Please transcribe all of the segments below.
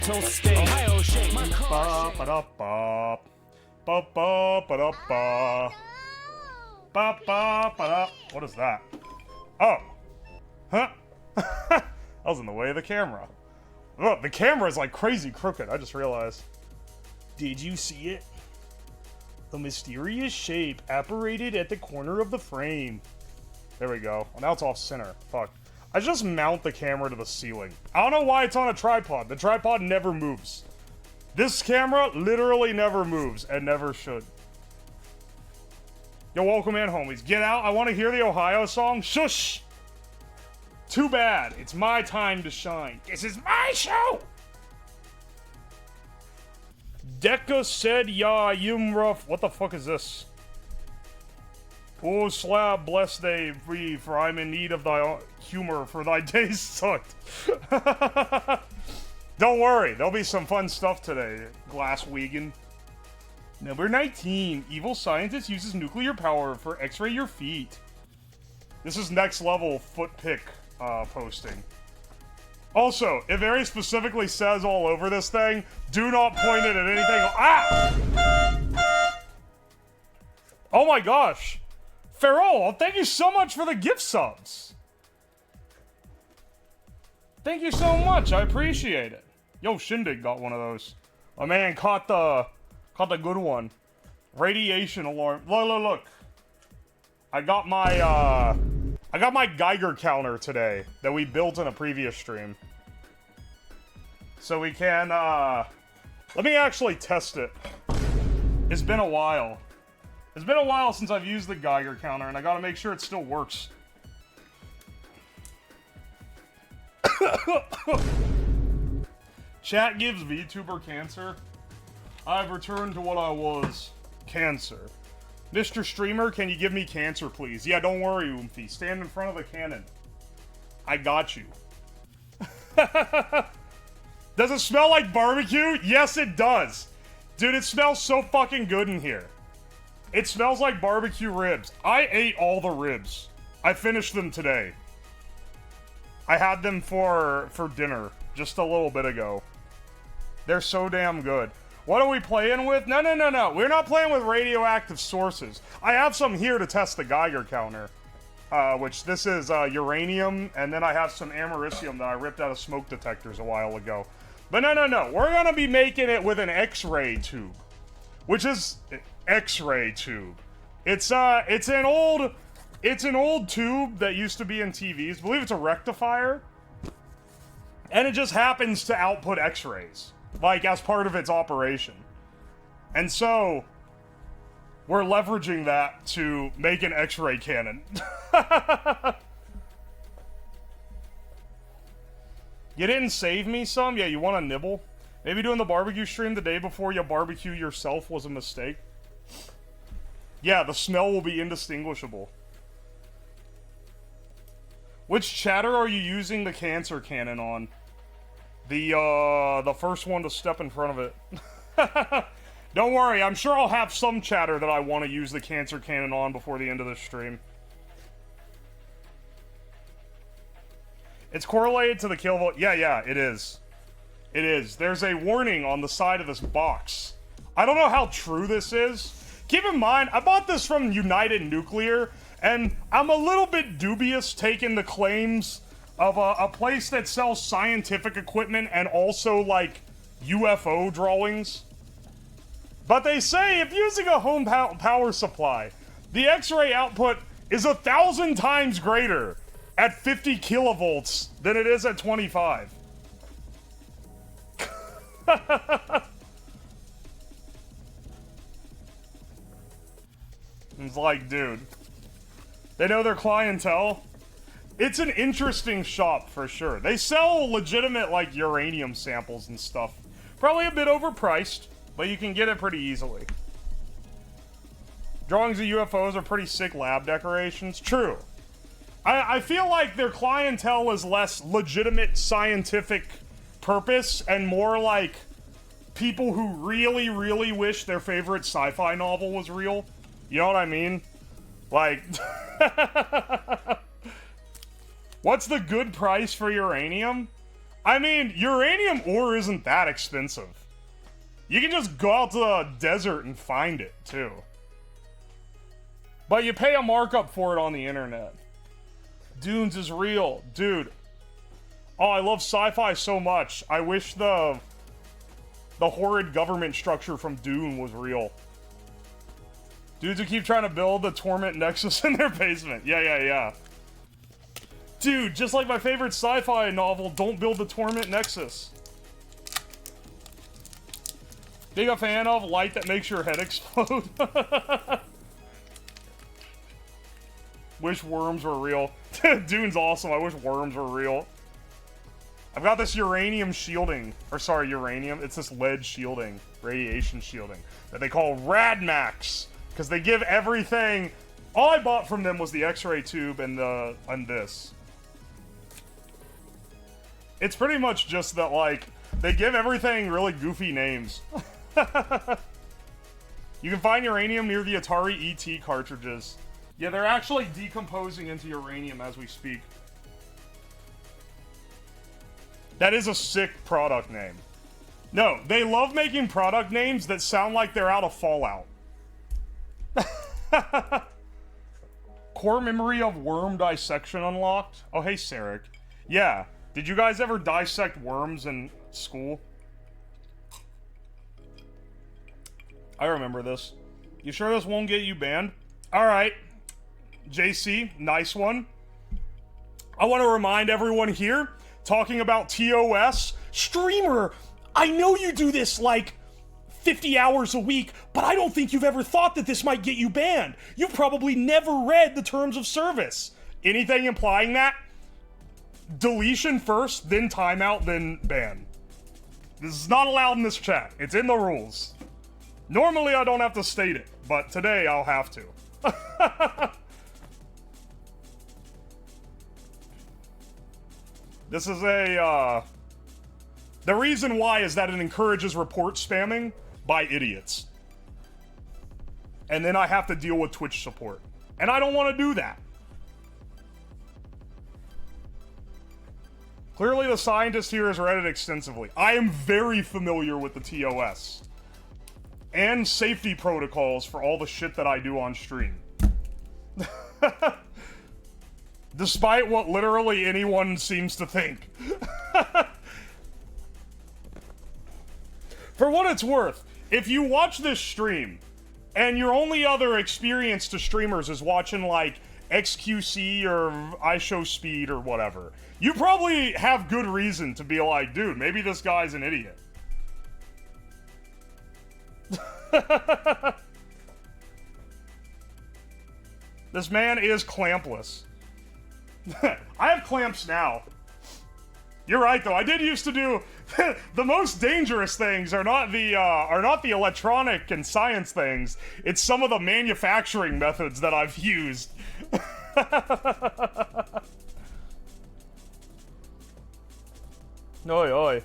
State, Ohio shape, my car Ba ba da ba. Ba ba ba da ba. Ba ba ba da. What is that? Oh. Huh? That was in the way of the camera. Look, the camera is like crazy crooked, I just realized. Did you see it? The mysterious shape apparated at the corner of the frame. There we go. Well, now it's off center. Fuck. I just mount the camera to the ceiling. I don't know why it's on a tripod. The tripod never moves. This camera literally never moves and never should. Yo, welcome in, homies. Get out. I want to hear the Ohio song. Shush! Too bad. It's my time to shine. This is my show! Deca said, ya, rough. What the fuck is this? UWOSLAB, bless thee, free, for I'm in need of thy humor, for thy days sucked. Don't worry, there'll be some fun stuff today, Glasswegan. Number 19, evil scientist uses nuclear power for x-ray your feet. This is next level foot pick posting. Also, it very specifically says all over this thing, do not point it at anything. Ah! Oh my gosh. Farrell, thank you so much for the gift subs. Thank you so much, I appreciate it. Yo, Shindig got one of those. Oh man, caught the good one. Radiation alarm. Look. I got my Geiger counter today that we built in a previous stream. So we can let me actually test it. It's been a while. It's been a while since I've used the Geiger counter, and I gotta make sure it still works. Chat gives VTuber cancer. I've returned to what I was. Cancer. Mr. Streamer, can you give me cancer, please? Yeah, don't worry, Oomphy. Stand in front of the cannon. I got you. Does it smell like barbecue? Yes, it does. Dude, it smells so fucking good in here. It smells like barbecue ribs. I ate all the ribs. I finished them today. I had them for dinner just a little bit ago. They're so damn good. What are we playing with? No. We're not playing with radioactive sources. I have some here to test the Geiger counter. Which this is uranium, and then I have some americium that I ripped out of smoke detectors a while ago. But no. We're gonna be making it with an X-ray tube. Which is... X-ray tube. It's an old tube that used to be in TVs. I believe it's a rectifier. And it just happens to output X-rays. Like, as part of its operation. And so, we're leveraging that to make an X-ray cannon. You didn't save me some? Yeah, you want a nibble? Maybe doing the barbecue stream the day before you barbecue yourself was a mistake. Yeah, the smell will be indistinguishable. Which chatter are you using the cancer cannon on? The first one to step in front of it. Don't worry, I'm sure I'll have some chatter that I want to use the cancer cannon on before the end of this stream. It's correlated to the kilovolt. Yeah, it is. It is. There's a warning on the side of this box. I don't know how true this is. Keep in mind, I bought this from United Nuclear, and I'm a little bit dubious taking the claims of a place that sells scientific equipment and also, like, UFO drawings. But they say if using a home power supply, the X-ray output is 1,000 times greater at 50 kilovolts than it is at 25. It's like, dude, they know their clientele. It's an interesting shop for sure. They sell legitimate, like, uranium samples and stuff. Probably a bit overpriced, but you can get it pretty easily. Drawings of UFOs are pretty sick lab decorations. True. I feel like their clientele is less legitimate scientific purpose and more like people who really, really wish their favorite sci-fi novel was real. You know what I mean? Like... What's the good price for uranium? I mean, uranium ore isn't that expensive. You can just go out to the desert and find it, too. But you pay a markup for it on the internet. Dunes is real. Dude. Oh, I love sci-fi so much. I wish the horrid government structure from Dune was real. Dudes who keep trying to build the Torment Nexus in their basement. Yeah. Dude, just like my favorite sci-fi novel, don't build the Torment Nexus. Big a fan of light that makes your head explode. Wish worms were real. Dune's awesome. I wish worms were real. I've got this uranium shielding. Or sorry, uranium. It's this lead shielding. Radiation shielding. That they call Radmax. Because they give everything... All I bought from them was the X-ray tube and this. It's pretty much just that, like, they give everything really goofy names. You can find uranium near the Atari ET cartridges. Yeah, they're actually decomposing into uranium as we speak. That is a sick product name. No, they love making product names that sound like they're out of Fallout. Core memory of worm dissection unlocked. Oh, hey, Sarek. Yeah. Did you guys ever dissect worms in school? I remember this. You sure this won't get you banned? Alright. JC, nice one. I want to remind everyone here, talking about TOS, streamer, I know you do this like 50 hours a week, but I don't think you've ever thought that this might get you banned. You've probably never read the terms of service. Anything implying that? Deletion first, then timeout, then ban. This is not allowed in this chat. It's in the rules. Normally I don't have to state it, but today I'll have to. This is a, the reason why is that it encourages report spamming by idiots. And then I have to deal with Twitch support. And I don't want to do that. Clearly the scientist here has read it extensively. I am very familiar with the TOS. And safety protocols for all the shit that I do on stream. Despite what literally anyone seems to think. For what it's worth, if you watch this stream, and your only other experience to streamers is watching, like, XQC or iShowSpeed or whatever, you probably have good reason to be like, dude, maybe this guy's an idiot. This man is clampless. I have clamps now. You're right, though. I did used to do the most dangerous things are not the electronic and science things. It's some of the manufacturing methods that I've used. Oi, oi.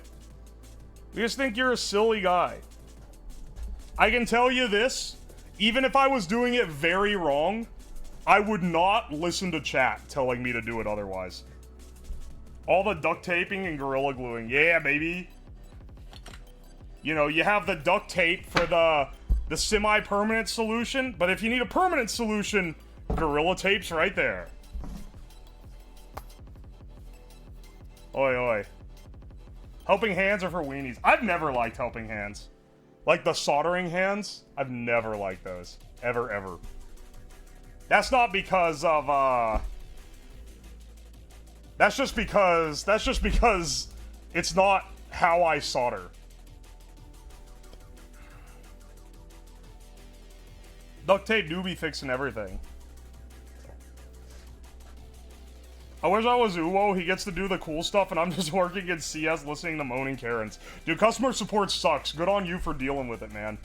We just think you're a silly guy. I can tell you this, even if I was doing it very wrong, I would not listen to chat telling me to do it otherwise. All the duct taping and gorilla gluing. Yeah, baby. You know, you have the duct tape for the semi-permanent solution, but if you need a permanent solution, gorilla tape's right there. Oi, oi. Helping hands are for weenies. I've never liked helping hands. Like the soldering hands, I've never liked those. Ever, ever. That's not because of, That's just because it's not how I solder. Duct tape do be fixing everything. I wish I was Uwo. He gets to do the cool stuff, and I'm just working in CS listening to moaning Karens. Dude, customer support sucks. Good on you for dealing with it, man.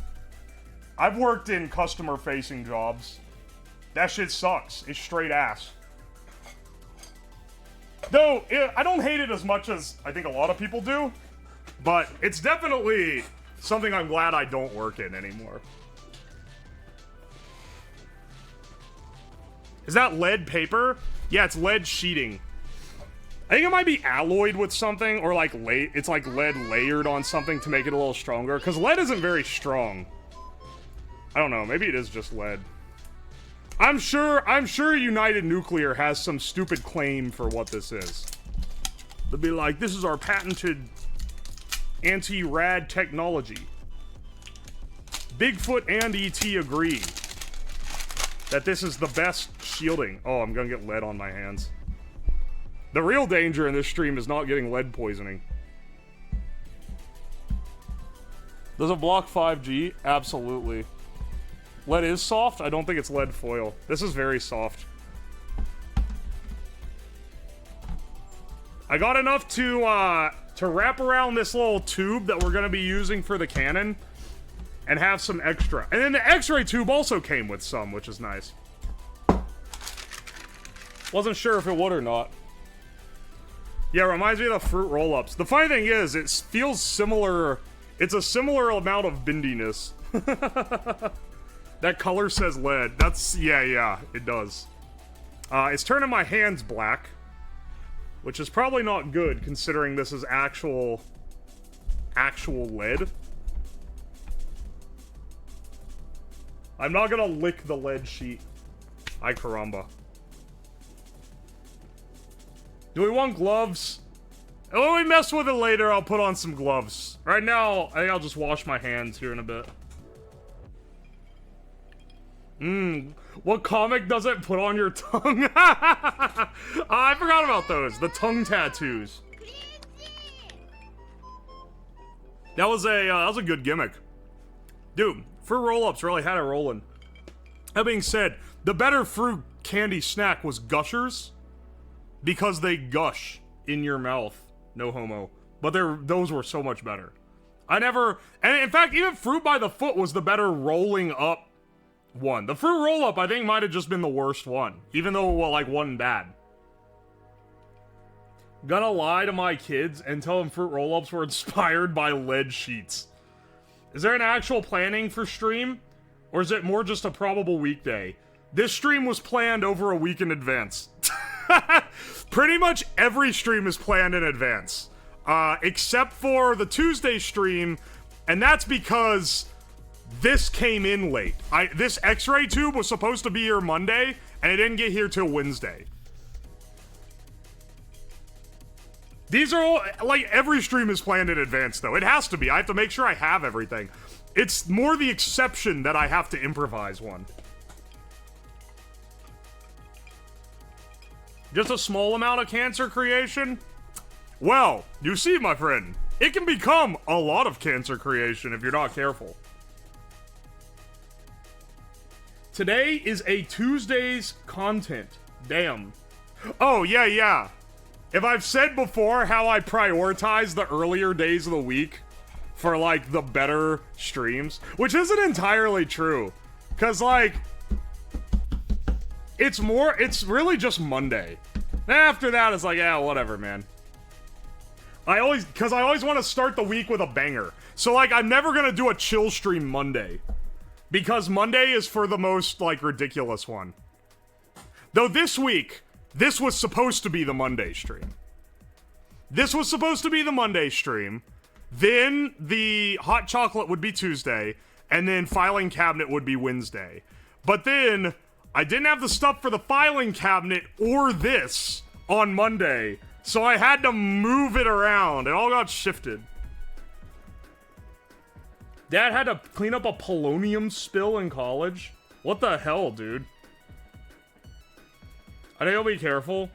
I've worked in customer-facing jobs. That shit sucks. It's straight ass. Though, I don't hate it as much as I think a lot of people do, but it's definitely something I'm glad I don't work in anymore. Is that lead paper? Yeah, it's lead sheeting. I think it might be alloyed with something, or like it's like lead layered on something to make it a little stronger, because lead isn't very strong. I don't know, maybe it is just lead. I'm sure United Nuclear has some stupid claim for what this is. They'll be like, this is our patented anti-rad technology. Bigfoot and ET agree that this is the best shielding. Oh, I'm gonna get lead on my hands. The real danger in this stream is not getting lead poisoning. Does it block 5G? Absolutely. Lead is soft? I don't think it's lead foil. This is very soft. I got enough to wrap around this little tube that we're gonna be using for the cannon and have some extra. And then the X-ray tube also came with some, which is nice. Wasn't sure if it would or not. Yeah, it reminds me of the fruit roll-ups. The funny thing is, it feels similar. It's a similar amount of bindiness. That color says lead. That's, yeah, it does. It's turning my hands black, which is probably not good considering this is actual lead. I'm not gonna lick the lead sheet. Ay caramba. Do we want gloves? And when we mess with it later, I'll put on some gloves. Right now, I think I'll just wash my hands here in a bit. What comic doesn't put on your tongue? I forgot about those. The tongue tattoos. That was a good gimmick. Dude, fruit roll-ups really had it rolling. That being said, the better fruit candy snack was Gushers. Because they gush in your mouth. No homo. But those were so much better. And in fact, even Fruit by the Foot was the better rolling up one. The fruit roll-up, I think, might have just been the worst one. Even though, well, like, wasn't bad. Gonna lie to my kids and tell them fruit roll-ups were inspired by lead sheets. Is there an actual planning for stream? Or is it more just a probable weekday? This stream was planned over a week in advance. Pretty much every stream is planned in advance. Except for the Tuesday stream, and that's because this came in late. This X-ray tube was supposed to be here Monday, and it didn't get here till Wednesday. These are all, like, every stream is planned in advance, though. It has to be. I have to make sure I have everything. It's more the exception that I have to improvise one. Just a small amount of cancer creation? Well, you see, my friend, it can become a lot of cancer creation if you're not careful. Today is a Tuesday's content. Damn. Oh, yeah. If I've said before how I prioritize the earlier days of the week for, like, the better streams, which isn't entirely true. Because, like, it's really just Monday. After that, it's like, yeah, whatever, man. Because I always want to start the week with a banger. So, like, I'm never going to do a chill stream Monday. Because Monday is for the most, like, ridiculous one. Though this week, this was supposed to be the Monday stream. Then the hot chocolate would be Tuesday. And then filing cabinet would be Wednesday. But then I didn't have the stuff for the filing cabinet or this on Monday. So I had to move it around. It all got shifted. Dad had to clean up a polonium spill in college. What the hell, dude? I think I'll be careful.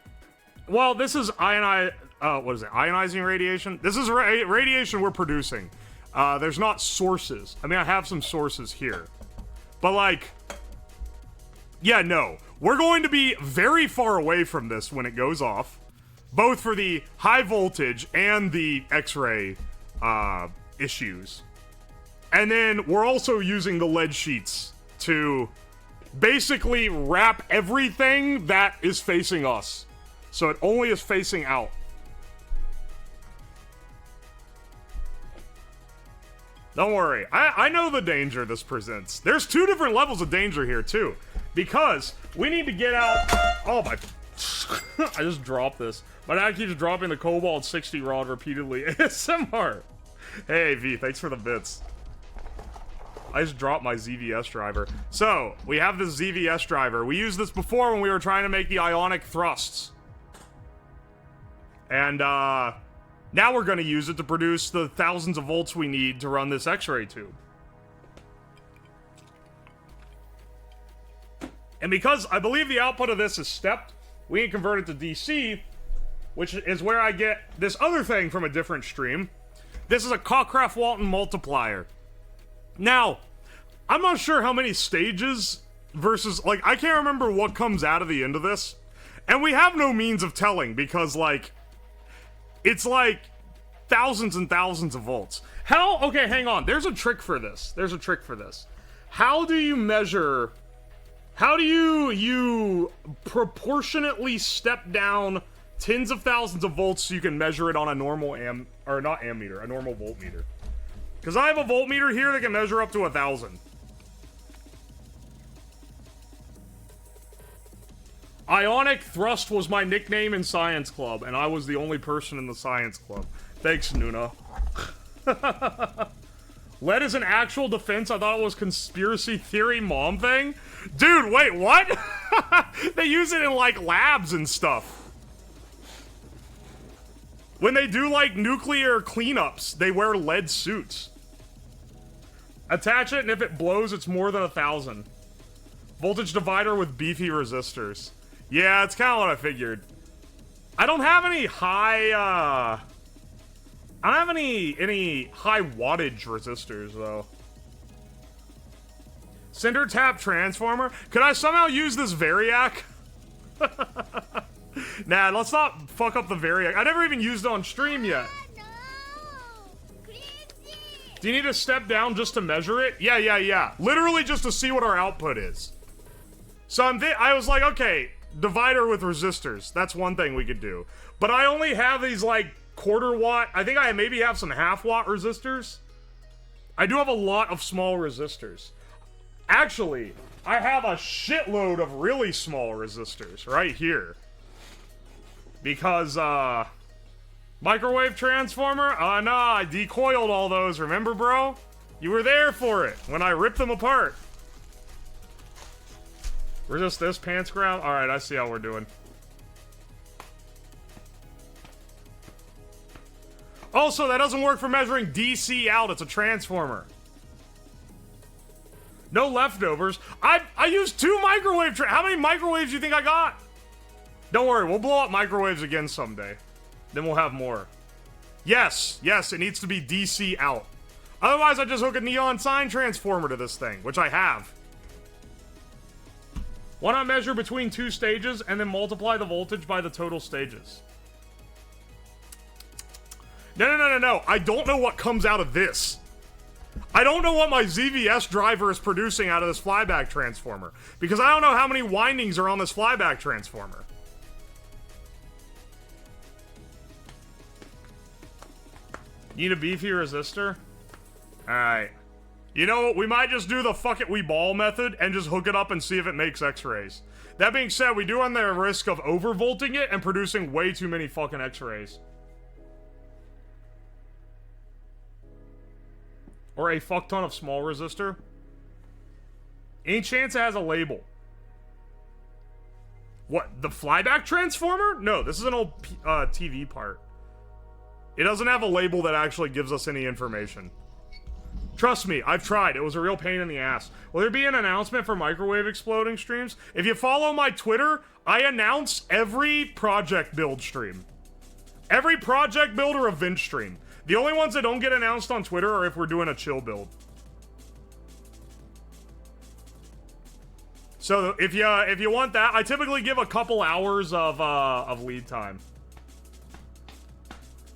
Well, this is ionizing radiation? This is radiation we're producing. There's not sources. I mean, I have some sources here. But, like, yeah, no. We're going to be very far away from this when it goes off. Both for the high voltage and the X-ray issues. And then we're also using the lead sheets to basically wrap everything that is facing us. So it only is facing out. Don't worry. I know the danger this presents. There's 2 different levels of danger here, too. Because we need to get out... Oh, my I just dropped this. My dad keeps dropping the Cobalt 60 rod repeatedly. ASMR. Hey, V, thanks for the bits. I just dropped my ZVS driver. So, we have this ZVS driver. We used this before when we were trying to make the ionic thrusts. And, now we're gonna use it to produce the thousands of volts we need to run this X-ray tube. And because I believe the output of this is stepped, we can convert it to DC, which is where I get this other thing from a different stream. This is a Cockcraft-Walton multiplier. Now, I'm not sure how many stages versus, like, I can't remember what comes out of the end of this. And we have no means of telling because, like, it's like thousands and thousands of volts. How, okay, hang on. There's a trick for this. There's a trick for this. How do you measure, how do you proportionately step down tens of thousands of volts so you can measure it on a normal or not ammeter, a normal voltmeter? Because I have a voltmeter here that can measure up to 1,000. Ionic Thrust was my nickname in science club, and I was the only person in the science club. Thanks, Nuna. Lead is an actual defense? I thought it was conspiracy theory mom thing? Dude, wait, what? They use it in, like, labs and stuff. When they do, like, nuclear cleanups, they wear lead suits. Attach it, and if it blows, it's more than 1,000. Voltage divider with beefy resistors. Yeah, it's kind of what I figured. I don't have any high, I don't have any high wattage resistors, though. Cinder tap transformer? Could I somehow use this Variac? Nah, let's not fuck up the Variac. I never even used it on stream yet. Do you need to step down just to measure it? Yeah. Literally just to see what our output is. So I was like, okay, divider with resistors. That's one thing we could do. But I only have these, like, quarter watt. I think I maybe have some half watt resistors. I do have a lot of small resistors. Actually, I have a shitload of really small resistors right here. Because, microwave transformer? Nah, I decoiled all those, remember, bro? You were there for it, when I ripped them apart. Resist this, pants ground? Alright, I see how we're doing. Also, that doesn't work for measuring DC out, it's a transformer. No leftovers. I used 2 microwave how many microwaves do you think I got? Don't worry, we'll blow up microwaves again someday. Then we'll have more. Yes, it needs to be DC out. Otherwise, I just hook a neon sign transformer to this thing, which I have. Why not measure between 2 stages and then multiply the voltage by the total stages? No. I don't know what comes out of this. I don't know what my ZVS driver is producing out of this flyback transformer. Because I don't know how many windings are on this flyback transformer. Need a beefy resistor? Alright. You know what? We might just do the fuck it we ball method and just hook it up and see if it makes x-rays. That being said, we do run the risk of overvolting it and producing way too many fucking x-rays. Or a fuck ton of small resistor. Any chance it has a label? What? The flyback transformer? No, this is an old TV part. It doesn't have a label that actually gives us any information. Trust me, I've tried. It was a real pain in the ass. Will there be an announcement for microwave exploding streams? If you follow my Twitter, I announce every project build stream. Every project build or event stream. The only ones that don't get announced on Twitter are if we're doing a chill build. So if you want that, I typically give a couple hours of lead time.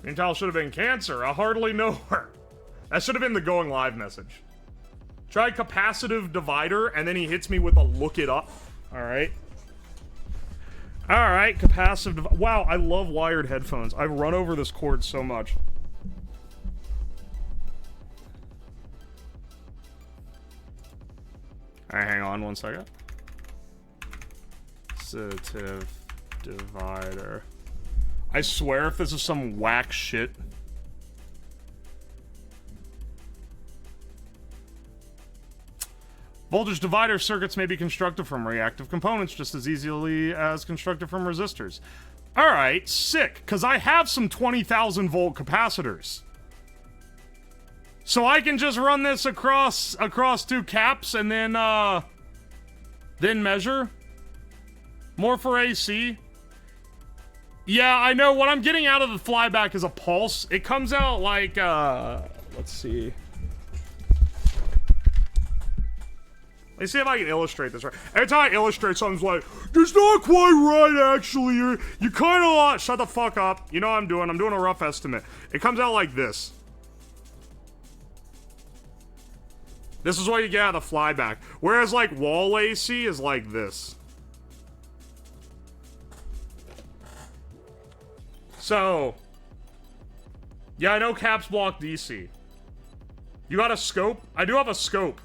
Intel should have been cancer. I hardly know her. That should have been the going live message. Try capacitive divider, and then he hits me with a look it up. Alright. Alright, capacitive. Wow, I love wired headphones. I run over this cord so much. Alright, hang on one second. Capacitive divider. I swear if this is some whack shit. Voltage divider circuits may be constructed from reactive components just as easily as constructed from resistors. Alright, sick, because I have some 20,000 volt capacitors. So I can just run this across two caps and then measure. More for AC. Yeah, I know what I'm getting out of the flyback is a pulse. It comes out like, let's see. Let's see if I can illustrate this right. Every time I illustrate something's like, it's not quite right, actually. You kind of, shut the fuck up. You know what I'm doing. I'm doing a rough estimate. It comes out like this. This is what you get out of the flyback. Whereas, like, wall AC is like this. So, yeah, I know caps block DC. You got a scope? I do have a scope.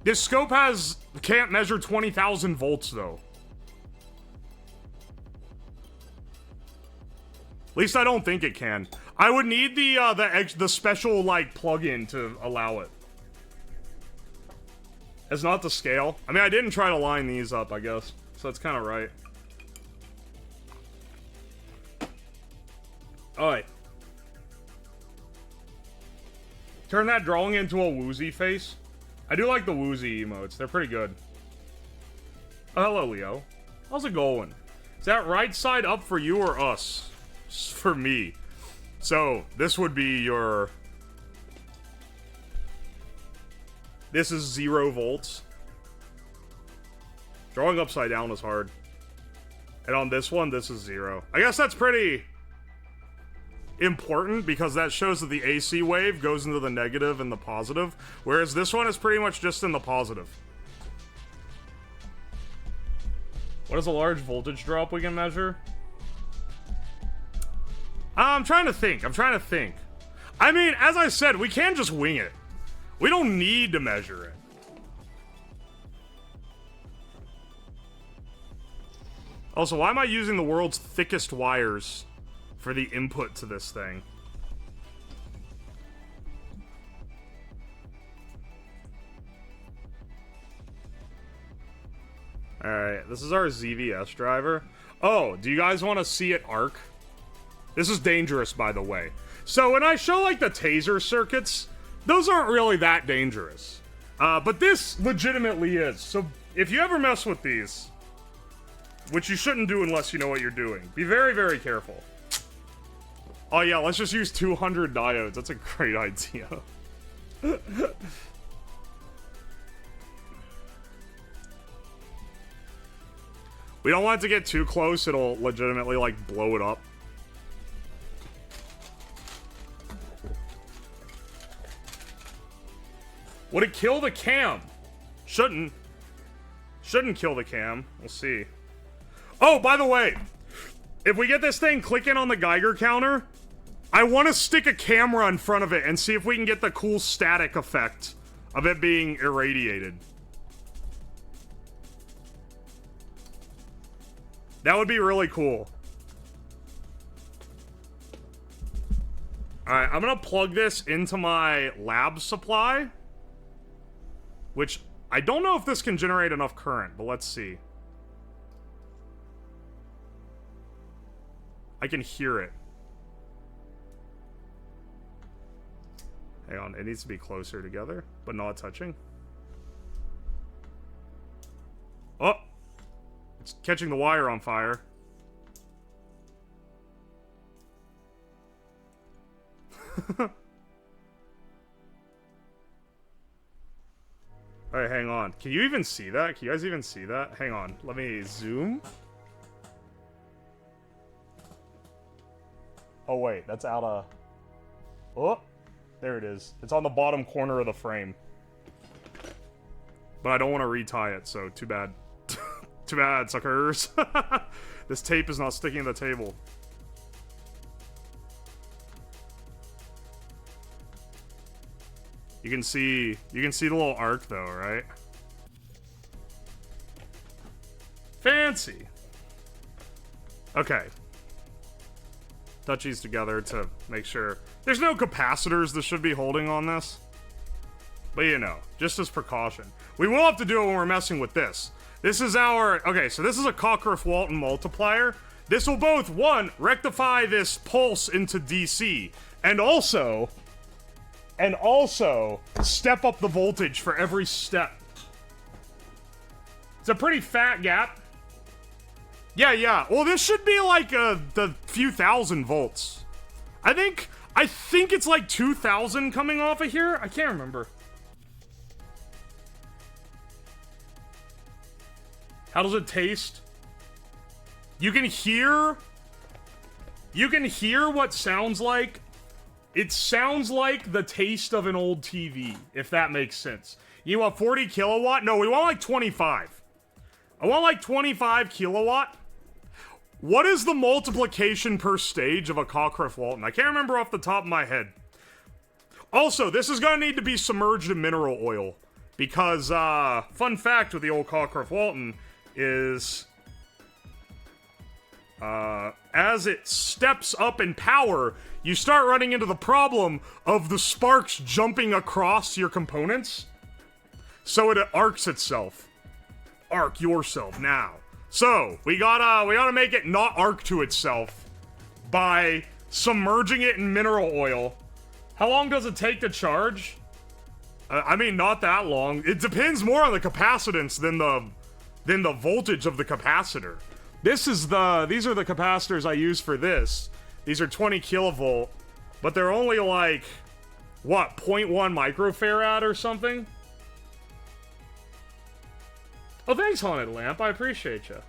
This scope can't measure 20,000 volts, though. At least I don't think it can. I would need the special, like, plug-in to allow it. It's not the scale. I mean, I didn't try to line these up, I guess. So that's kind of right. Alright. Turn that drawing into a woozy face. I do like the woozy emotes. They're pretty good. Oh, hello, Leo. How's it going? Is that right side up for you or us? It's for me. So, this would be your... This is 0 volts. Drawing upside down is hard. And on this one, this is 0. I guess that's pretty important because that shows that the AC wave goes into the negative and the positive, whereas this one is pretty much just in the positive. What is a large voltage drop we can measure? I'm trying to think. I mean, as I said, we can just wing it. We don't need to measure it. Also, why am I using the world's thickest wires for the input to this thing? Alright, this is our ZVS driver. Oh, do you guys want to see it arc? This is dangerous, by the way. So when I show, like, the taser circuits, those aren't really that dangerous. But this legitimately is. So if you ever mess with these, which you shouldn't do unless you know what you're doing, be very, very careful. Oh yeah, let's just use 200 diodes. That's a great idea. We don't want it to get too close. It'll legitimately, like, blow it up. Would it kill the cam? Shouldn't. Shouldn't kill the cam. We'll see. Oh, by the way, if we get this thing clicking on the Geiger counter, I want to stick a camera in front of it and see if we can get the cool static effect of it being irradiated. That would be really cool. Alright, I'm gonna plug this into my lab supply. Which, I don't know if this can generate enough current, but let's see. I can hear it. Hang on, it needs to be closer together, but not touching. Oh! It's catching the wire on fire. Alright, hang on. Can you even see that? Can you guys even see that? Hang on. Let me zoom. Oh, wait. That's out of... Oh! There it is. It's on the bottom corner of the frame. But I don't want to retie it, so too bad. Too bad, suckers. This tape is not sticking to the table. You can see the little arc though, right? fancy. Okay. Touch these together to make sure. There's no capacitors that should be holding on this. But you know, just as precaution. We will have to do it when we're messing with this. This is our... Okay, so this is a Cockcroft-Walton multiplier. This will both, one, rectify this pulse into DC, and also step up the voltage for every step. It's a pretty fat gap. Yeah. Well, this should be like the few thousand volts. I think it's like 2,000 coming off of here. I can't remember. How does it taste? You can hear what sounds like. It sounds like the taste of an old TV, if that makes sense. You want 40 kilowatt? No, we want like 25. I want like 25 kilowatt. What is the multiplication per stage of a Cockcroft-Walton? I can't remember off the top of my head. Also, this is gonna need to be submerged in mineral oil. Because, fun fact with the old Cockcroft-Walton is... as it steps up in power, you start running into the problem of the sparks jumping across your components. So it arcs itself. Arc yourself now. So, we gotta make it not arc to itself by submerging it in mineral oil. How long does it take to charge? I mean, not that long. It depends more on the capacitance than the voltage of the capacitor. These are the capacitors I use for this. These are 20 kilovolt, but they're only like, what, 0.1 microfarad or something? Oh, thanks, Haunted Lamp. I appreciate you.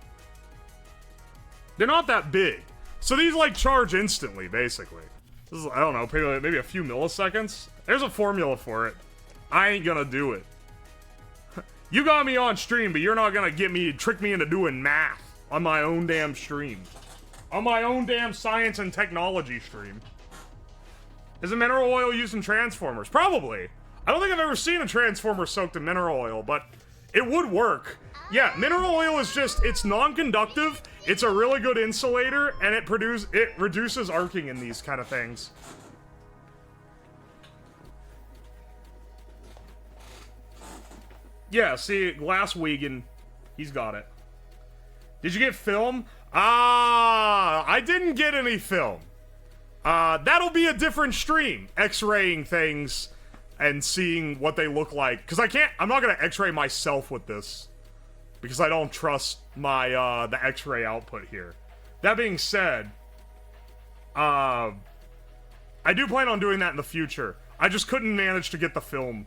They're not that big. So these, like, charge instantly, basically. This is, I don't know, maybe a few milliseconds? There's a formula for it. I ain't gonna do it. You got me on stream, but you're not gonna trick me into doing math on my own damn stream. On my own damn science and technology stream. Is a mineral oil used in transformers? Probably. I don't think I've ever seen a transformer soaked in mineral oil, but it would work. Yeah, mineral oil is just, it's non-conductive, it's a really good insulator, and it reduces arcing in these kind of things. Yeah, see, Glass Wegan, he's got it. Did you get film? I didn't get any film. That'll be a different stream, X-raying things and seeing what they look like. Because I'm not gonna X-ray myself with this. Because I don't trust my, the X-ray output here. That being said, I do plan on doing that in the future. I just couldn't manage to get the film.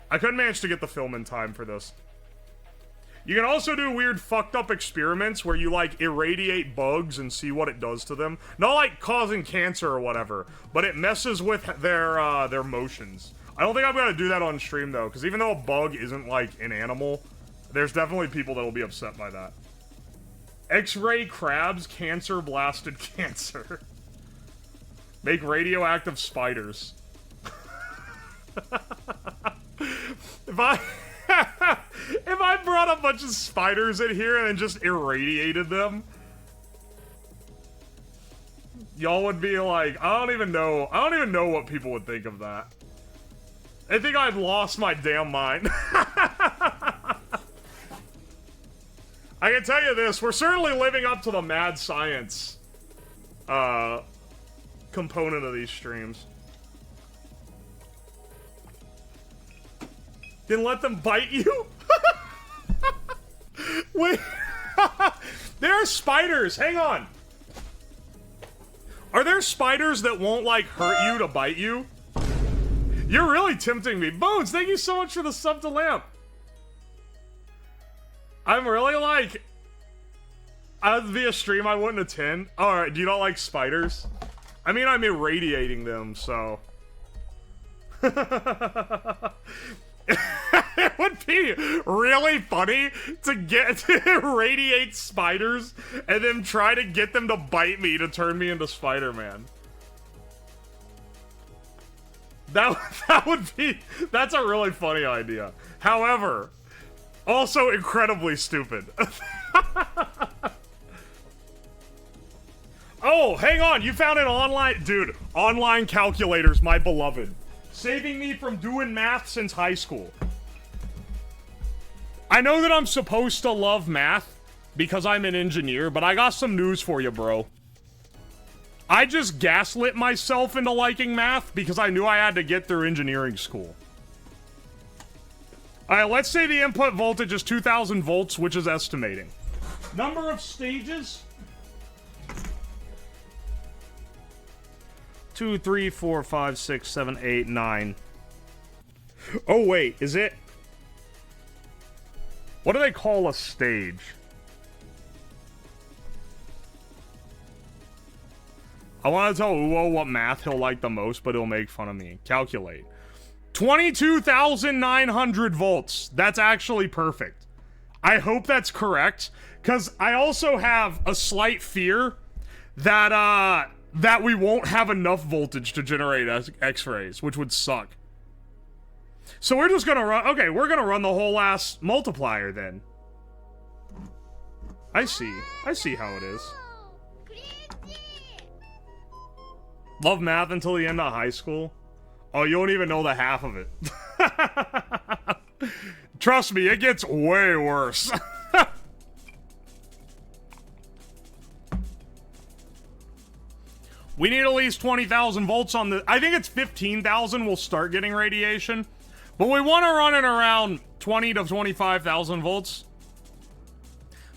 I couldn't manage to get the film in time for this. You can also do weird fucked up experiments where you, like, irradiate bugs and see what it does to them. Not, like, causing cancer or whatever, but it messes with their motions. I don't think I'm gonna do that on stream, though, because even though a bug isn't, like, an animal, there's definitely people that will be upset by that. X-ray crabs, cancer blasted cancer. Make radioactive spiders. If I brought a bunch of spiders in here and then just irradiated them, y'all would be like, I don't even know what people would think of that. I think I've lost my damn mind. I can tell you this, we're certainly living up to the mad science component of these streams. Then let them bite you? Wait. There are spiders. Hang on. Are there spiders that won't, like, hurt you to bite you? You're really tempting me. Bones, thank you so much for the sub to lamp. I'm really, like... That'd be a stream I wouldn't attend. Alright, do you not like spiders? I mean, I'm irradiating them, so... It would be really funny to irradiate spiders and then try to get them to bite me to turn me into Spider-Man. That would be... That's a really funny idea. However, also incredibly stupid. Oh, hang on. You found an online... Dude, online calculators, my beloved. Saving me from doing math since high school. I know that I'm supposed to love math because I'm an engineer, but I got some news for you, bro. I just gaslit myself into liking math because I knew I had to get through engineering school. Alright, let's say the input voltage is 2000 volts, which is estimating. Number of stages? 2, 3, 4, 5, 6, 7, 8, 9. Oh, wait, is it? What do they call a stage? I want to tell Uwo what math he'll like the most, but he'll make fun of me. Calculate. 22,900 volts. That's actually perfect. I hope that's correct, because I also have a slight fear that, that we won't have enough voltage to generate X-rays, which would suck. So we're just gonna run... Okay, we're gonna run the whole ass multiplier, then. I see. I see how it is. Love math until the end of high school? Oh, you don't even know the half of it. Trust me, it gets way worse. We need at least 20,000 volts on the... I think it's 15,000 we'll start getting radiation. But we want to run it around 20 to 25,000 volts.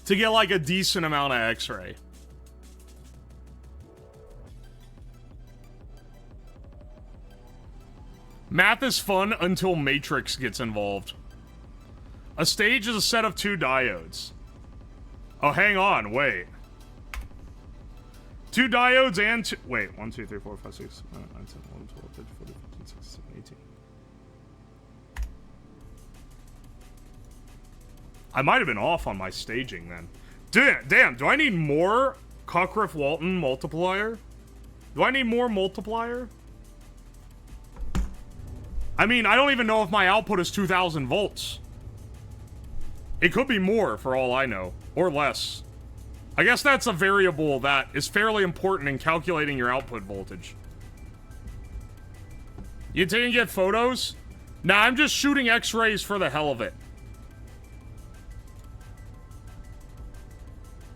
To get like a decent amount of X-ray. Math is fun until Matrix gets involved. A stage is a set of 2 diodes. Oh, hang on, wait. 2 diodes and 2... Wait, 1, 2, 3, 4, 5, 6, 7, 8, 9, 10, 11, 12, 13, 14, 15, 16, 17, 18. I might have been off on my staging then. Damn, do I need more Cockcroft-Walton multiplier? Do I need more multiplier? I mean, I don't even know if my output is 2,000 volts. It could be more, for all I know. Or less. I guess that's a variable that is fairly important in calculating your output voltage. You didn't get photos? Nah, I'm just shooting X-rays for the hell of it.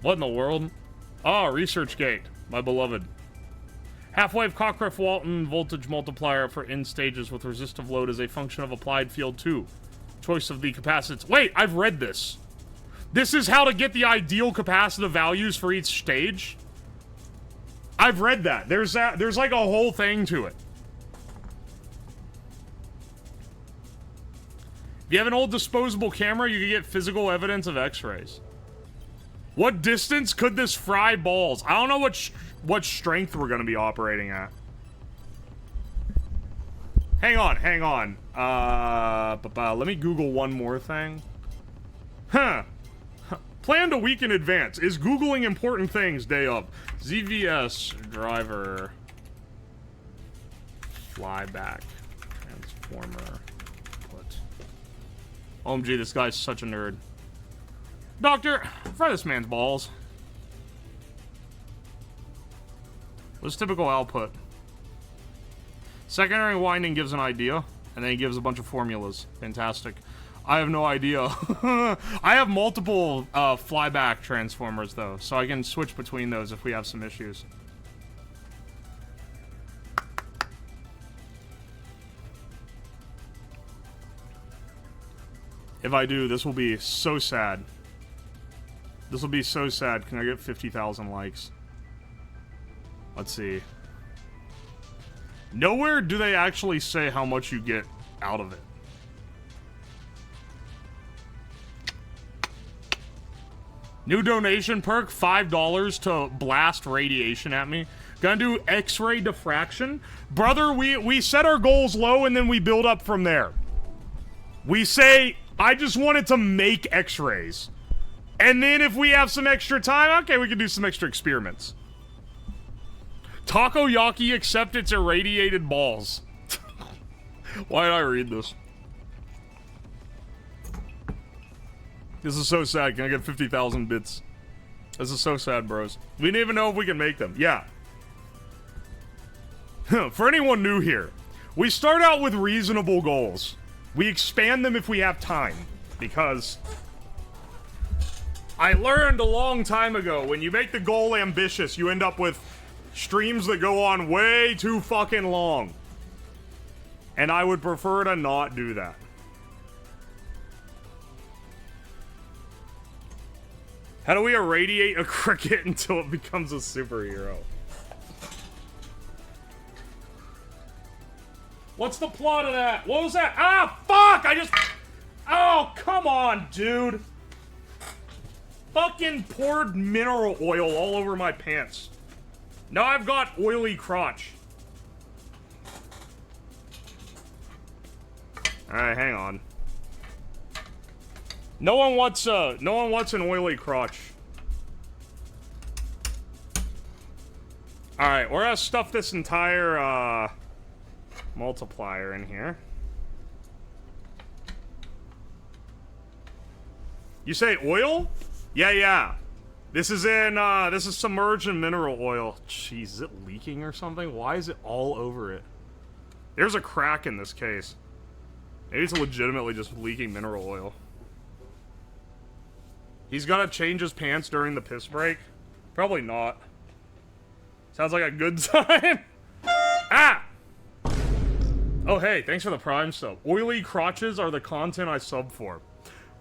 What in the world? Oh, ResearchGate, my beloved. Half-wave Cockcroft-Walton voltage multiplier for end stages with resistive load is a function of applied field 2. Choice of the capacitance. Wait, I've read this. This is how to get the ideal capacitive values for each stage. I've read that. There's like a whole thing to it. If you have an old disposable camera, you can get physical evidence of X-rays. What distance could this fry balls? I don't know what strength we're gonna be operating at. Hang on. Let me Google one more thing. Huh. Planned a week in advance. Is Googling important things day of? ZVS driver flyback transformer put. OMG, this guy's such a nerd. Doctor, fry this man's balls. What's typical output? Secondary winding gives an idea, and then he gives a bunch of formulas. Fantastic. I have no idea. I have multiple flyback transformers, though, so I can switch between those if we have some issues. If I do, this will be so sad. This will be so sad. Can I get 50,000 likes? Let's see. Nowhere do they actually say how much you get out of it. New donation perk, $5 to blast radiation at me. Gonna do X-ray diffraction. Brother, we set our goals low and then we build up from there. We say, I just wanted to make X-rays. And then if we have some extra time, okay, we can do some extra experiments. Takoyaki accept its irradiated balls. Why did I read this? This is so sad. Can I get 50,000 bits? This is so sad, bros. We didn't even know if we can make them. Yeah. For anyone new here, we start out with reasonable goals. We expand them if we have time, because I learned a long time ago, when you make the goal ambitious, you end up with streams that go on way too fucking long. And I would prefer to not do that. How do we irradiate a cricket until it becomes a superhero? What's the plot of that? What was that? Ah, fuck! I just... Oh, come on, dude. Fucking poured mineral oil all over my pants. Now I've got oily crotch. Alright, hang on. No one wants an oily crotch. Alright, we're gonna stuff this entire, multiplier in here. You say oil? Yeah. This is submerged in mineral oil. Jeez, is it leaking or something? Why is it all over it? There's a crack in this case. Maybe it's legitimately just leaking mineral oil. He's gotta change his pants during the piss break? Probably not. Sounds like a good time. Ah! Oh, hey, thanks for the Prime sub. Oily crotches are the content I sub for.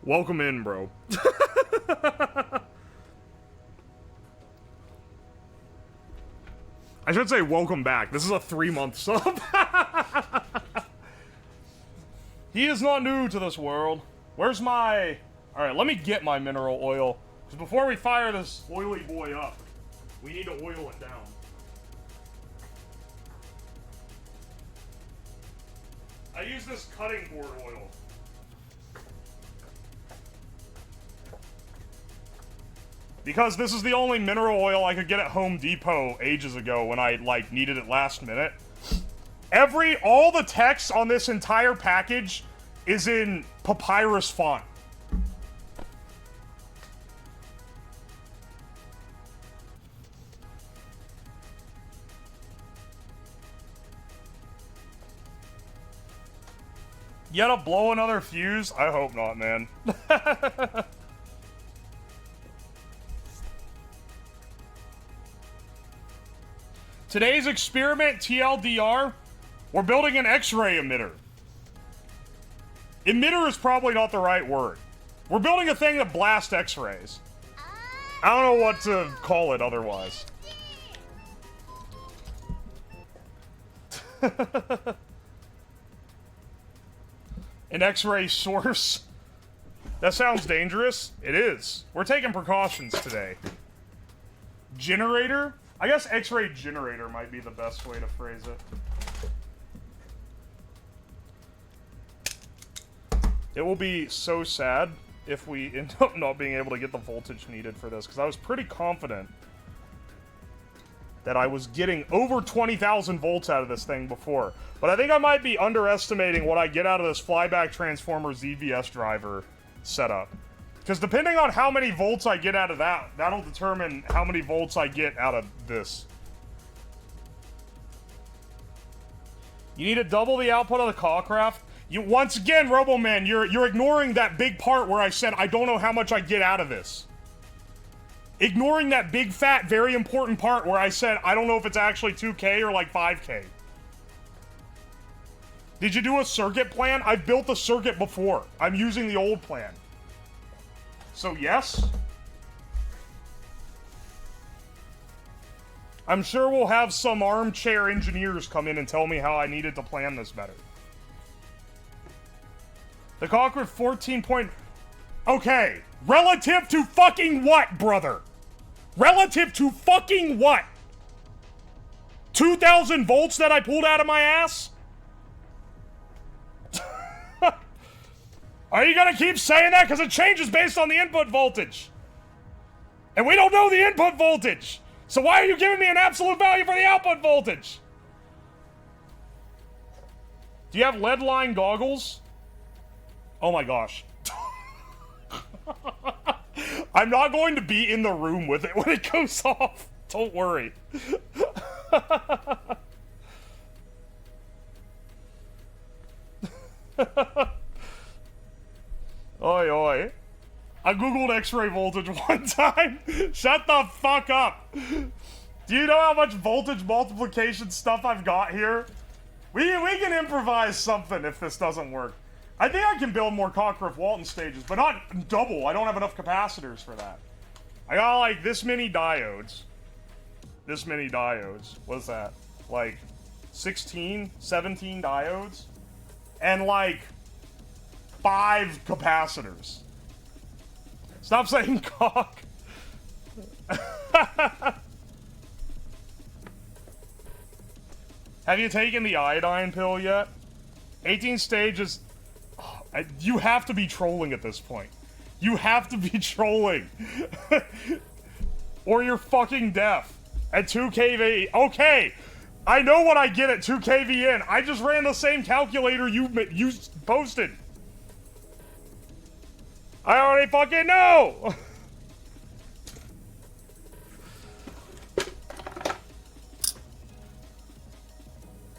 Welcome in, bro. I should say welcome back. This is a 3-month sub. He is not new to this world. Where's my... Alright, let me get my mineral oil. Because before we fire this oily boy up, we need to oil it down. I use this cutting board oil. Because this is the only mineral oil I could get at Home Depot ages ago when I, like, needed it last minute. All the text on this entire package is in papyrus font. You gotta blow another fuse? I hope not, man. Today's experiment, TLDR, we're building an X-ray emitter. Emitter is probably not the right word. We're building a thing that blasts X-rays. I don't know what to call it otherwise. An X-ray source? That sounds dangerous. It is. We're taking precautions today. Generator? I guess X-ray generator might be the best way to phrase it. It will be so sad if we end up not being able to get the voltage needed for this, because I was pretty confident that I was getting over 20,000 volts out of this thing before. But I think I might be underestimating what I get out of this flyback transformer ZVS driver setup. Because depending on how many volts I get out of that, that'll determine how many volts I get out of this. You need to double the output of the Cawcraft. Once again, Roboman, you're ignoring that big part where I said I don't know how much I get out of this. Ignoring that big, fat, very important part where I said I don't know if it's actually 2K or like 5K. Did you do a circuit plan? I've built a circuit before. I'm using the old plan. So yes. I'm sure we'll have some armchair engineers come in and tell me how I needed to plan this better. The Conqueror 14 point... Okay. Relative to fucking what, brother? Relative to fucking what? 2,000 volts that I pulled out of my ass? Are you gonna keep saying that? Because it changes based on the input voltage. And we don't know the input voltage. So why are you giving me an absolute value for the output voltage? Do you have lead line goggles? Oh my gosh. I'm not going to be in the room with it when it goes off. Don't worry. Oi, oi. I googled X-ray voltage one time. Shut the fuck up. Do you know how much voltage multiplication stuff I've got here? We can improvise something if this doesn't work. I think I can build more Cockcroft-Walton stages, but not double. I don't have enough capacitors for that. I got like this many diodes. This many diodes. What's that? Like 16, 17 diodes? And like 5 capacitors. Stop saying cock. Have you taken the iodine pill yet? 18 stages. You have to be trolling at this point. You have to be trolling. Or you're fucking deaf. At 2 kV. Okay. I know what I get at 2 kVn. I just ran the same calculator you posted. I already fucking know.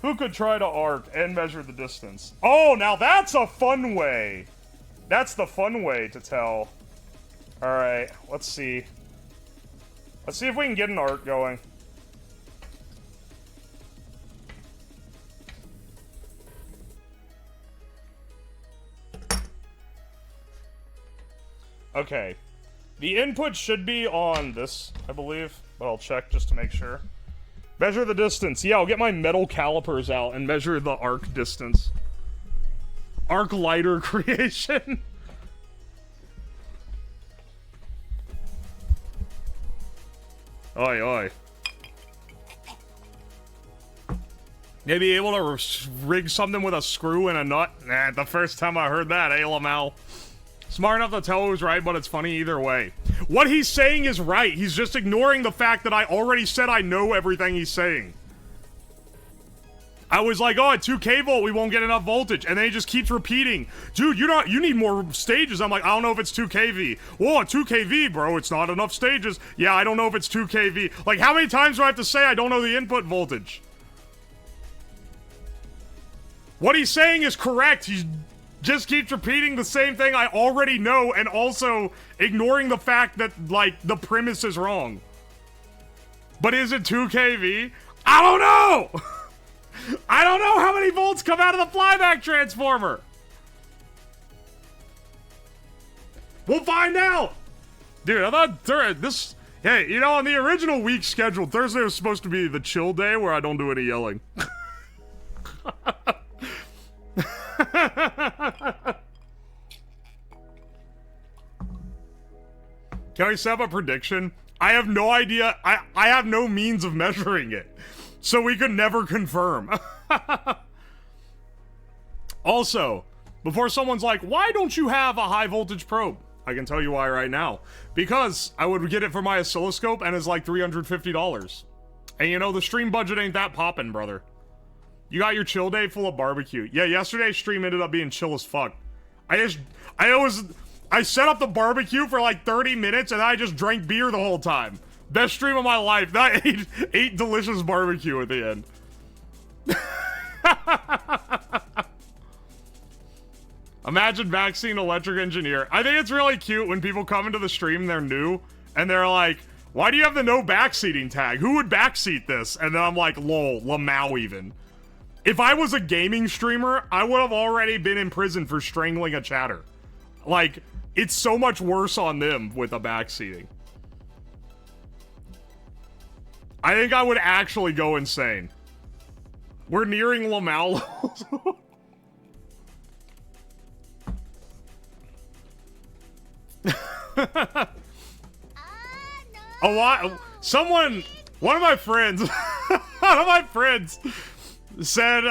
Who could try to arc and measure the distance? Oh, now that's a fun way. That's the fun way to tell. Alright, let's see. Let's see if we can get an arc going. Okay. The input should be on this, I believe. But I'll check just to make sure. Measure the distance. Yeah, I'll get my metal calipers out and measure the arc distance. Arc lighter creation. Oi, oi. Maybe able to rig something with a screw and a nut? Nah, the first time I heard that, eh, Lamau? Smart enough to tell who's right, but it's funny either way. What he's saying is right. He's just ignoring the fact that I already said I know everything he's saying. I was like, oh, at 2 kV we won't get enough voltage. And then he just keeps repeating, dude, you need more stages. I'm like, I don't know if it's 2 kV. Whoa, 2 kV, bro, it's not enough stages. Yeah, I don't know if it's 2 kV. Like, how many times do I have to say I don't know the input voltage? What he's saying is correct. He's just keeps repeating the same thing I already know and also ignoring the fact that, like, the premise is wrong. But is it 2 kV? I don't know! I don't know how many volts come out of the flyback transformer! We'll find out! Dude, I thought this... Hey, you know, on the original week schedule, Thursday was supposed to be the chill day where I don't do any yelling. Can I set up a prediction? I have no idea. I have no means of measuring it. So we could never confirm. Also, before someone's like, why don't you have a high voltage probe? I can tell you why right now. Because I would get it for my oscilloscope and it's like $350. And you know, the stream budget ain't that poppin', brother. You got your chill day full of barbecue. Yeah, yesterday's stream ended up being chill as fuck. I set up the barbecue for like 30 minutes and I just drank beer the whole time. Best stream of my life. I ate delicious barbecue at the end. Imagine vaccine electric engineer. I think it's really cute when people come into the stream, they're new, and they're like, why do you have the no backseating tag? Who would backseat this? And then I'm like, lol, Lamau even. If I was a gaming streamer, I would have already been in prison for strangling a chatter. Like, it's so much worse on them with the backseating. I think I would actually go insane. We're nearing Lamau levels. A lot. One of my friends said,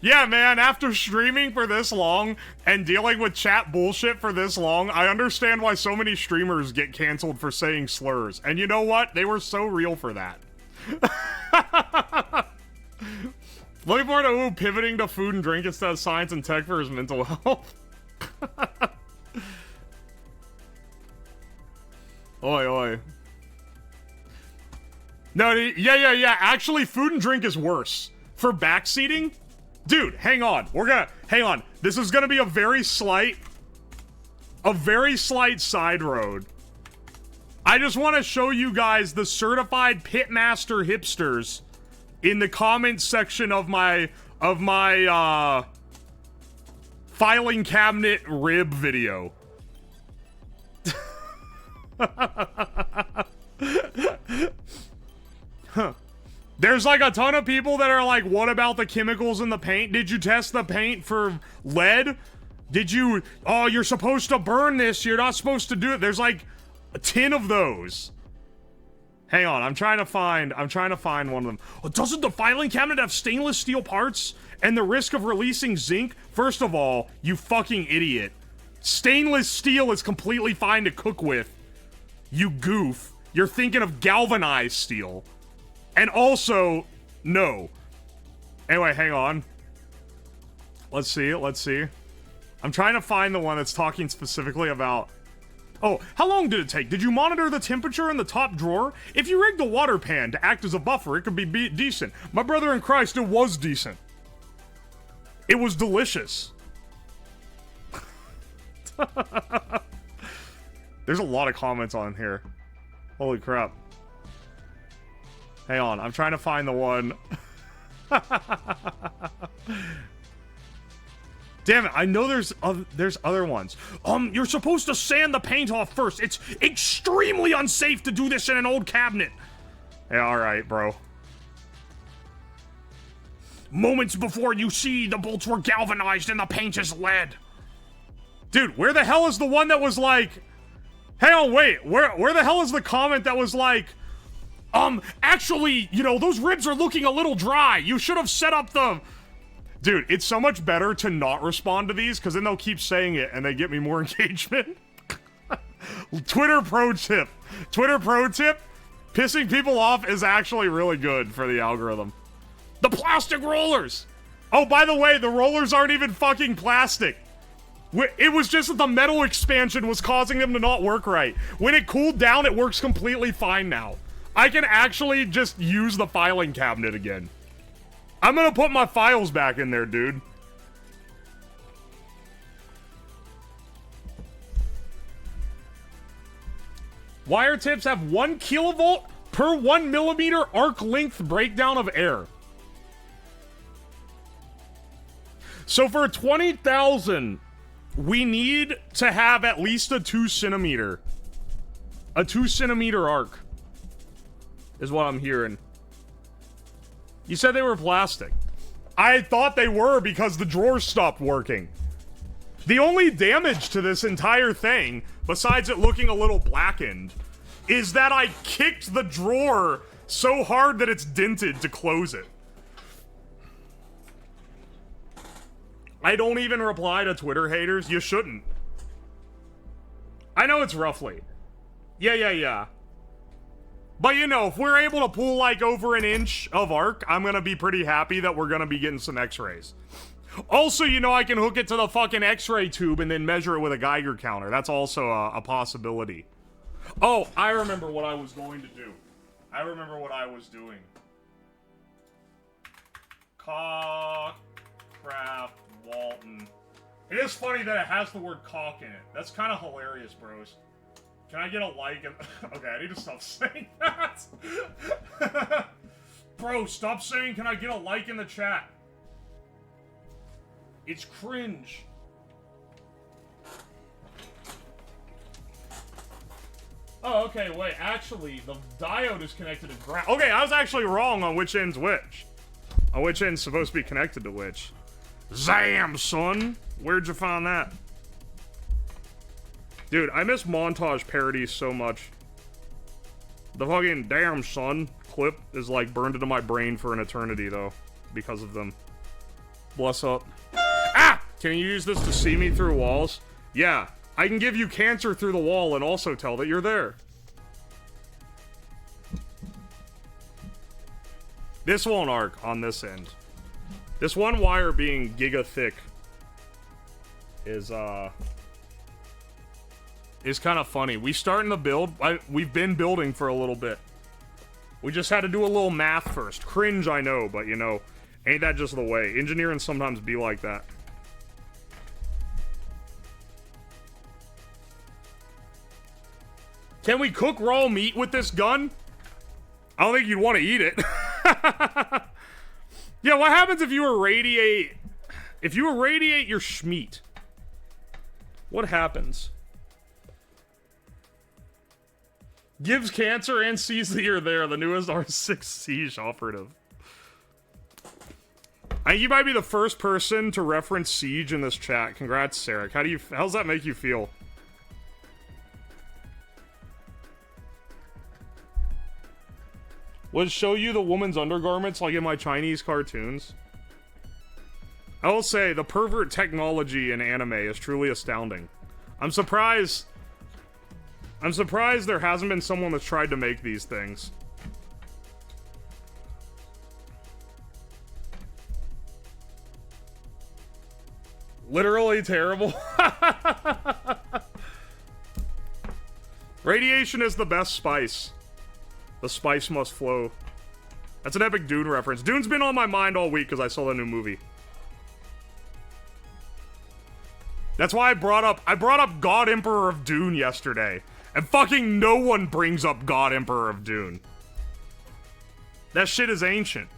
yeah, man, after streaming for this long and dealing with chat bullshit for this long, I understand why so many streamers get canceled for saying slurs. And you know what? They were so real for that. Looking forward to pivoting to food and drink instead of science and tech for his mental health. Oi, oi. No, yeah. Actually, food and drink is worse. For backseating? Dude, hang on. Hang on. This is gonna be a very slight side road. I just want to show you guys the certified pitmaster hipsters in the comments section of my filing cabinet rib video. Huh. There's like a ton of people that are like, what about the chemicals in the paint? Did you test the paint for lead? Did you, oh, you're supposed to burn this, you're not supposed to do it. There's like a 10 of those. Hang on, I'm trying to find one of them. Oh, doesn't the filing cabinet have stainless steel parts and the risk of releasing zinc? First of all, you fucking idiot. Stainless steel is completely fine to cook with. You goof. You're thinking of galvanized steel. And also, no. Anyway, hang on. Let's see. I'm trying to find the one that's talking specifically about... Oh, how long did it take? Did you monitor the temperature in the top drawer? If you rigged a water pan to act as a buffer, it could be decent. My brother in Christ, it was decent. It was delicious. There's a lot of comments on here. Holy crap. Hang on, I'm trying to find the one. Damn it, I know there's other ones. You're supposed to sand the paint off first. It's extremely unsafe to do this in an old cabinet. Yeah, alright, bro. Moments before you see the bolts were galvanized and the paint is lead. Dude, where the hell is the one that was like... Hang on, wait. Where the hell is the comment that was like... actually, you know, those ribs are looking a little dry. You should have set up the... Dude, it's so much better to not respond to these, because then they'll keep saying it, and they get me more engagement. Twitter pro tip. Pissing people off is actually really good for the algorithm. The plastic rollers! Oh, by the way, the rollers aren't even fucking plastic. It was just that the metal expansion was causing them to not work right. When it cooled down, it works completely fine now. I can actually just use the filing cabinet again. I'm gonna put my files back in there, dude. Wire tips have 1 kilovolt per 1 millimeter arc length breakdown of air. So for 20,000, we need to have at least a 2 centimeter. A 2 centimeter arc. Is what I'm hearing. You said they were plastic. I thought they were because the drawers stopped working. The only damage to this entire thing, besides it looking a little blackened, is that I kicked the drawer so hard that it's dented to close it. I don't even reply to Twitter haters. You shouldn't. I know it's roughly. Yeah. But you know, if we're able to pull like over 1 inch of arc, I'm gonna be pretty happy that we're gonna be getting some x-rays. Also, you know, I can hook it to the fucking x-ray tube and then measure it with a Geiger counter. That's also a possibility. Oh, I remember what I was going to do. I remember what I was doing. Cock, craft, Walton. It is funny that it has the word cock in it. That's kind of hilarious, bros. Can I get a like and... Okay, I need to stop saying that. Bro, stop saying, can I get a like in the chat? It's cringe. Oh, okay, wait. Actually, the diode is connected to ground. Okay, I was actually wrong on which end's which. On which end's supposed to be connected to which. Zam, son! Where'd you find that? Dude, I miss montage parodies so much. The fucking damn son clip is like burned into my brain for an eternity though, because of them. Bless up. Ah! Can you use this to see me through walls? Yeah, I can give you cancer through the wall and also tell that you're there. This won't arc on this end. This one wire being giga thick is is kind of funny. We starting to build. We've been building for a little bit. We just had to do a little math first. Cringe, I know, but you know, ain't that just the way? Engineering sometimes be like that. Can we cook raw meat with this gun? I don't think you'd want to eat it. Yeah, what happens if you irradiate... If you irradiate your schmeat? What happens? Gives cancer and sees that you're there. The newest R6 Siege operative. I think you might be the first person to reference Siege in this chat. Congrats, Sarek. How's that make you feel? Would show you the woman's undergarments like in my Chinese cartoons. I will say, the pervert technology in anime is truly astounding. I'm surprised there hasn't been someone that's tried to make these things. Literally terrible. Radiation is the best spice. The spice must flow. That's an epic Dune reference. Dune's been on my mind all week because I saw the new movie. That's why I brought up God Emperor of Dune yesterday. And fucking no one brings up God Emperor of Dune. That shit is ancient.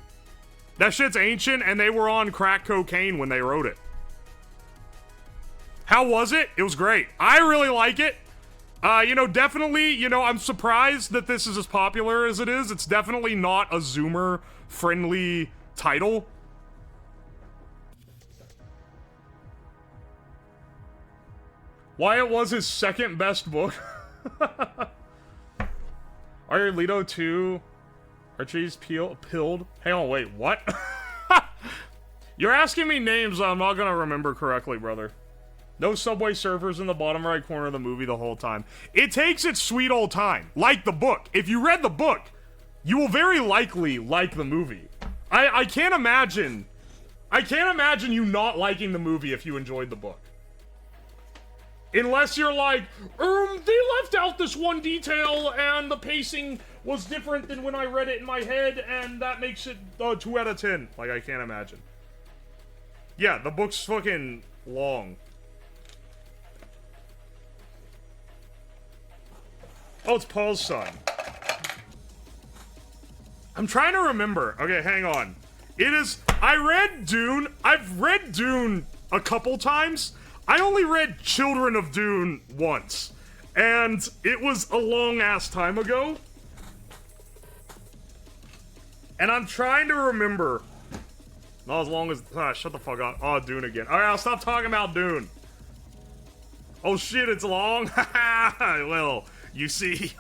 That shit's ancient and they were on crack cocaine when they wrote it. How was it? It was great. I really like it. You know, definitely, you know, I'm surprised that this is as popular as it is. It's definitely not a Zoomer-friendly title. Why it was his second best book. Are Leto 2? Archie's pilled? Hang on, wait, what? You're asking me names I'm not gonna remember correctly, brother. No Subway surfers in the bottom right corner of the movie the whole time. It takes its sweet old time. Like the book. If you read the book, you will very likely like the movie. I can't imagine you not liking the movie if you enjoyed the book. Unless you're like, they left out this one detail and the pacing was different than when I read it in my head and that makes it 2 out of 10. Like, I can't imagine. Yeah, the book's fucking long. Oh, it's Paul's son. I'm trying to remember. Okay, hang on. I've read Dune a couple times. I only read Children of Dune once. And it was a long-ass time ago. And I'm trying to remember. Not as long as... shut the fuck up. Oh, Dune again. Alright, I'll stop talking about Dune. Oh shit, it's long? Well... You see?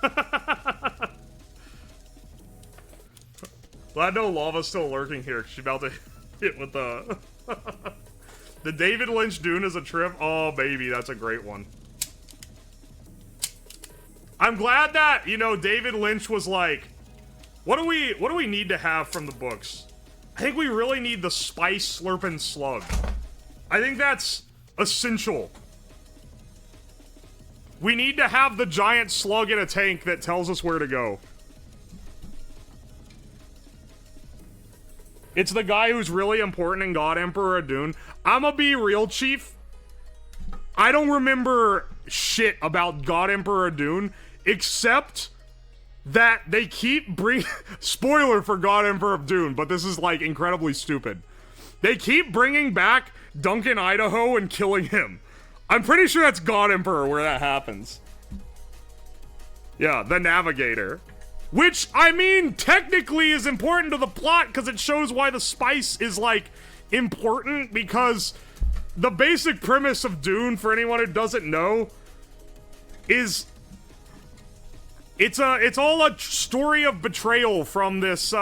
Glad no lava's still lurking here. She's about to hit with the... The David Lynch Dune is a trip. Oh, baby, that's a great one. I'm glad that, you know, David Lynch was like, what do we need to have from the books? I think we really need the spice slurping slug. I think that's essential. We need to have the giant slug in a tank that tells us where to go. It's the guy who's really important in God Emperor of Dune. I'ma be real, Chief. I don't remember shit about God Emperor of Dune, except that they keep bringing... Spoiler for God Emperor of Dune, but this is, like, incredibly stupid. They keep bringing back Duncan, Idaho, and killing him. I'm pretty sure that's God Emperor where that happens. Yeah, the Navigator. Which, I mean, technically is important to the plot because it shows why the spice is, like, important, because the basic premise of Dune, for anyone who doesn't know, is... It's all a story of betrayal from this,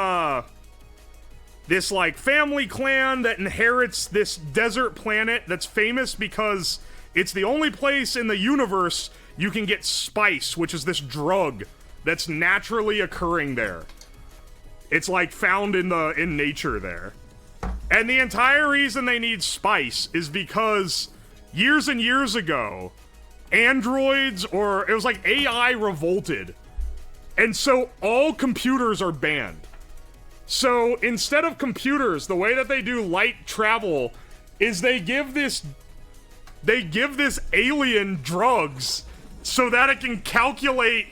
this, like, family clan that inherits this desert planet that's famous because... It's the only place in the universe you can get spice, which is this drug that's naturally occurring there. It's like found in nature there. And the entire reason they need spice is because years and years ago, androids, or it was like AI revolted. And so all computers are banned. So instead of computers, the way that they do light travel is they give this alien drugs so that it can calculate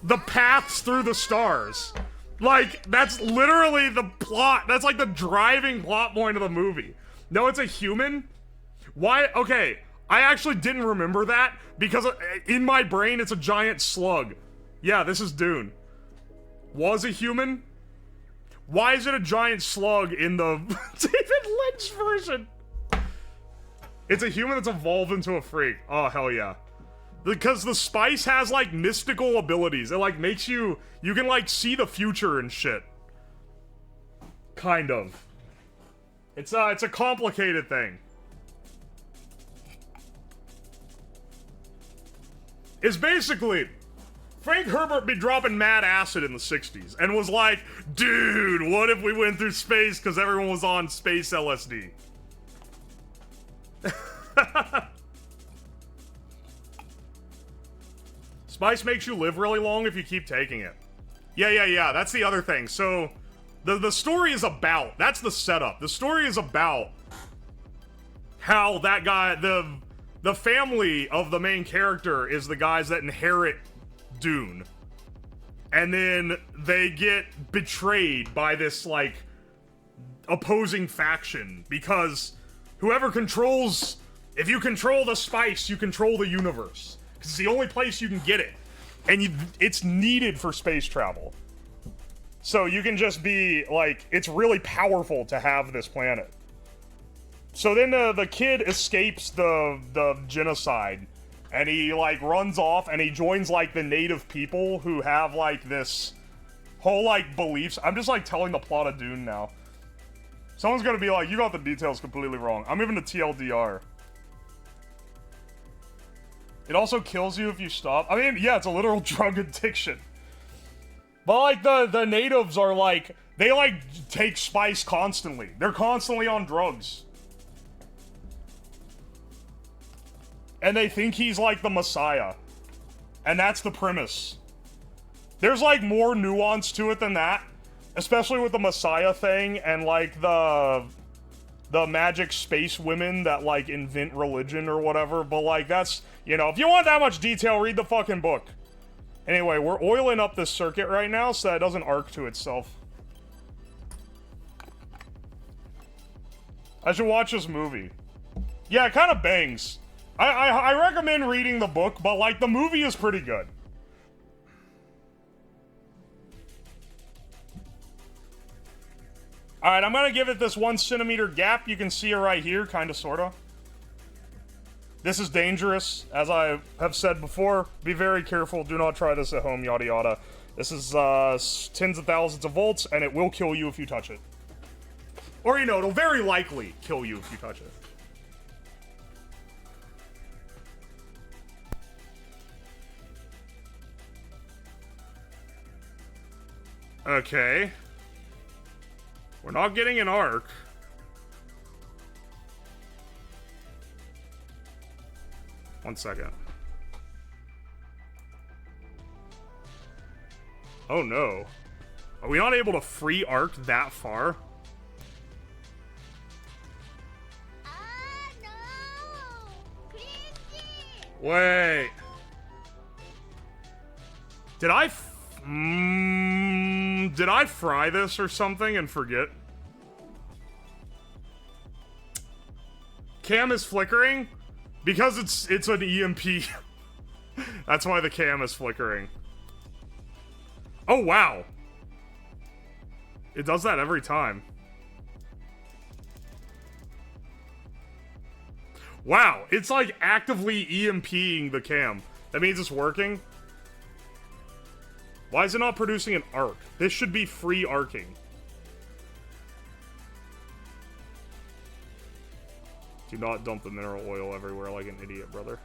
the paths through the stars. Like, that's literally the plot. That's like the driving plot point of the movie. No, it's a human? Why? Okay, I actually didn't remember that because in my brain it's a giant slug. Yeah, this is Dune. Was a human? Why is it a giant slug in the David Lynch version? It's a human that's evolved into a freak. Oh, hell yeah. Because the spice has, like, mystical abilities. It, like, makes you... You can, like, see the future and shit. Kind of. It's a complicated thing. It's basically... Frank Herbert be dropping mad acid in the 60s and was like, dude, what if we went through space because everyone was on space LSD? Spice makes you live really long if you keep taking it. Yeah, that's the other thing. So, the story is about, that's the setup. The story is about how that guy, the family of the main character is the guys that inherit Dune. And then they get betrayed by this, like, opposing faction because whoever controls... If you control the spice, you control the universe. Because it's the only place you can get it. And it's needed for space travel. So you can just be, like, it's really powerful to have this planet. So then the kid escapes the genocide. And he, like, runs off and he joins, like, the native people who have, like, this whole, like, beliefs. I'm just, like, telling the plot of Dune now. Someone's gonna be like, you got the details completely wrong. I'm even to TLDR. It also kills you if you stop. I mean, yeah, it's a literal drug addiction. But, like, the natives are, like, they, like, take spice constantly. They're constantly on drugs. And they think he's, like, the Messiah. And that's the premise. There's, like, more nuance to it than that. Especially with the Messiah thing and, like, the magic space women that, like, invent religion or whatever. But, like, that's, you know, if you want that much detail, read the fucking book. Anyway, we're oiling up this circuit right now so that it doesn't arc to itself. I should watch this movie. Yeah, it kind of bangs. I recommend reading the book, but, like, the movie is pretty good. Alright, I'm gonna give it this 1 centimeter gap. You can see it right here, kinda, sorta. This is dangerous, as I have said before. Be very careful, do not try this at home, yada yada. This is, tens of thousands of volts, and it will kill you if you touch it. Or, you know, it'll very likely kill you if you touch it. Okay. We're not getting an arc. One second. Oh no. Are we not able to free arc that far? No! Wait. Did I fry this or something and forget? Cam is flickering? Because it's an EMP. That's why the cam is flickering. Oh, wow. It does that every time. Wow, it's like actively EMPing the cam. That means it's working. Why is it not producing an arc? This should be free arcing. Do not dump the mineral oil everywhere like an idiot, brother.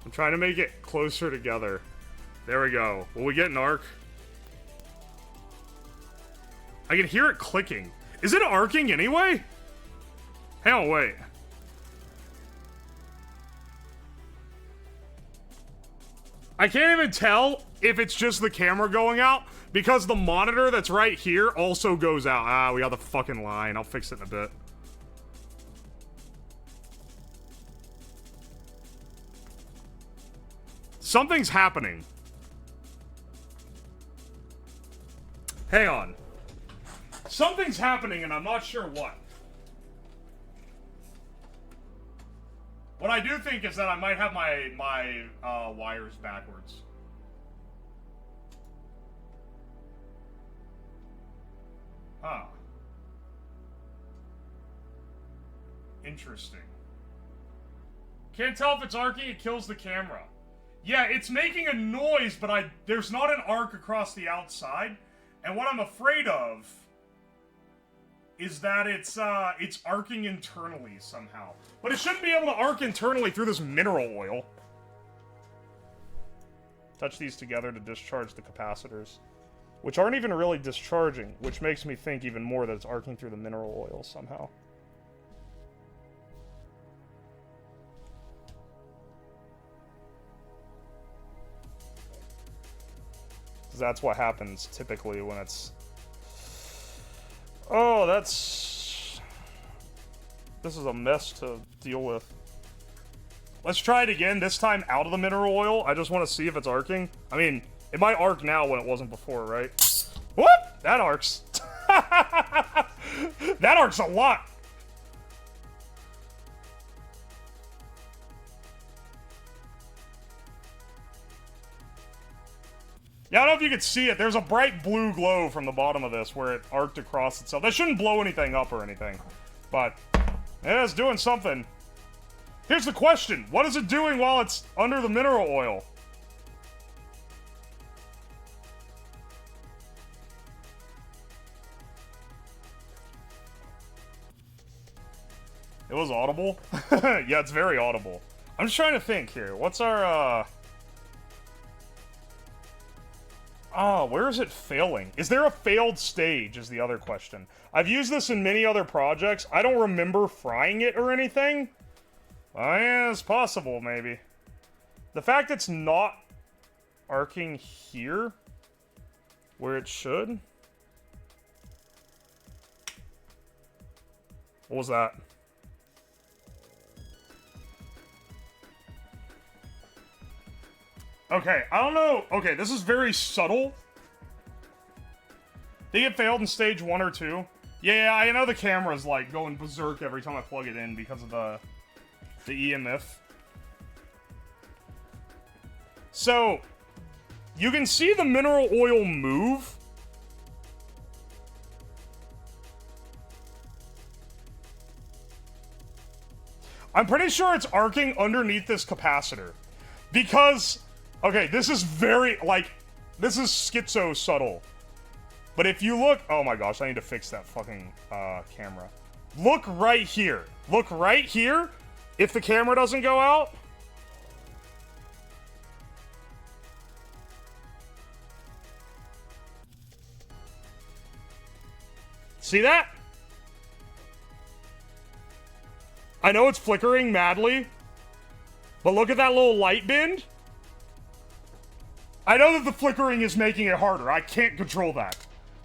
I'm trying to make it closer together. There we go. Will we get an arc? I can hear it clicking. Is it arcing anyway? Hang on, wait. I can't even tell if it's just the camera going out because the monitor that's right here also goes out. Ah, we got the fucking line. I'll fix it in a bit. Something's happening. Hang on. Something's happening and I'm not sure what. What I do think is that I might have my wires backwards. Huh. Interesting. Can't tell if it's arcing, it kills the camera. Yeah, it's making a noise, but there's not an arc across the outside. And what I'm afraid of is that it's arcing internally somehow. But it shouldn't be able to arc internally through this mineral oil. Touch these together to discharge the capacitors, which aren't even really discharging, which makes me think even more that it's arcing through the mineral oil somehow. That's what happens typically when it's... Oh, this is a mess to deal with. Let's try it again, this time out of the mineral oil. I just want to see if it's arcing. I mean, it might arc now when it wasn't before, right? Whoop! That arcs. That arcs a lot. Yeah, I don't know if you could see it. There's a bright blue glow from the bottom of this where it arced across itself. That shouldn't blow anything up or anything. But, yeah, it's doing something. Here's the question. What is it doing while it's under the mineral oil? It was audible? Yeah, it's very audible. I'm just trying to think here. What's our, Ah, where is it failing? Is there a failed stage is the other question. I've used this in many other projects. I don't remember frying it or anything. Oh yeah, it's possible, maybe. The fact it's not arcing here, where it should. What was that? Okay, I don't know. Okay, this is very subtle. They get failed in stage 1 or 2. Yeah, I know the camera's like going berserk every time I plug it in because of the EMF. So, you can see the mineral oil move. I'm pretty sure it's arcing underneath this capacitor. Because... Okay, this is very, like, this is schizo subtle. But if you look, oh my gosh, I need to fix that fucking camera. Look right here. Look right here. If the camera doesn't go out. See that? I know it's flickering madly. But look at that little light bend. I know that the flickering is making it harder. I can't control that.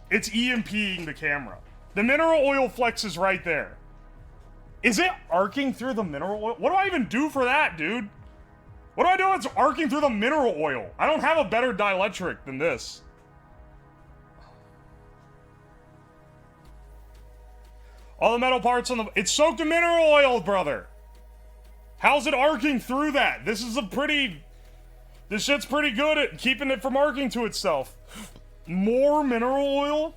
It's EMPing the camera. The mineral oil flex is right there. Is it arcing through the mineral oil? What do I even do for that, dude? What do I do when it's arcing through the mineral oil? I don't have a better dielectric than this. All the metal parts on the... It's soaked in mineral oil, brother. How's it arcing through that? This is a pretty... This shit's pretty good at keeping it from arcing to itself. More mineral oil?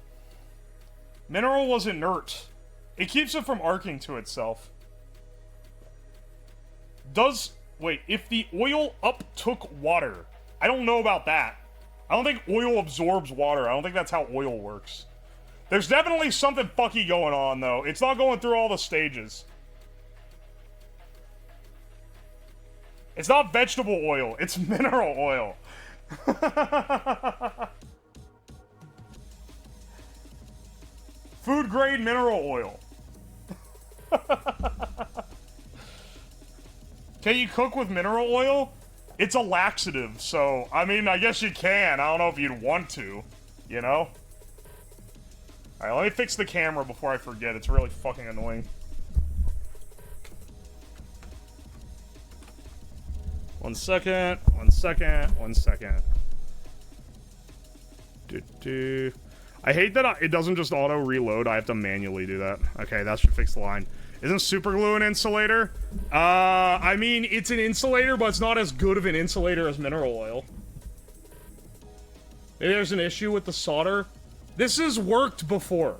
Mineral was inert. It keeps it from arcing to itself. Does... Wait, if the oil uptook water... I don't know about that. I don't think oil absorbs water. I don't think that's how oil works. There's definitely something fucky going on, though. It's not going through all the stages. It's not vegetable oil. It's mineral oil. Food grade mineral oil. Can you cook with mineral oil? It's a laxative, so, I mean, I guess you can. I don't know if you'd want to, you know? Alright, let me fix the camera before I forget. It's really fucking annoying. One second. I hate that it doesn't just auto-reload. I have to manually do that. Okay, that should fix the line. Isn't super glue an insulator? I mean, it's an insulator, but it's not as good of an insulator as mineral oil. Maybe there's an issue with the solder. This has worked before.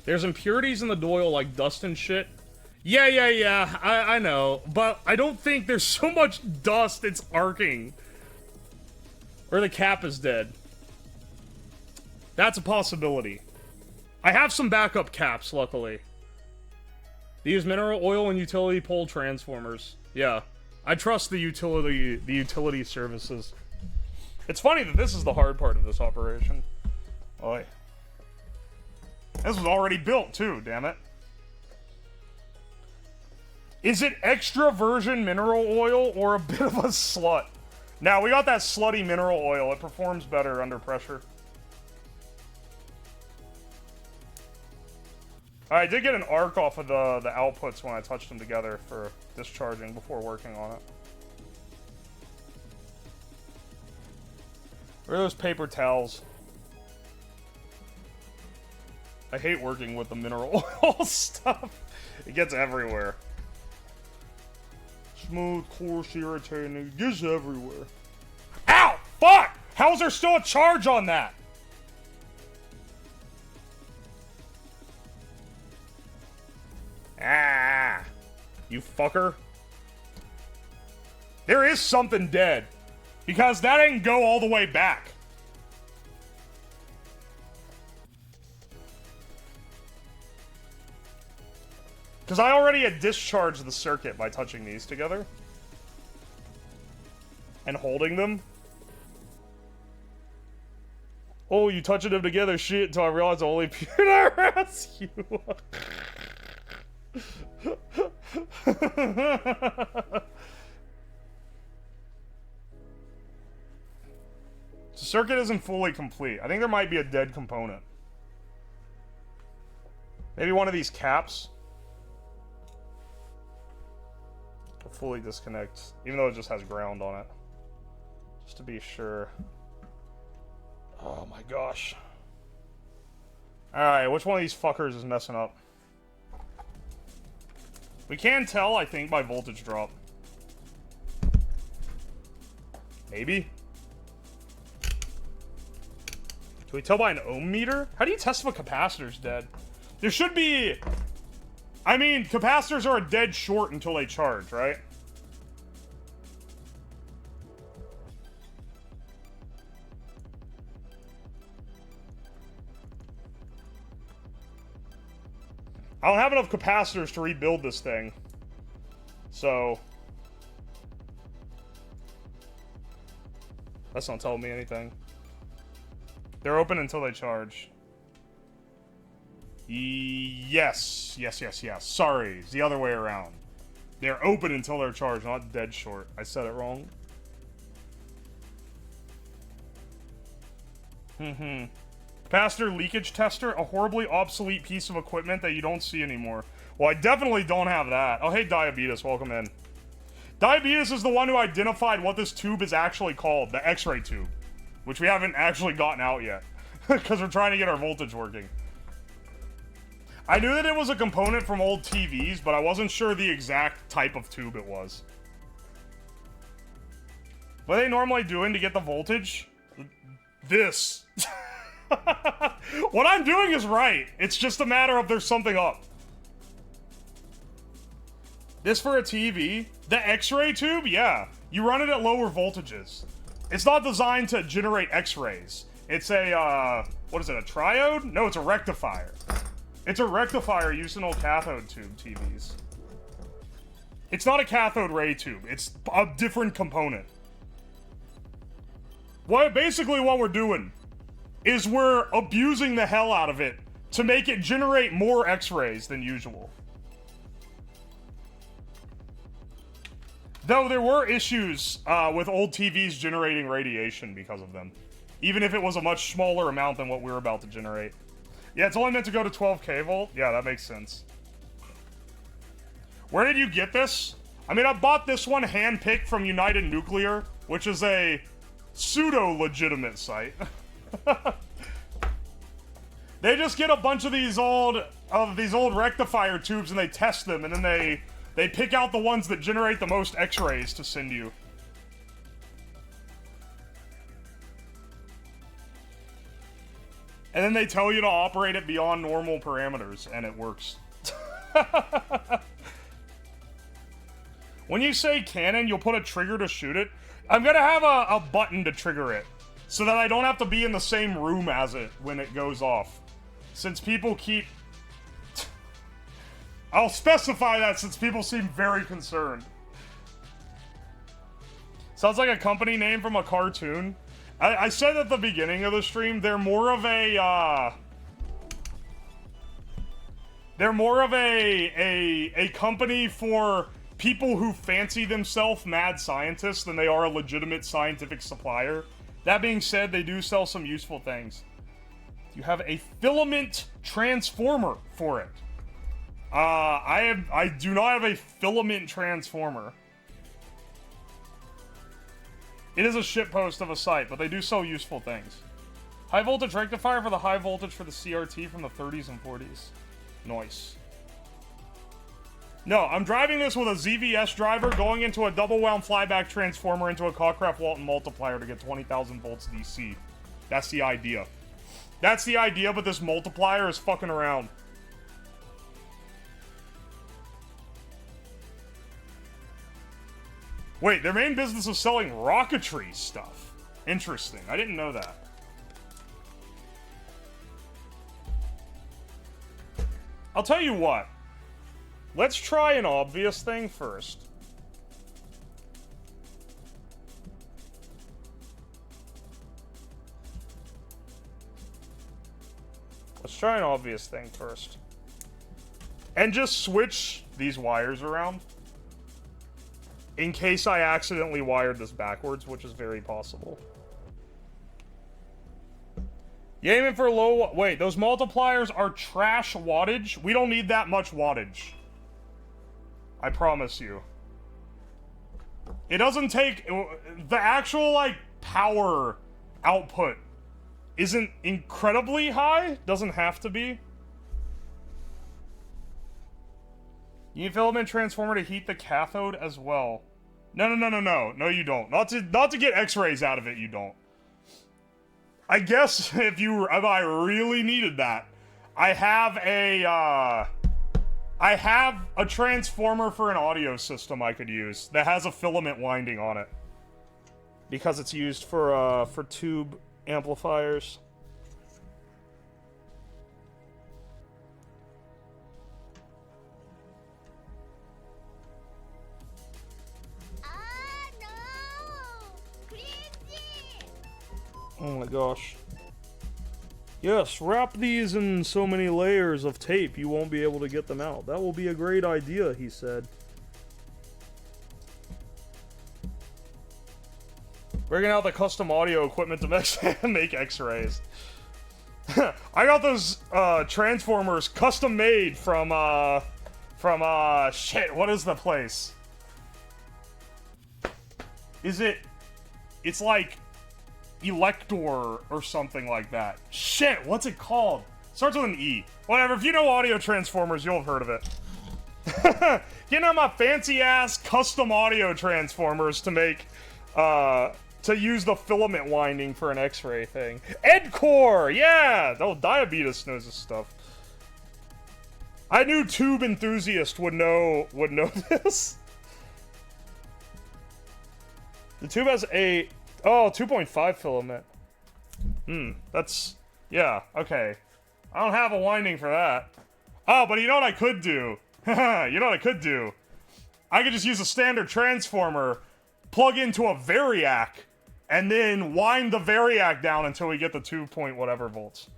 There's impurities in the oil, like dust and shit. Yeah, I know. But I don't think there's so much dust, it's arcing. Or the cap is dead. That's a possibility. I have some backup caps, luckily. They use mineral oil and utility pole transformers. Yeah. I trust the utility services. It's funny that this is the hard part of this operation. Oi. This was already built, too, damn it. Is it extra virgin mineral oil or a bit of a slut? Now, we got that slutty mineral oil. It performs better under pressure. I did get an arc off of the outputs when I touched them together for discharging before working on it. Where are those paper towels? I hate working with the mineral oil stuff. It gets everywhere. Smooth, coarse, irritating. It gets everywhere. Ow! Fuck! How is there still a charge on that? Ah! You fucker. There is something dead. Because that didn't go all the way back. Because I already had discharged the circuit by touching these together. And holding them. Oh, you touching them together, shit, until I realized the only computer asked you. The circuit isn't fully complete. I think there might be a dead component. Maybe one of these caps. Will fully disconnect, even though it just has ground on it. Just to be sure. Oh my gosh. Alright, which one of these fuckers is messing up? We can tell, I think, by voltage drop. Maybe? Can we tell by an ohm meter? How do you test if a capacitor's dead? There should be... I mean, capacitors are a dead short until they charge, right? I don't have enough capacitors to rebuild this thing. So... that's not telling me anything. They're open until they charge. Yes. Sorry, it's the other way around. They're open until they're charged, not dead short. I said it wrong. Capacitor leakage tester, a horribly obsolete piece of equipment that you don't see anymore. Well, I definitely don't have that. Oh, hey, Diabetes, welcome in. Diabetes is the one who identified what this tube is actually called, the X-ray tube, which we haven't actually gotten out yet, because we're trying to get our voltage working. I knew that it was a component from old TVs, but I wasn't sure the exact type of tube it was. What are they normally doing to get the voltage? This. What I'm doing is right. It's just a matter of there's something up. This for a TV? The X-ray tube? Yeah. You run it at lower voltages. It's not designed to generate X-rays. It's a, what is it, a triode? No, it's a rectifier. It's a rectifier used in old cathode tube TVs. It's not a cathode ray tube. It's a different component. Basically what we're doing is we're abusing the hell out of it to make it generate more X-rays than usual. Though there were issues with old TVs generating radiation because of them. Even if it was a much smaller amount than what we were about to generate. Yeah, it's only meant to go to 12K volt. Yeah, that makes sense. Where did you get this? I mean, I bought this one hand-picked from United Nuclear, which is a pseudo-legitimate site. They just get a bunch of these old rectifier tubes and they test them, and then they pick out the ones that generate the most X-rays to send you. And then they tell you to operate it beyond normal parameters, and it works. When you say cannon, you'll put a trigger to shoot it. I'm gonna have a button to trigger it, so that I don't have to be in the same room as it when it goes off. Since people keep... I'll specify that since people seem very concerned. Sounds like a company name from a cartoon. I said at the beginning of the stream, they're more of a company for people who fancy themselves mad scientists than they are a legitimate scientific supplier. That being said, they do sell some useful things. You have a filament transformer for it. I do not have a filament transformer. It is a shitpost of a site, but they do sell useful things. High voltage rectifier for the high voltage for the CRT from the 30s and 40s. Nice. No, I'm driving this with a ZVS driver going into a double wound flyback transformer into a Cockcraft-Walton multiplier to get 20,000 volts DC. That's the idea. That's the idea, but this multiplier is fucking around. Wait, their main business is selling rocketry stuff. Interesting. I didn't know that. I'll tell you what. Let's try an obvious thing first. Let's try an obvious thing first. And just switch these wires around. In case I accidentally wired this backwards, which is very possible. You aiming for low... Wait, those multipliers are trash wattage? We don't need that much wattage. I promise you. It doesn't take... The actual, like, power output isn't incredibly high. Doesn't have to be. You need filament transformer to heat the cathode as well. No. No, you don't. Not to get X-rays out of it, you don't. I guess if I really needed that, I have a transformer for an audio system I could use that has a filament winding on it. Because it's used for tube amplifiers. Oh my gosh. Yes, wrap these in so many layers of tape you won't be able to get them out. That will be a great idea, he said. Bringing out the custom audio equipment to make X-rays. I got those transformers custom made from shit, what is the place? It's like Elector or something like that. Shit, what's it called? Starts with an E. Whatever, if you know audio transformers, you'll have heard of it. You know my fancy-ass custom audio transformers to make, to use the filament winding for an X-ray thing. EdCore! Yeah! Oh, Diabetes knows this stuff. I knew Tube Enthusiast would know this. The tube has a... Oh, 2.5 filament. That's... Yeah, okay. I don't have a winding for that. Oh, but you know what I could do? You know what I could do? I could just use a standard transformer, plug into a variac, and then wind the variac down until we get the 2 point whatever volts.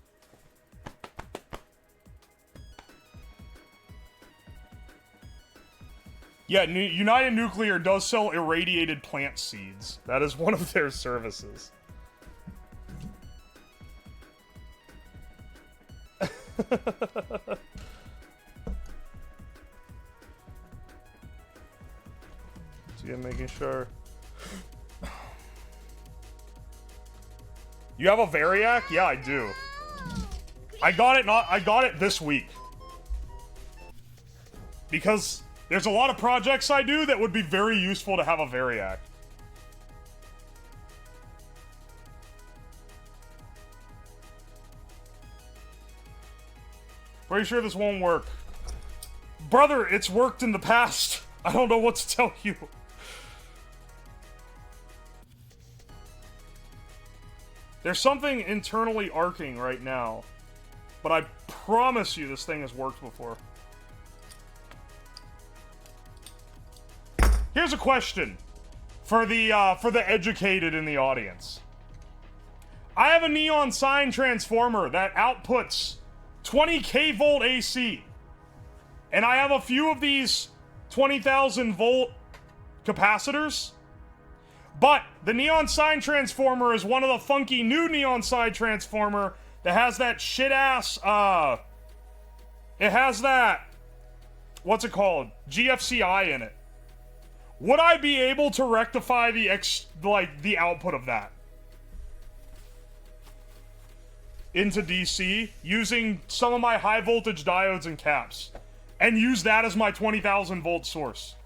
Yeah, United Nuclear does sell irradiated plant seeds. That is one of their services. So yeah, making sure. You have a variac? Yeah, I do. I got it this week. Because there's a lot of projects I do that would be very useful to have a variac. Pretty sure this won't work. Brother, it's worked in the past. I don't know what to tell you. There's something internally arcing right now. But I promise you this thing has worked before. Here's a question for the educated in the audience. I have a neon sign transformer that outputs 20 kV AC. And I have a few of these 20,000 volt capacitors. But the neon sign transformer is one of the funky new neon sign transformer that has that shit ass, it has that, what's it called? GFCI in it. Would I be able to rectify the output of that into DC using some of my high voltage diodes and caps and use that as my 20,000 volt source?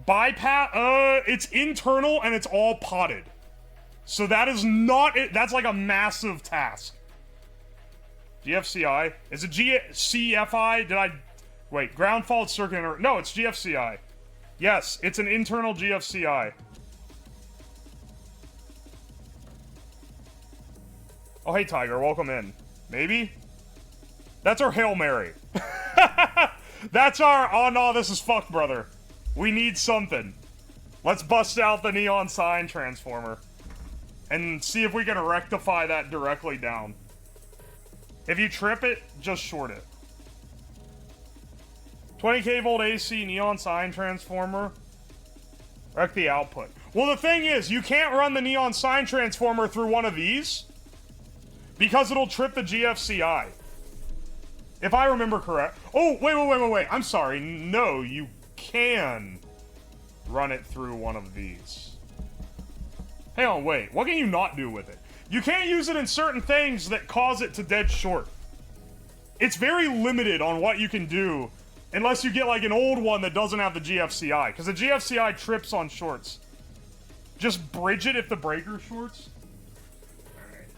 Bypass, it's internal and it's all potted. So that is not it. That's like a massive task. GFCI? Is it GCFI? Did I... Wait, ground fault circuit... No, it's GFCI. Yes, it's an internal GFCI. Oh, hey, Tiger, welcome in. Maybe? That's our Hail Mary. That's our, oh no, this is fucked, brother. We need something. Let's bust out the neon sign transformer. And see if we can rectify that directly down. If you trip it, just short it. 20 kV AC neon sign transformer. Wreck the output. Well, the thing is, you can't run the neon sign transformer through one of these because it'll trip the GFCI. If I remember correct. Oh, wait. I'm sorry. No, you can run it through one of these. Hang on, wait. What can you not do with it? You can't use it in certain things that cause it to dead short. It's very limited on what you can do unless you get like an old one that doesn't have the GFCI, because the GFCI trips on shorts. Just bridge it if the breaker shorts. Alright.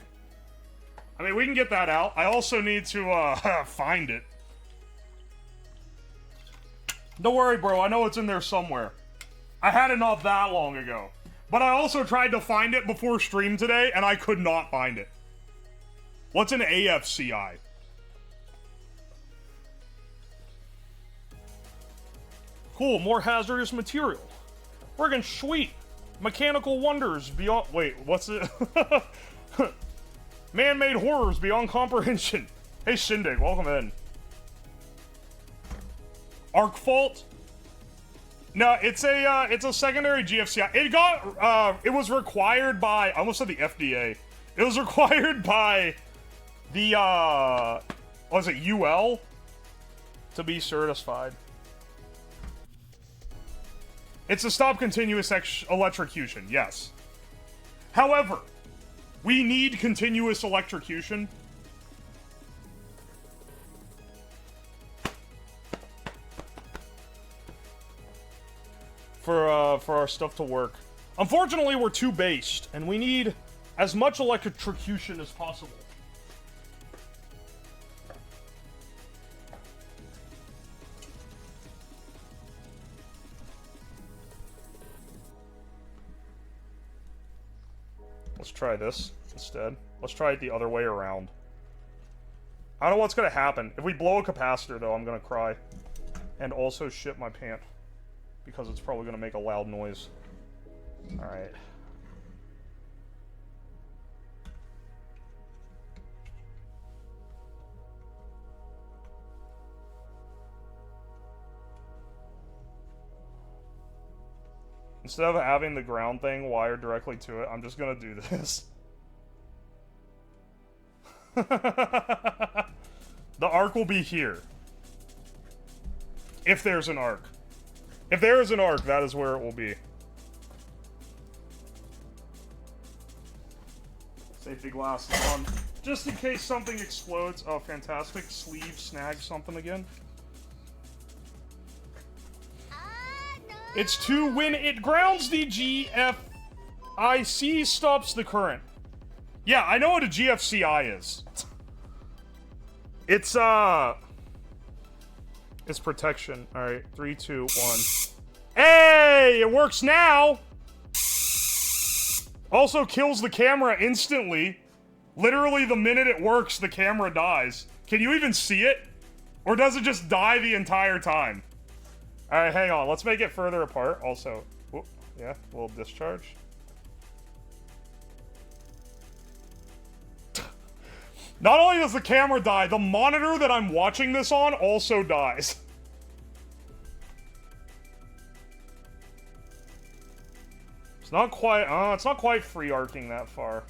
I mean, we can get that out. I also need to find it. Don't worry, bro. I know it's in there somewhere. I had it not that long ago. But I also tried to find it before stream today, and I could not find it. What's an AFCI? Cool, more hazardous material. Friggin' sweet. Mechanical wonders beyond... Wait, what's it? Man-made horrors beyond comprehension. Hey, Shindig, welcome in. Arc fault? No, it's a secondary GFCI. It was required by, I almost said the FDA. It was required by the, was it UL? To be certified. It's to stop continuous electrocution, yes. However, we need continuous electrocution. For our stuff to work. Unfortunately, we're too based, and we need as much electrocution as possible. Let's try this instead. Let's try it the other way around. I don't know what's gonna happen. If we blow a capacitor, though, I'm gonna cry. And also shit my pant. Because it's probably gonna make a loud noise. Alright. Instead of having the ground thing wired directly to it, I'm just gonna do this. The arc will be here. If there's an arc. If there is an arc, that is where it will be. Safety glass is on. Just in case something explodes. Oh, fantastic. Sleeve snag something again. It's to when it grounds the GFIC stops the current. Yeah, I know what a GFCI is. It's protection. Alright, 3, 2, 1. Hey! It works now! Also kills the camera instantly. Literally the minute it works, the camera dies. Can you even see it? Or does it just die the entire time? Alright, hang on. Let's make it further apart. Also, whoop, yeah, a little discharge. Not only does the camera die, the monitor that I'm watching this on also dies. It's not quite free arcing that far.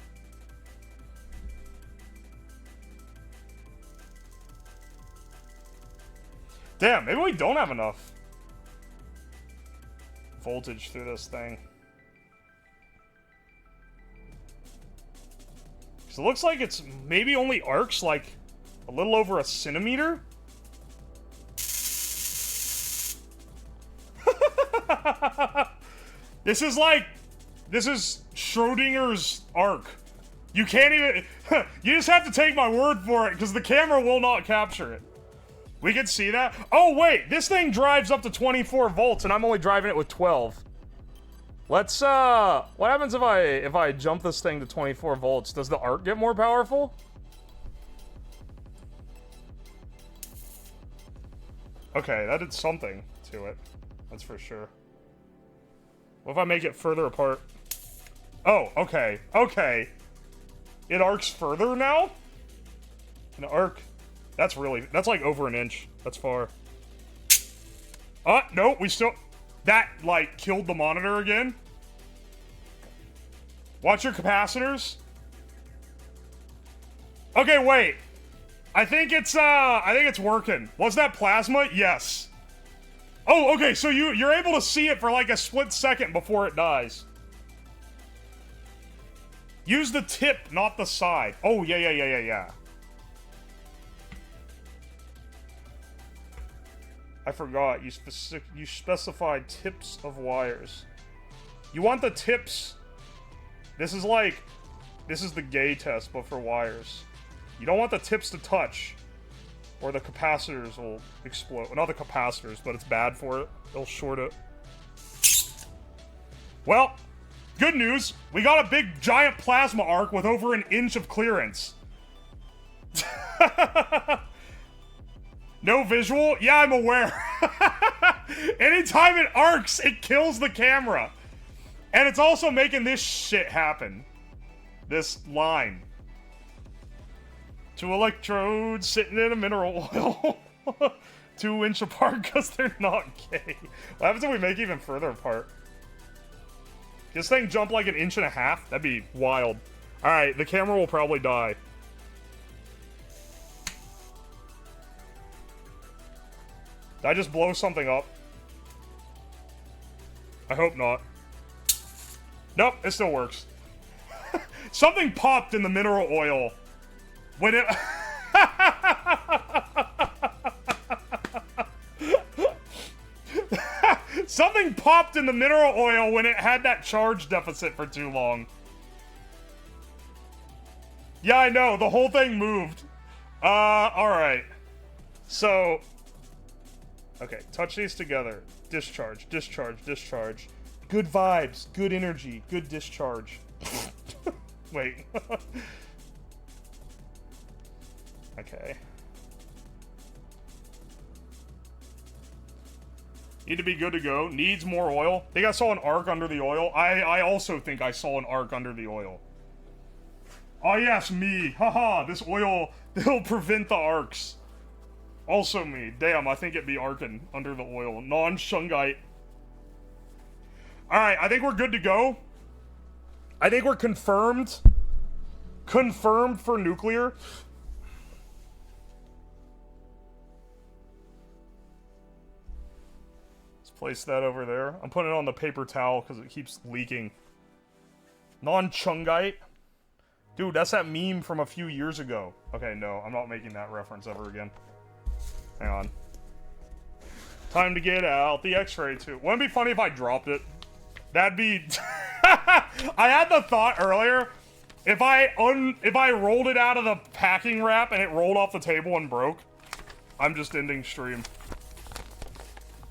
Damn, maybe we don't have enough voltage through this thing. Because it looks like it's maybe only arcs like a little over a centimeter. This is Schrodinger's arc. You can't even, you just have to take my word for it because the camera will not capture it. We can see that. Oh wait, this thing drives up to 24 volts and I'm only driving it with 12. Let's what happens if I jump this thing to 24 volts? Does the arc get more powerful? Okay, that did something to it. That's for sure. What if I make it further apart? Oh, okay. Okay. It arcs further now? An arc. That's like over an inch. That's far. No, we still... That, like, killed the monitor again. Watch your capacitors. Okay, wait. I think it's working. Was that plasma? Yes. Oh, okay, so you're able to see it for like a split second before it dies. Use the tip, not the side. Oh, yeah. I forgot, you specified tips of wires. You want the tips. This is the gay test, but for wires. You don't want the tips to touch, or the capacitors will explode. Well, not the capacitors, but it's bad for it. They'll short it. Well, good news. We got a big, giant plasma arc with over an inch of clearance. No visual? Yeah, I'm aware. Anytime it arcs, it kills the camera. And it's also making this shit happen. This line. 2 electrodes sitting in a mineral oil. 2 inch apart because they're not gay. What happens if we make even further apart? This thing jump like an inch and a half? That'd be wild. Alright, the camera will probably die. Did I just blow something up? I hope not. Nope, it still works. Something popped in the mineral oil when it... Something popped in the mineral oil when it had that charge deficit for too long. Yeah, I know, the whole thing moved. Alright. So... Okay, touch these together. Discharge, discharge, discharge. Good vibes, good energy, good discharge. Wait. Okay. Need to be good to go. Needs more oil. I think I saw an arc under the oil. I also think I saw an arc under the oil. Oh yes, me. Haha, this oil, it'll prevent the arcs. Also me. Damn, I think it'd be arcing under the oil. Non-shungite. Alright, I think we're good to go. I think we're confirmed. Confirmed for nuclear. Let's place that over there. I'm putting it on the paper towel because it keeps leaking. Non-chungite. Dude, that's that meme from a few years ago. Okay, no, I'm not making that reference ever again. Hang on. Time to get out the X-ray tube. Wouldn't it be funny if I dropped it? That'd be... I had the thought earlier. If I rolled it out of the packing wrap and it rolled off the table and broke, I'm just ending stream.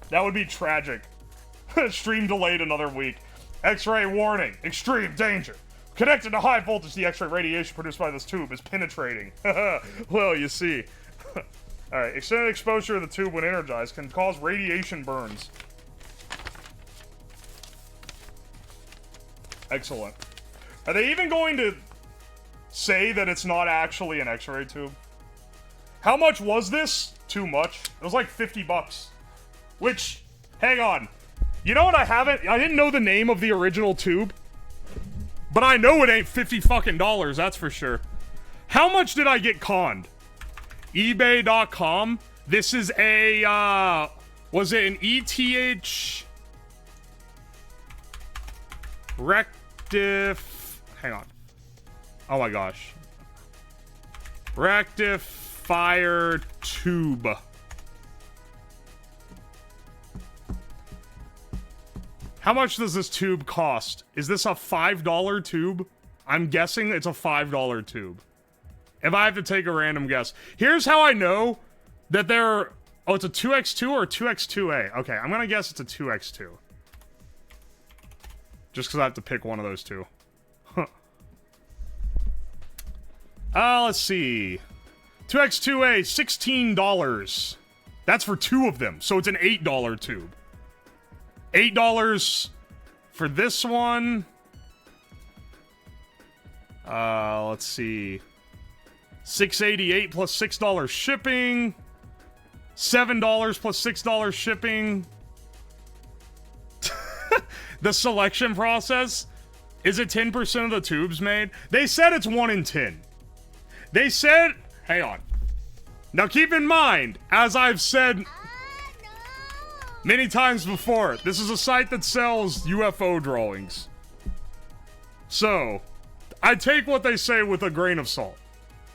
That would be tragic. Stream delayed another week. X-ray warning. Extreme danger. Connected to high voltage, the X-ray radiation produced by this tube is penetrating. Well, you see. Alright, extended exposure to the tube when energized can cause radiation burns. Excellent. Are they even going to say that it's not actually an X-ray tube? How much was this? Too much. It was like 50 bucks. Which, hang on. You know what I haven't? I didn't know the name of the original tube. But I know it ain't 50 fucking dollars, that's for sure. How much did I get conned? eBay.com. This is a, was it an ETH? Hang on. Oh my gosh. Rectifier tube. How much does this tube cost? Is this a $5 tube? I'm guessing it's a $5 tube. If I have to take a random guess. Here's how I know that they're... Oh, it's a 2x2 or a 2x2A. Okay, I'm gonna guess it's a 2x2. Just because I have to pick one of those two. Let's see. 2x2A, $16. That's for two of them, so it's an $8 tube. $8 for this one. Let's see. $6.88 plus $6 shipping. $7 plus $6 shipping. The selection process. Is it 10% of the tubes made? They said it's 1 in 10. They said... Hang on. Now keep in mind, as I've said many times before, this is a site that sells UFO drawings. So, I take what they say with a grain of salt.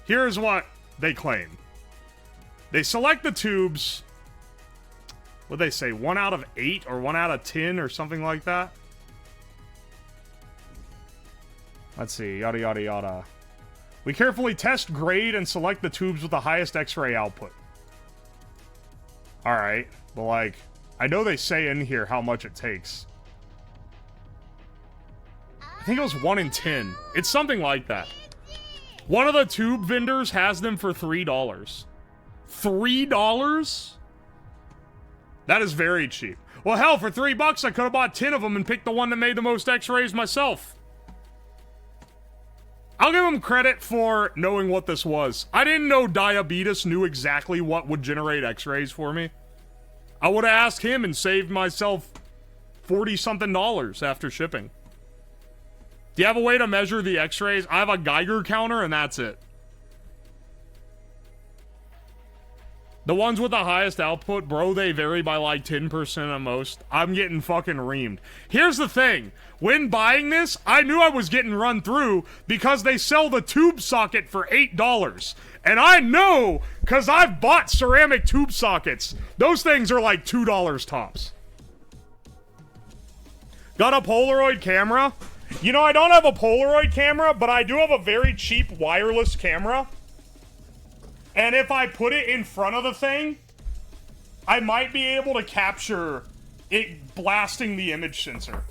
Here's what they claim. They select the tubes. What'd they say? 1 out of 8 or 1 out of 10 or something like that? Let's see. Yada, yada, yada. We carefully test, grade, and select the tubes with the highest X-ray output. Alright. Well, like, I know they say in here how much it takes. I think it was 1 in 10. It's something like that. One of the tube vendors has them for $3. $3? That is very cheap. Well, hell, for $3, I could have bought 10 of them and picked the one that made the most X-rays myself. I'll give them credit for knowing what this was. I didn't know Diabetes knew exactly what would generate X-rays for me. I would have asked him and saved myself $40-something after shipping. Do you have a way to measure the X-rays? I have a Geiger counter and that's it. The ones with the highest output, bro, they vary by like 10% at most. I'm getting fucking reamed. Here's the thing. When buying this, I knew I was getting run through because they sell the tube socket for $8. And I know, because I've bought ceramic tube sockets. Those things are like $2 tops. Got a Polaroid camera? You know, I don't have a Polaroid camera, but I do have a very cheap wireless camera. And if I put it in front of the thing, I might be able to capture it blasting the image sensor.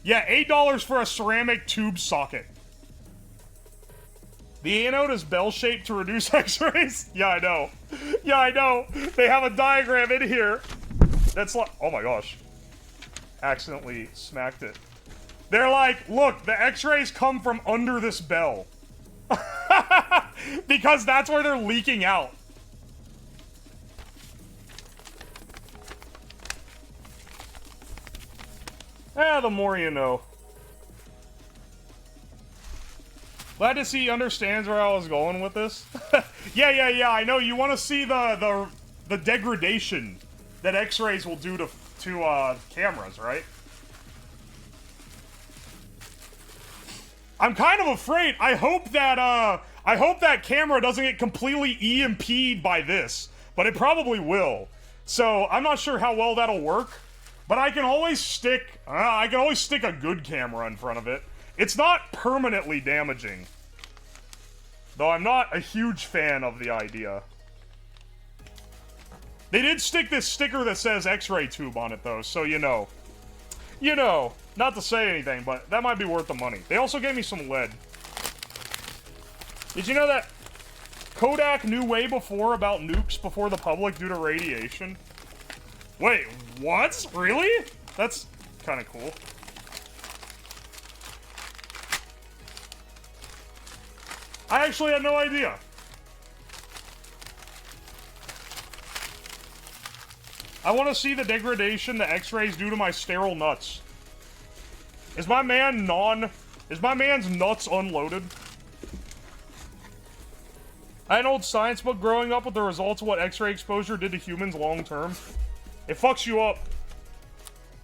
Yeah, $8 for a ceramic tube socket. The anode is bell-shaped to reduce X-rays? Yeah, I know. Yeah, I know. They have a diagram in here. That's like, oh my gosh. Accidentally smacked it. They're like, look, the x-rays come from under this bell. Because that's where they're leaking out. The more you know. Glad to see he understands where I was going with this. Yeah, I know, you want to see the degradation that x-rays will do to cameras, right? I'm kind of afraid. I hope that camera doesn't get completely EMP'd by this, but it probably will. So I'm not sure how well that'll work, but I can always stick a good camera in front of it. It's not permanently damaging, though I'm not a huge fan of the idea. They did stick this sticker that says X-ray tube on it, though, so you know. You know, not to say anything, but that might be worth the money. They also gave me some lead. Did you know that Kodak knew way before about nukes before the public due to radiation? Wait, what? Really? That's kind of cool. I actually had no idea. I want to see the degradation the x-rays do to my sterile nuts. Is my man's nuts unloaded? I had an old science book growing up with the results of what x-ray exposure did to humans long term. It fucks you up.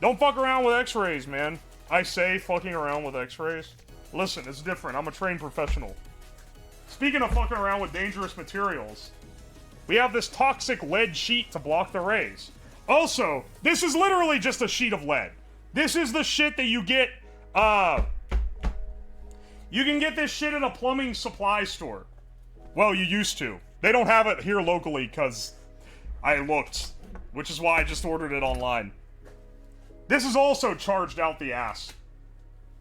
Don't fuck around with x-rays, man. I say fucking around with x-rays. Listen, it's different. I'm a trained professional. Speaking of fucking around with dangerous materials, we have this toxic lead sheet to block the rays. Also, this is literally just a sheet of lead. This is the shit that you get, you can get this shit in a plumbing supply store. Well, you used to. They don't have it here locally, because I looked, which is why I just ordered it online. This is also charged out the ass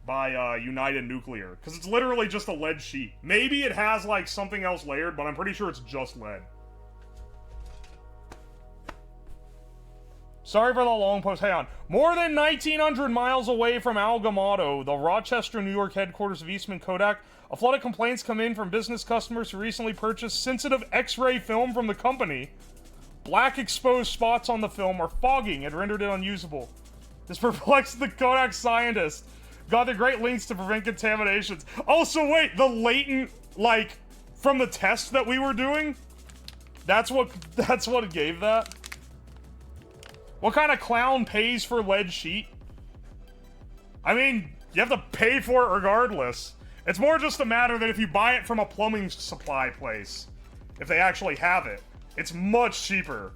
by, United Nuclear, because it's literally just a lead sheet. Maybe it has, like, something else layered, but I'm pretty sure it's just lead. Sorry for the long post. Hang on. More than 1,900 miles away from Algamado, the Rochester, New York headquarters of Eastman Kodak, a flood of complaints come in from business customers who recently purchased sensitive X-ray film from the company. Black exposed spots on the film are fogging and rendered it unusable. This perplexed the Kodak scientist. Got the great lengths to prevent contaminations. Also, wait, the latent, like, from the test that we were doing? That's what gave that? What kind of clown pays for lead sheet? I mean, you have to pay for it regardless. It's more just a matter that if you buy it from a plumbing supply place, if they actually have it, it's much cheaper.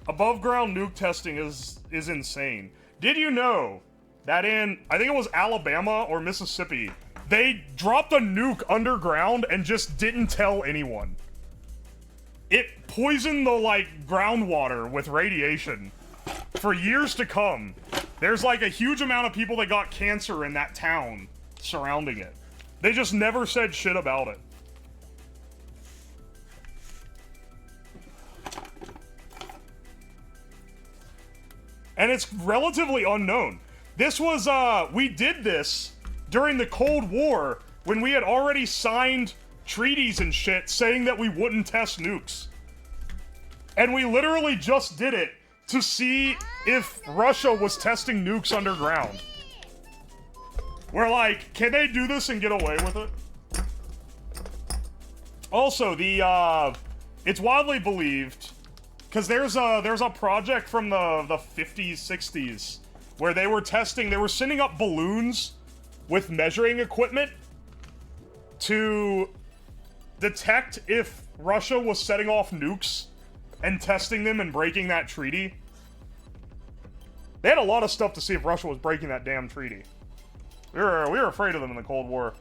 Above ground nuke testing is insane. Did you know that in, I think it was Alabama or Mississippi, they dropped a nuke underground and just didn't tell anyone? It poisoned the, like, groundwater with radiation for years to come. There's, like, a huge amount of people that got cancer in that town surrounding it. They just never said shit about it. And it's relatively unknown. This was, we did this during the Cold War when we had already signed treaties and shit saying that we wouldn't test nukes. And we literally just did it to see if Russia was testing nukes underground. We're like, can they do this and get away with it? Also, it's widely believed, because there's a project from the 50s, 60s, where they were sending up balloons with measuring equipment to detect if Russia was setting off nukes and testing them and breaking that treaty. They had a lot of stuff to see if Russia was breaking that damn treaty. We were afraid of them in the Cold War.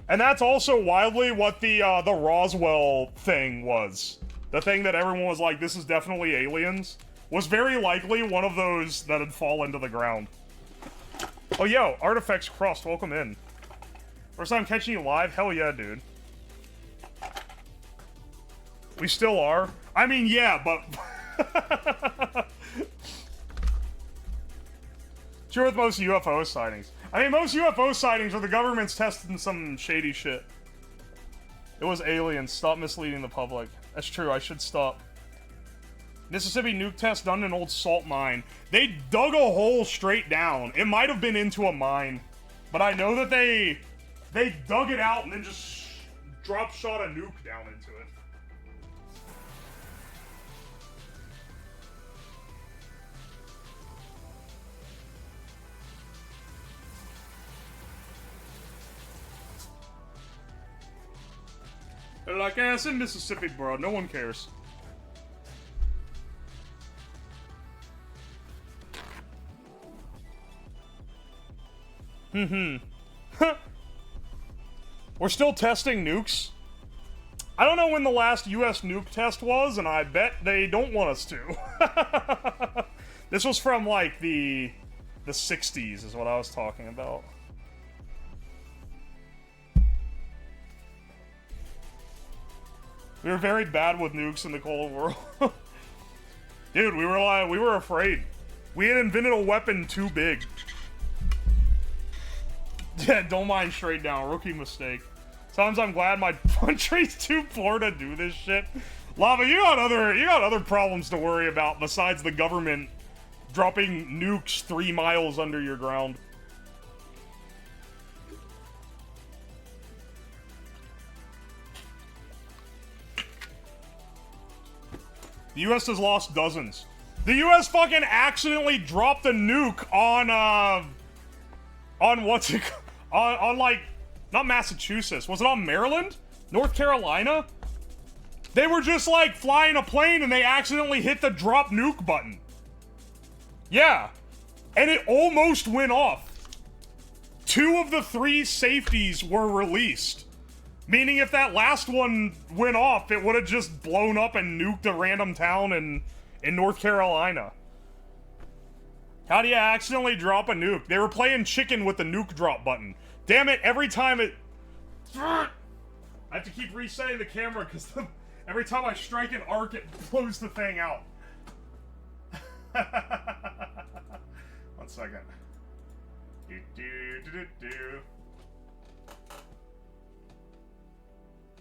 And that's also wildly what the Roswell thing was. The thing that everyone was like, this is definitely aliens, was very likely one of those that had fallen to the ground. Oh, yo, Artifacts Crust, welcome in. First time catching you live? Hell yeah, dude. We still are. I mean, yeah, but... Sure with most UFO sightings. I mean, most UFO sightings are the government's testing some shady shit. It was aliens. Stop misleading the public. That's true, I should stop. Mississippi nuke test done in an old salt mine. They dug a hole straight down. It might have been into a mine. But I know that they dug it out and then just drop shot a nuke down into it. They're like, eh, it's in Mississippi, bro. No one cares. We're still testing nukes. I don't know when the last US nuke test was, and I bet they don't want us to. This was from, like, the 60s is what I was talking about. We were very bad with nukes in the Cold War. Dude, we were afraid. We had invented a weapon too big. Yeah, don't mind straight down. Rookie mistake. Sometimes I'm glad my country's too poor to do this shit. Lava, you got other problems to worry about besides the government dropping nukes 3 miles under your ground. The US has lost dozens. The US fucking accidentally dropped a nuke on what's it on like, not Massachusetts. Was it on Maryland? North Carolina? They were just like flying a plane and they accidentally hit the drop nuke button. Yeah. And it almost went off. 2 of the 3 safeties were released. Meaning if that last one went off, it would have just blown up and nuked a random town in North Carolina. How do you accidentally drop a nuke? They were playing chicken with the nuke drop button. Damn it, every time it... I have to keep resetting the camera because every time I strike an arc, it blows the thing out. 1 second.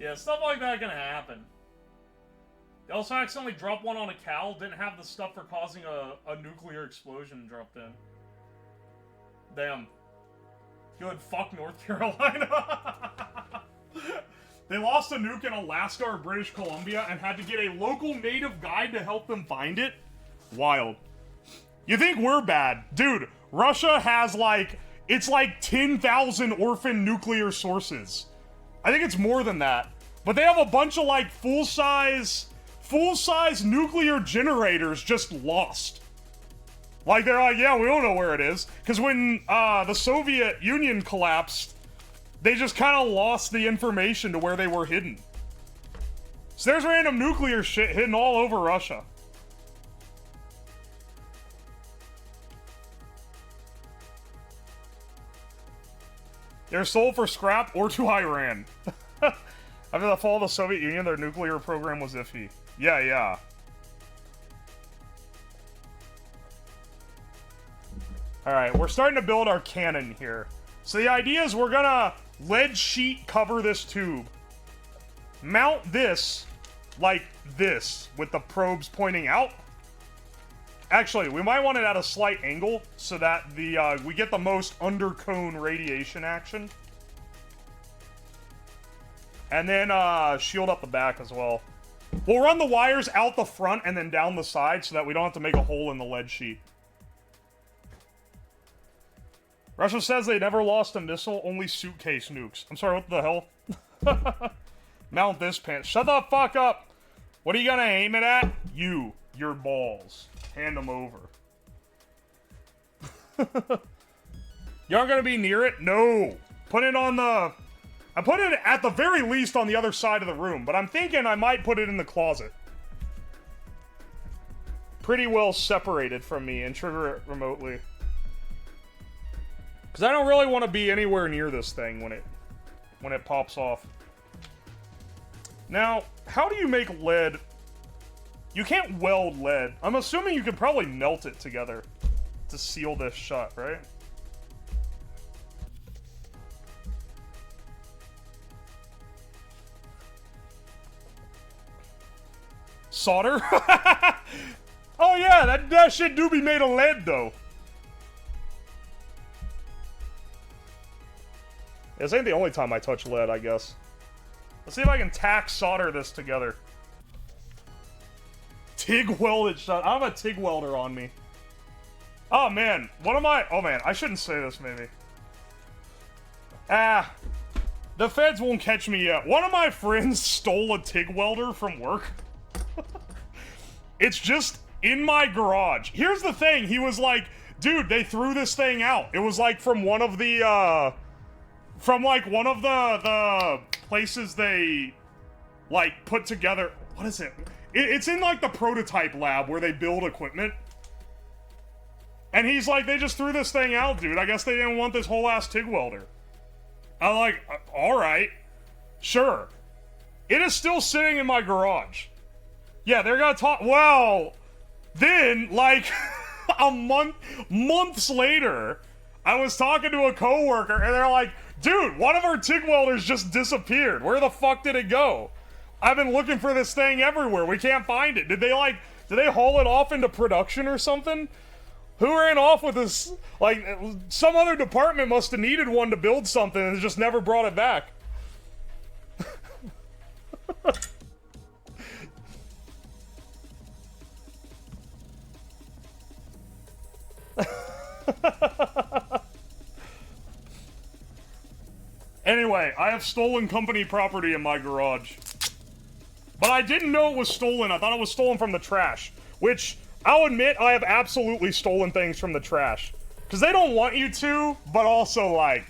Yeah, stuff like that can happen. They also accidentally dropped one on a cow, didn't have the stuff for causing a nuclear explosion dropped in. Damn. Good, fuck North Carolina. They lost a nuke in Alaska or British Columbia and had to get a local native guide to help them find it. Wild. You think we're bad? Dude, Russia has like, it's like 10,000 orphan nuclear sources. I think it's more than that. But they have a bunch of like full-size nuclear generators just lost. Like they're like, yeah, we don't know where it is. Because when the Soviet Union collapsed, they just kind of lost the information to where they were hidden. So there's random nuclear shit hidden all over Russia. They're sold for scrap or to Iran. After the fall of the Soviet Union, their nuclear program was iffy. Yeah, yeah. Alright, we're starting to build our cannon here. So the idea is we're gonna lead sheet cover this tube. Mount this like this, with the probes pointing out. Actually, we might want it at a slight angle so that the we get the most undercone radiation action. And then shield up the back as well. We'll run the wires out the front and then down the side so that we don't have to make a hole in the lead sheet. Russia says they never lost a missile, only suitcase nukes. I'm sorry, what the hell? Mount this pants. Shut the fuck up! What are you gonna aim it at? You. Your balls. Hand them over. You aren't gonna be near it? No. Put it on the... I put it at the very least on the other side of the room, but I'm thinking I might put it in the closet. Pretty well separated from me and trigger it remotely. Because I don't really want to be anywhere near this thing when it pops off. Now, how do you make lead? You can't weld lead. I'm assuming you could probably melt it together to seal this shut, right? Solder? Oh yeah, that shit do be made of lead though. This ain't the only time I touch lead, I guess. Let's see if I can tack solder this together. TIG welded shut. I have a TIG welder on me. Oh man, one of my... Oh man, I shouldn't say this maybe. The feds won't catch me yet. One of my friends stole a TIG welder from work. It's just in my garage. Here's the thing, he was like, dude, they threw this thing out. It was like from one of the, from like one of the places they, like, put together. What is it? It's in like the prototype lab where they build equipment. And he's like, they just threw this thing out, dude. I guess they didn't want this whole ass TIG welder. I'm like, alright. Sure. It is still sitting in my garage. Yeah, they're gonna talk. Well, then, like, months later, I was talking to a coworker, and they're like, dude, one of our TIG welders just disappeared. Where the fuck did it go? I've been looking for this thing everywhere. We can't find it. Did they haul it off into production or something? Who ran off with this? Like, some other department must have needed one to build something and just never brought it back. Anyway, I have stolen company property in my garage. But I didn't know it was stolen. I thought it was stolen from the trash. Which, I'll admit, I have absolutely stolen things from the trash. Because they don't want you to, but also, like...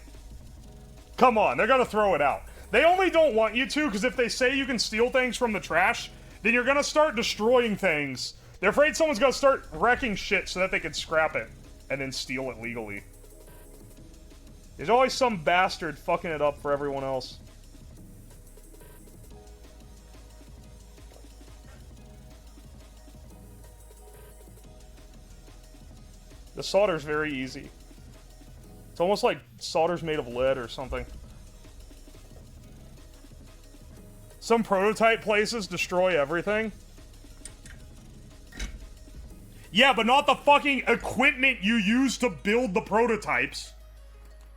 Come on, they're gonna throw it out. They only don't want you to, because if they say you can steal things from the trash, then you're gonna start destroying things. They're afraid someone's gonna start wrecking shit so that they can scrap it. And then steal it legally. There's always some bastard fucking it up for everyone else. The solder's very easy. It's almost like solder's made of lead or something. Some prototype places destroy everything. Yeah, but not the fucking equipment you use to build the prototypes.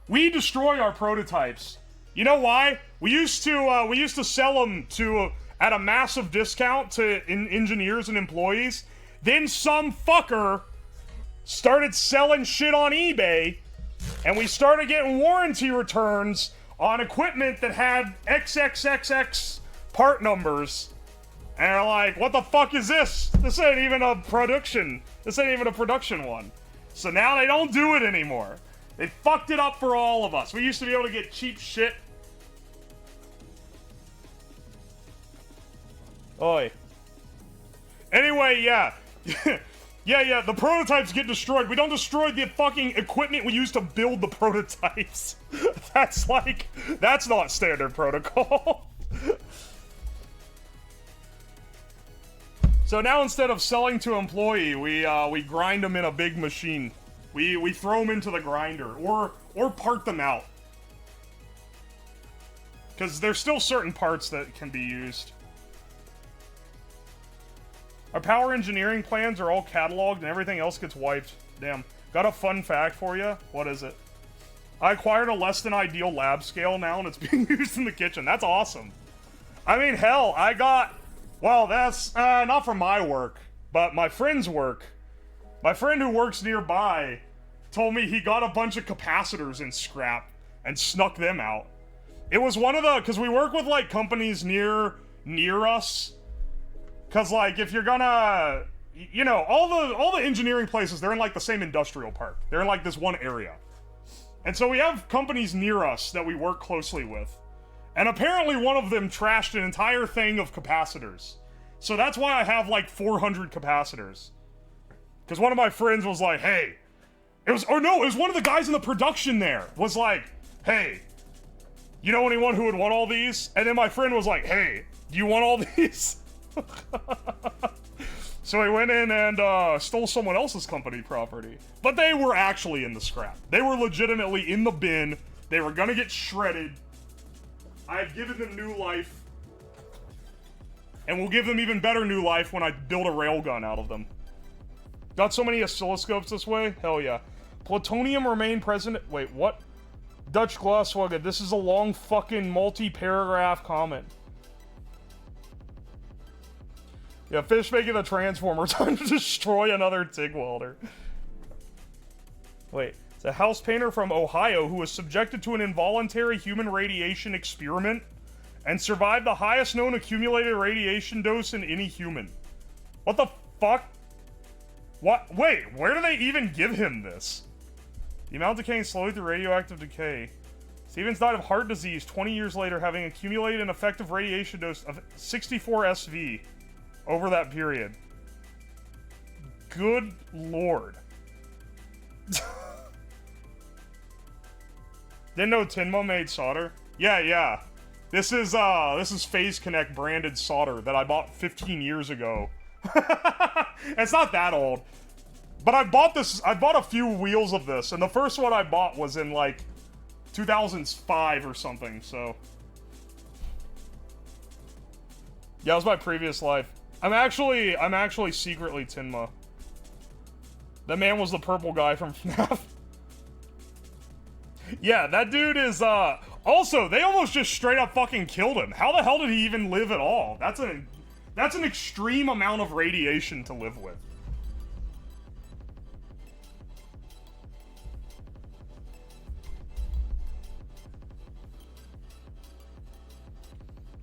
We destroy our prototypes. You know why? We used to sell them at a massive discount to engineers and employees. Then some fucker started selling shit on eBay, and we started getting warranty returns on equipment that had XXXX part numbers. And they're like, what the fuck is this? This ain't even a production. This ain't even a production one. So now they don't do it anymore. They fucked it up for all of us. We used to be able to get cheap shit. Oi. Anyway, yeah. yeah, the prototypes get destroyed. We don't destroy the fucking equipment we use to build the prototypes. That's not standard protocol. So now instead of selling to employee, we grind them in a big machine. We throw them into the grinder, or part them out. Because there's still certain parts that can be used. Our power engineering plans are all cataloged and everything else gets wiped. Damn. Got a fun fact for you? What is it? I acquired a less than ideal lab scale now and it's being used in the kitchen. That's awesome. I mean, hell, I got... Well, that's not for my work, but my friend's work. My friend who works nearby told me he got a bunch of capacitors in scrap and snuck them out. It was one of the... Because we work with, like, companies near us. Because, like, if you're gonna... You know, all the engineering places, they're in, like, the same industrial park. They're in, like, this one area. And so we have companies near us that we work closely with. And apparently one of them trashed an entire thing of capacitors. So that's why I have, like, 400 capacitors. Because one of my friends was like, hey... It was one of the guys in the production there. Was like, hey... You know anyone who would want all these? And then my friend was like, hey... Do you want all these? So he went in and stole someone else's company property. But they were actually in the scrap. They were legitimately in the bin. They were gonna get shredded. I have given them new life. And we'll give them even better new life when I build a railgun out of them. Got so many oscilloscopes this way? Hell yeah. Plutonium remain present. Wait, what? Dutch Glasswagon. This is a long fucking multi-paragraph comment. Yeah, fish making the transformer. Time to destroy another TIG welder. Wait, it's a house painter from Ohio who was subjected to an involuntary human radiation experiment and survived the highest known accumulated radiation dose in any human. What the fuck? What? Wait, where do they even give him this? The amount decaying slowly through radioactive decay. Stevens died of heart disease 20 years later, having accumulated an effective radiation dose of 64 SV over that period. Good lord. Didn't know Tinmo made solder? Yeah. This is Phase Connect branded solder that I bought 15 years ago. It's not that old. But I bought a few wheels of this, and the first one I bought was in like 2005 or something, so. Yeah, it was my previous life. I'm actually secretly Tinma. That man was the purple guy from FNAF. Yeah, that dude is, also, they almost just straight up fucking killed him. How the hell did he even live at all? That's an extreme amount of radiation to live with.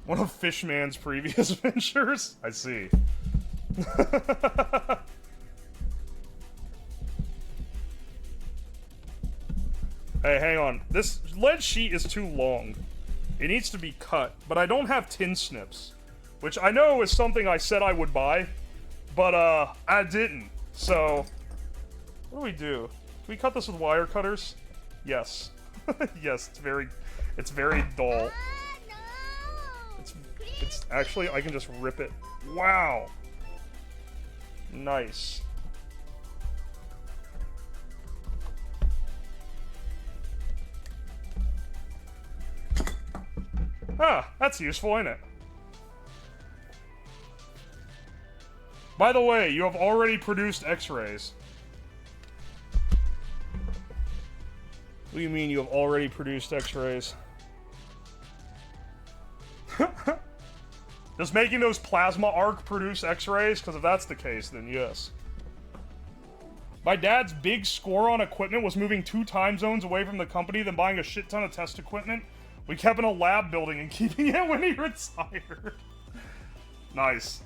One of Fishman's previous ventures? I see. Hey, hang on. This lead sheet is too long. It needs to be cut, but I don't have tin snips, which I know is something I said I would buy, but I didn't. So, what do we do? Can we cut this with wire cutters? Yes. Yes, it's very dull. It's actually, I can just rip it. Wow. Nice. Ah, that's useful, isn't it? By the way, you have already produced X-rays. What do you mean you have already produced X-rays? Does making those plasma arc produce X-rays? Because if that's the case, then yes. My dad's big score on equipment was moving 2 time zones away from the company, then buying a shit ton of test equipment. We kept in a lab building and keeping it when he retired. Nice.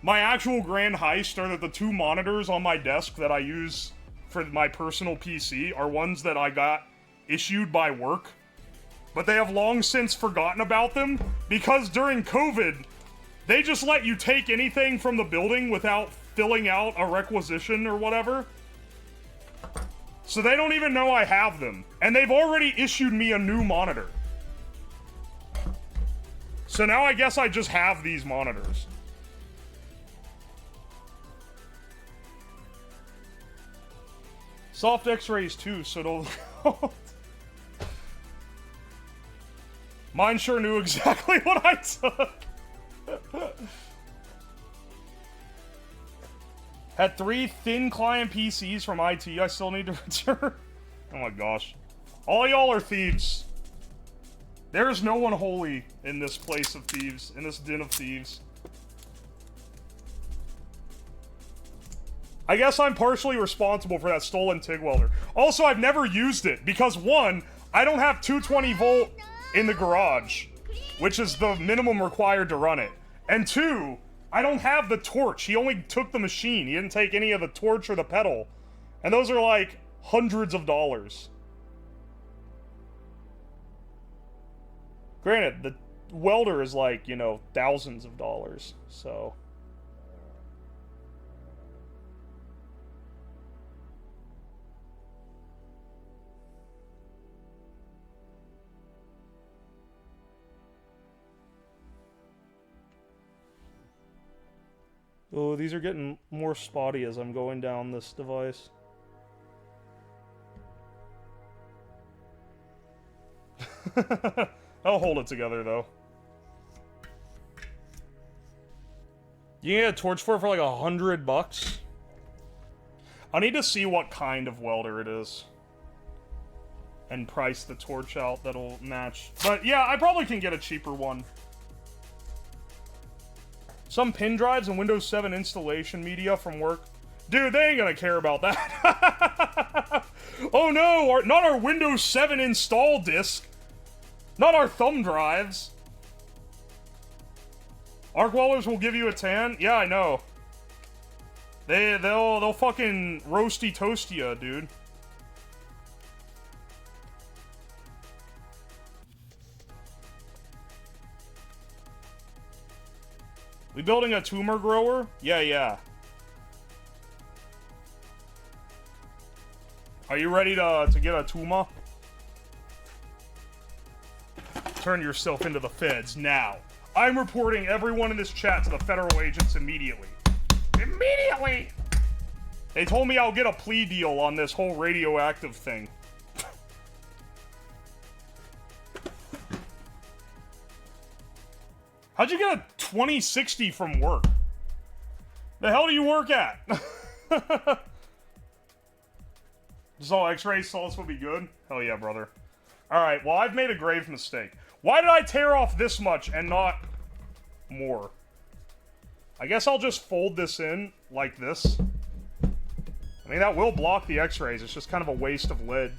My actual grand heist are that the 2 monitors on my desk that I use for my personal PC are ones that I got issued by work. But they have long since forgotten about them, because during COVID, they just let you take anything from the building without filling out a requisition or whatever. So they don't even know I have them. And they've already issued me a new monitor. So now I guess I just have these monitors. Soft X-rays too, so don't... Mine sure knew exactly what I took. Had 3 thin client PCs from IT I still need to return. Oh my gosh. All y'all are thieves. There is no one holy in this place of thieves, in this den of thieves. I guess I'm partially responsible for that stolen TIG welder. Also, I've never used it because 1, I don't have 220 volt in the garage, which is the minimum required to run it. And 2, I don't have the torch. He only took the machine. He didn't take any of the torch or the pedal. And those are like hundreds of dollars. Granted, the welder is like, you know, thousands of dollars, so... Oh, these are getting more spotty as I'm going down this device. I'll hold it together, though. You can get a torch for like $100. I need to see what kind of welder it is. And price the torch out that'll match. But yeah, I probably can get a cheaper one. Some pin drives and Windows 7 installation media from work. Dude, they ain't gonna care about that. Oh no, not our Windows 7 install disk. Not our thumb drives. Arc welders will give you a tan? Yeah, I know. They'll fucking roasty toasty ya, dude. We building a tumor grower? Yeah. Are you ready to get a tumor? Turn yourself into the feds now. I'm reporting everyone in this chat to the federal agents immediately. Immediately! They told me I'll get a plea deal on this whole radioactive thing. How'd you get a 2060 from work? The hell do you work at? Just all x-rays tell us will be good? Hell yeah, brother. Alright, well, I've made a grave mistake. Why did I tear off this much and not more? I guess I'll just fold this in like this. I mean, that will block the x-rays. It's just kind of a waste of lead.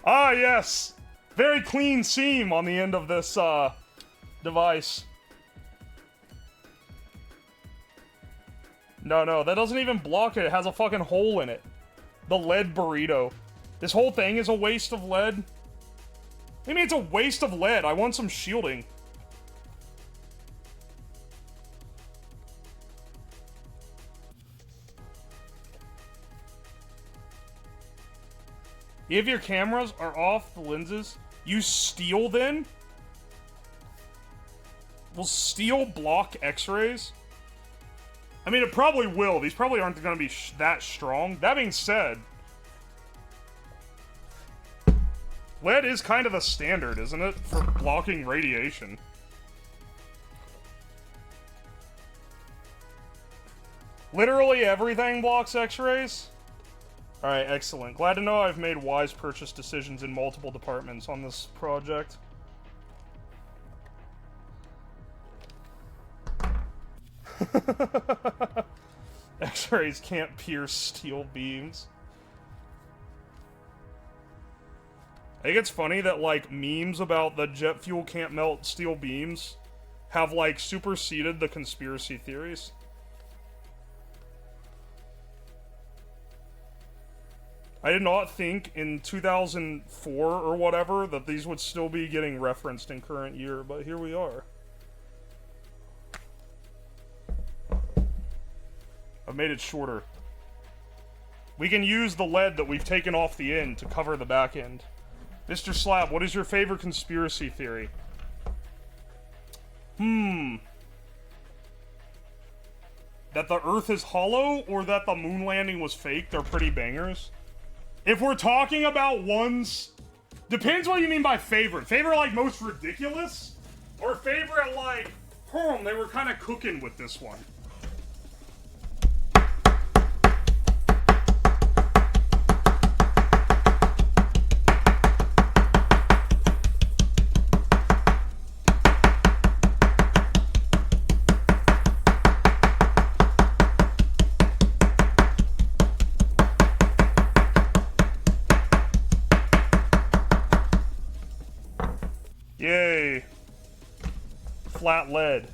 Ah, yes. Very clean seam on the end of this device. No, that doesn't even block it. It has a fucking hole in it. The lead burrito. This whole thing is a waste of lead. What do you mean it's a waste of lead? I want some shielding. If your cameras are off the lenses, use steel then? Will steel block x-rays? I mean, it probably will. These probably aren't going to be that strong. That being said, lead is kind of the standard, isn't it? For blocking radiation. Literally everything blocks x-rays? Alright, excellent. Glad to know I've made wise purchase decisions in multiple departments on this project. X-rays can't pierce steel beams. I think it's funny that, like, memes about the jet fuel can't melt steel beams have, like, superseded the conspiracy theories. I did not think in 2004 or whatever that these would still be getting referenced in current year, but here we are. I've made it shorter. We can use the lead that we've taken off the end to cover the back end. Mr. Slab, what is your favorite conspiracy theory? That the Earth is hollow or that the moon landing was fake? They're pretty bangers. If we're talking about ones... Depends what you mean by favorite. Favorite, like, most ridiculous? Or favorite, like, they were kind of cooking with this one. Yay. Flat lead.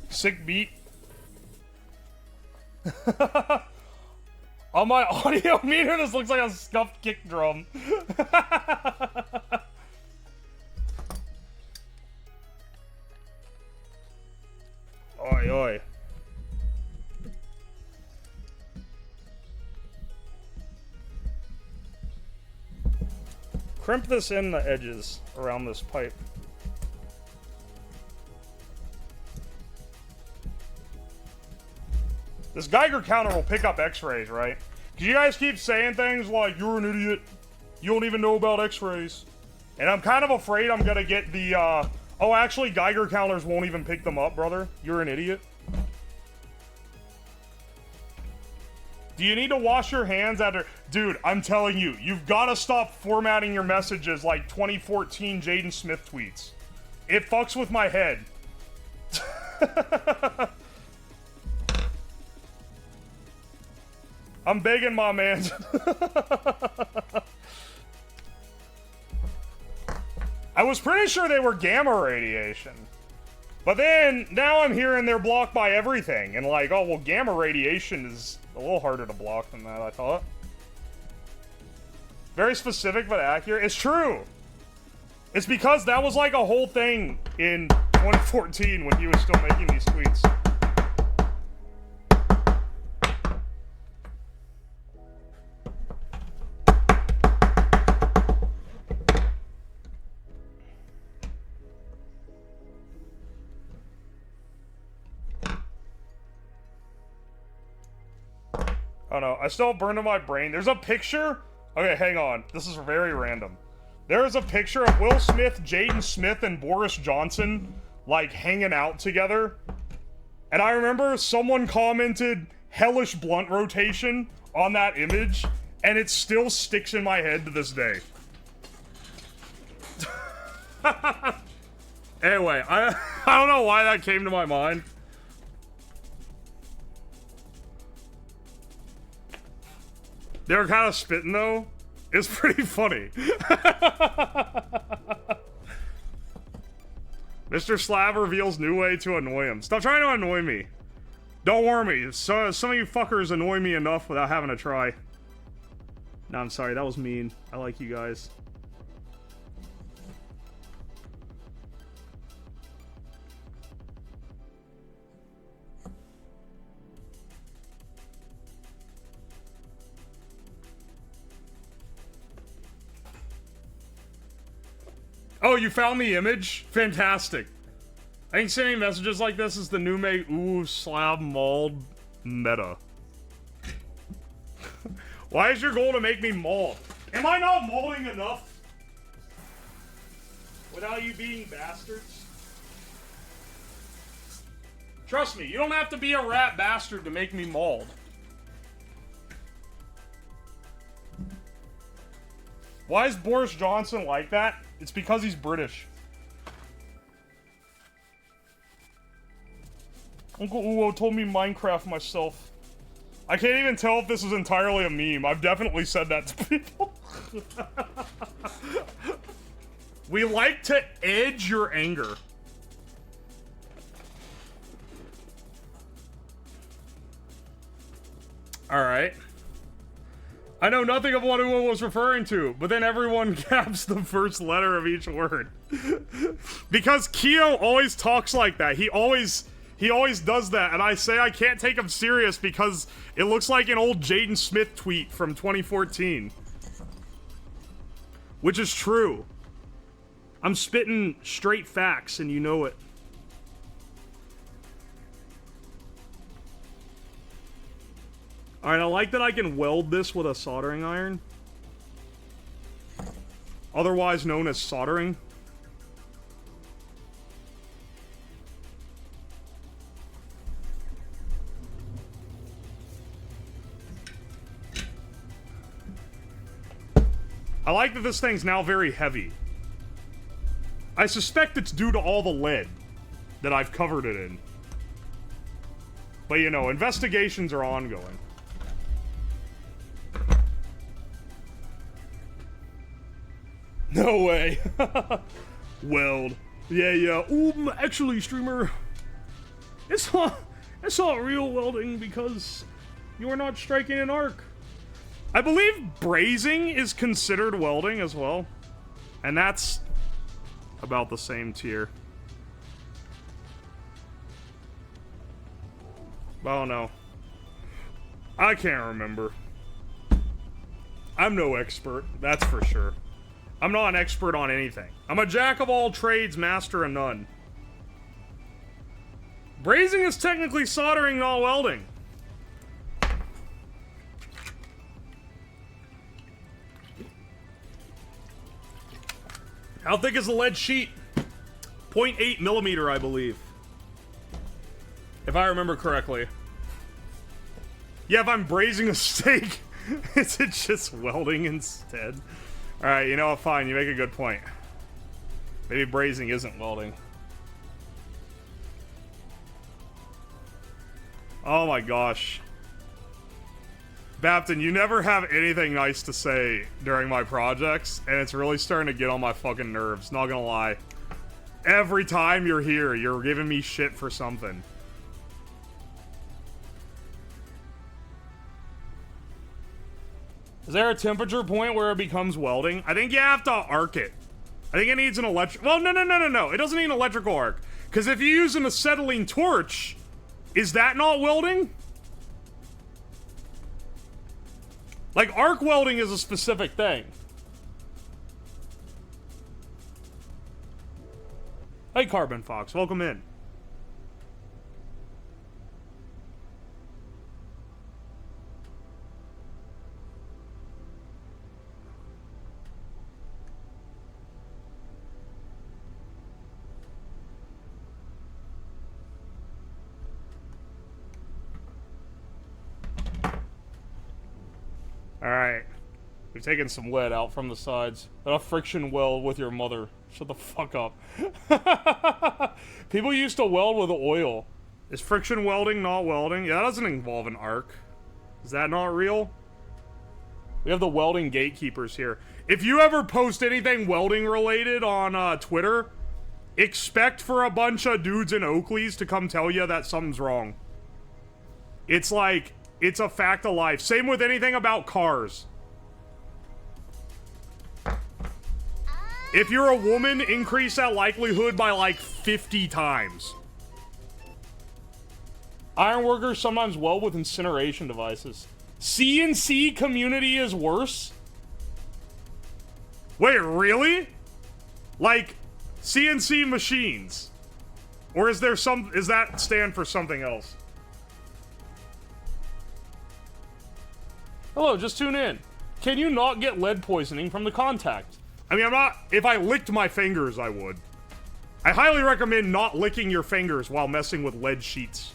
Sick beat. On my audio meter, this looks like a scuffed kick drum. Oi, oi. Crimp this in the edges around this pipe. This Geiger counter will pick up x-rays, right? Because you guys keep saying things like, you're an idiot, you don't even know about x-rays. And I'm kind of afraid I'm gonna get the, oh, actually, Geiger counters won't even pick them up, brother. You're an idiot. Do you need to wash your hands after... Dude, I'm telling you, you've got to stop formatting your messages like 2014 Jaden Smith tweets. It fucks with my head. I'm begging my man. I was pretty sure they were gamma radiation. But then, now I'm hearing they're blocked by everything. And like, oh, well, gamma radiation is a little harder to block than that, I thought. Very specific but accurate. It's true. It's because that was like a whole thing in 2014 when he was still making these tweets. Oh no, I still have burned in my brain. There's a picture. Okay, hang on. This is very random. There is a picture of Will Smith, Jaden Smith, and Boris Johnson, like, hanging out together. And I remember someone commented hellish blunt rotation on that image, and it still sticks in my head to this day. Anyway, I don't know why that came to my mind. They were kind of spitting, though. It's pretty funny. Mr. Slab reveals new way to annoy him. Stop trying to annoy me. Don't worry me. Some of you fuckers annoy me enough without having to try. No, I'm sorry. That was mean. I like you guys. Oh, you found the image? Fantastic. I think sending messages like this is the new UWOSLAB mauled meta. Why is your goal to make me mauled? Am I not mauling enough? Without you being bastards? Trust me, you don't have to be a rat bastard to make me mauled. Why is Boris Johnson like that? It's because he's British. Uncle Uwo told me Minecraft myself. I can't even tell if this is entirely a meme. I've definitely said that to people. We like to edge your anger. Alright. I know nothing of what Uwo was referring to, but then everyone caps the first letter of each word. Because Keo always talks like that. He always does that, and I say I can't take him serious because it looks like an old Jaden Smith tweet from 2014. Which is true. I'm spitting straight facts, and you know it. Alright, I like that I can weld this with a soldering iron. Otherwise known as soldering. I like that this thing's now very heavy. I suspect it's due to all the lead that I've covered it in. But you know, investigations are ongoing. No way. Weld. Yeah. Actually, streamer, It's not real welding because you are not striking an arc. I believe brazing is considered welding as well. And that's about the same tier. Oh no. I can't remember. I'm no expert, that's for sure. I'm not an expert on anything. I'm a jack of all trades, master of none. Brazing is technically soldering, not welding. How thick is the lead sheet? 0.8 millimeter, I believe. If I remember correctly. Yeah, if I'm brazing a steak, is it just welding instead? Alright, you know what, fine, you make a good point. Maybe brazing isn't welding. Oh my gosh. Bapton, you never have anything nice to say during my projects, and it's really starting to get on my fucking nerves, not gonna lie. Every time you're here, you're giving me shit for something. Is there a temperature point where it becomes welding? I think you have to arc it. I think it needs an electric... Well, no. It doesn't need an electrical arc. Because if you use an acetylene torch, is that not welding? Like, arc welding is a specific thing. Hey, Carbon Fox, welcome in. Alright. We've taken some lead out from the sides. A friction weld with your mother. Shut the fuck up. People used to weld with oil. Is friction welding not welding? Yeah, that doesn't involve an arc. Is that not real? We have the welding gatekeepers here. If you ever post anything welding related on Twitter, expect for a bunch of dudes in Oakleys to come tell you that something's wrong. It's like... It's a fact of life. Same with anything about cars. If you're a woman, increase that likelihood by like 50 times. Ironworkers sometimes weld with incineration devices. CNC community is worse? Wait, really? Like, CNC machines? Or is there some... Is that stand for something else? Hello, just tune in. Can you not get lead poisoning from the contact? I mean, I'm not... If I licked my fingers, I would. I highly recommend not licking your fingers while messing with lead sheets.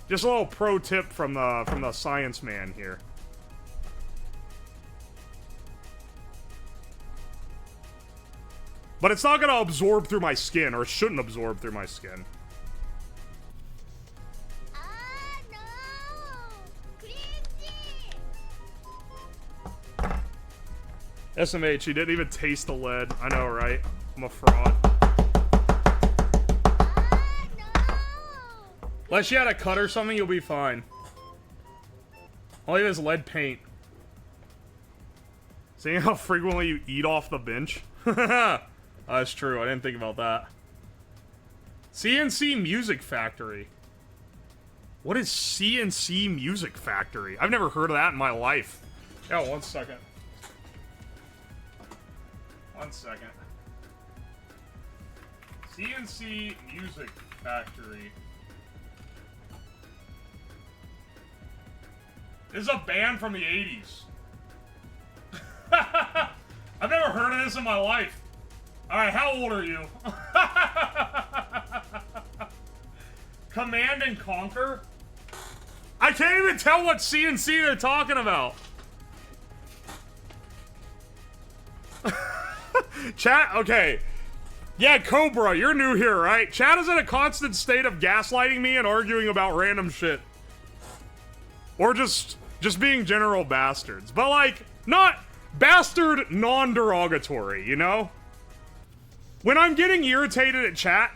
Just a little pro tip from the science man here. But it's not gonna absorb through my skin, or it shouldn't absorb through my skin. SMH, he didn't even taste the lead. I know, right? I'm a fraud. Unless you had a cut or something, you'll be fine. All you have is lead paint. Seeing how frequently you eat off the bench? That's true, I didn't think about that. CNC Music Factory. What is CNC Music Factory? I've never heard of that in my life. Yeah, 1 second. 1 second. CNC Music Factory. This is a band from the 80s. I've never heard of this in my life. Alright, how old are you? Command and Conquer? I can't even tell what CNC they're talking about. Chat, okay. Yeah, Cobra, you're new here, right? Chat is in a constant state of gaslighting me and arguing about random shit. Or just being general bastards. But, like, not bastard non-derogatory, you know? When I'm getting irritated at chat,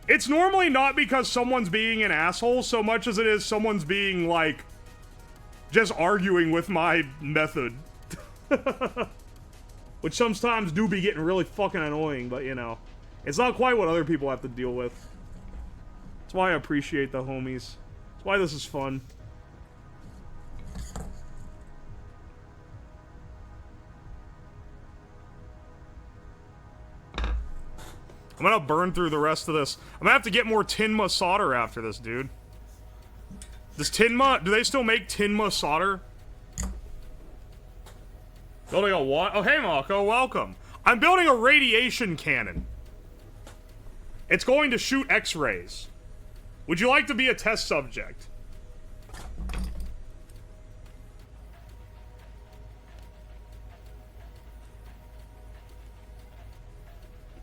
It's normally not because someone's being an asshole so much as it is someone's being, like, just arguing with my method. Which sometimes do be getting really fucking annoying, but, you know. It's not quite what other people have to deal with. That's why I appreciate the homies. That's why this is fun. I'm gonna burn through the rest of this. I'm gonna have to get more Tinma solder after this, dude. Does Tinma... Do they still make Tinma solder? Building a what? Oh, hey, Mako, welcome. I'm building a radiation cannon. It's going to shoot X-rays. Would you like to be a test subject?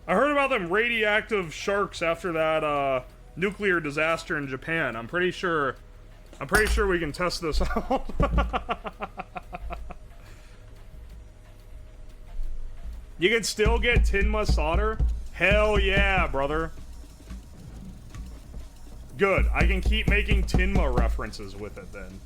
I heard about them radioactive sharks after that, nuclear disaster in Japan. I'm pretty sure we can test this out. You can still get Tinma solder? Hell yeah, brother. Good. I can keep making Tinma references with it then.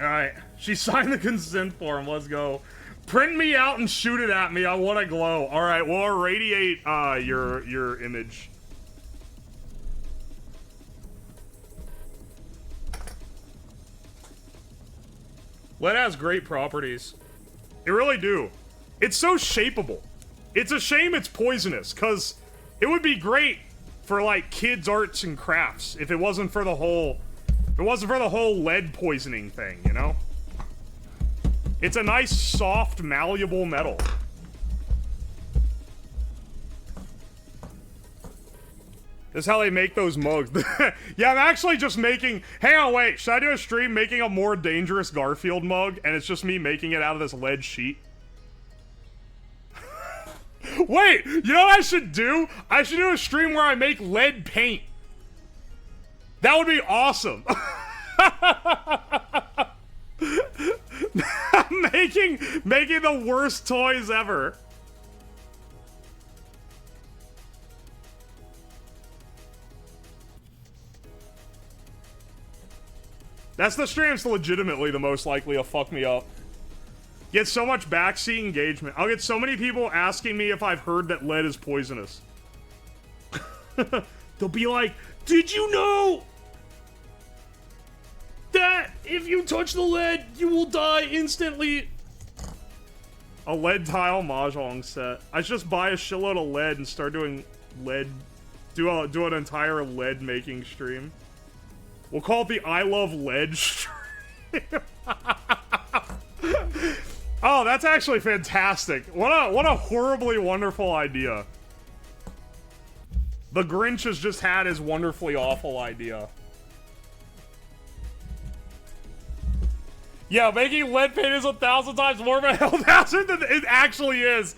Alright. She signed the consent form. Let's go. Print me out and shoot it at me. I want to glow. Alright, we'll irradiate your image. Lead has great properties. It really do. It's so shapeable. It's a shame it's poisonous, because it would be great for, like, kids' arts and crafts if it wasn't for the whole... If it wasn't for the whole lead poisoning thing, you know? It's a nice, soft, malleable metal. This is how they make those mugs. Yeah, I'm actually just making... Hang on, wait. Should I do a stream making a more dangerous Garfield mug? And it's just me making it out of this lead sheet? Wait! You know what I should do? I should do a stream where I make lead paint. That would be awesome. making the worst toys ever. That's the stream that's legitimately the most likely to fuck me up. Get so much backseat engagement. I'll get so many people asking me if I've heard that lead is poisonous. They'll be like, did you know that if you touch the lead, you will die instantly? A lead tile mahjong set. I should just buy a shitload of lead and start doing lead... Do an entire lead making stream. We'll call it the I Love Lead stream. Oh, that's actually fantastic. What a horribly wonderful idea. The Grinch has just had his wonderfully awful idea. Yeah, making lead paint is 1,000 times more of a health hazard than it actually is.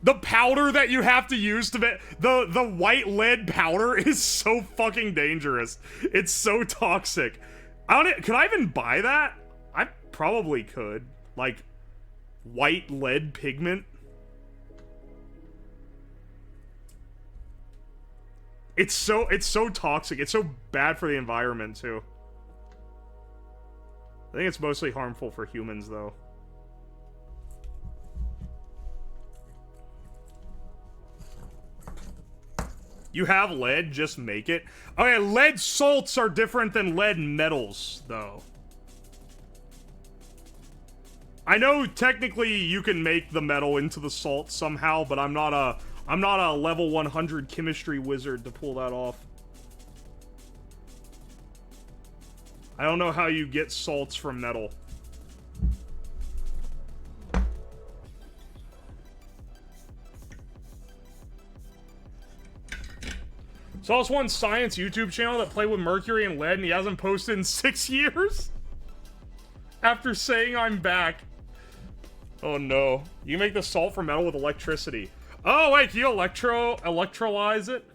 The powder that you have to use to make the white lead powder is so fucking dangerous. It's so toxic. Could I even buy that? I probably could. Like, white lead pigment. It's so toxic. It's so bad for the environment too. I think it's mostly harmful for humans though. You have lead, just make it. Okay, lead salts are different than lead metals, though. I know technically you can make the metal into the salt somehow, but I'm not a level 100 chemistry wizard to pull that off. I don't know how you get salts from metal. Saw this one science YouTube channel that played with mercury and lead, and he hasn't posted in 6 years? After saying I'm back. Oh no. You make the salt from metal with electricity. Oh, wait, can you electrolyze it?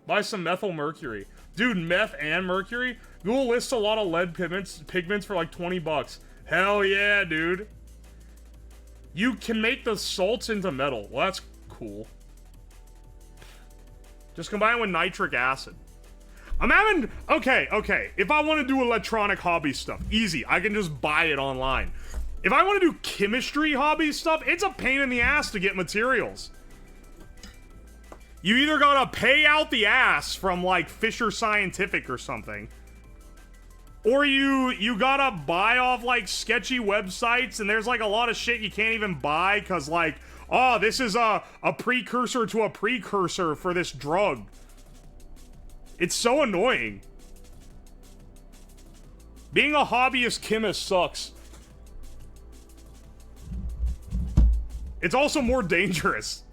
Buy some methyl mercury. Dude, meth and mercury? Google lists a lot of lead pigments for like 20 bucks. Hell yeah, dude. You can make the salts into metal. Well, that's cool. Just combine it with nitric acid. I'm having... Okay. If I want to do electronic hobby stuff, easy. I can just buy it online. If I want to do chemistry hobby stuff, it's a pain in the ass to get materials. You either gotta pay out the ass from, like, Fisher Scientific or something. Or you gotta buy off, like, sketchy websites, and there's, like, a lot of shit you can't even buy, because, like, oh, this is a precursor to a precursor for this drug. It's so annoying. Being a hobbyist chemist sucks. It's also more dangerous.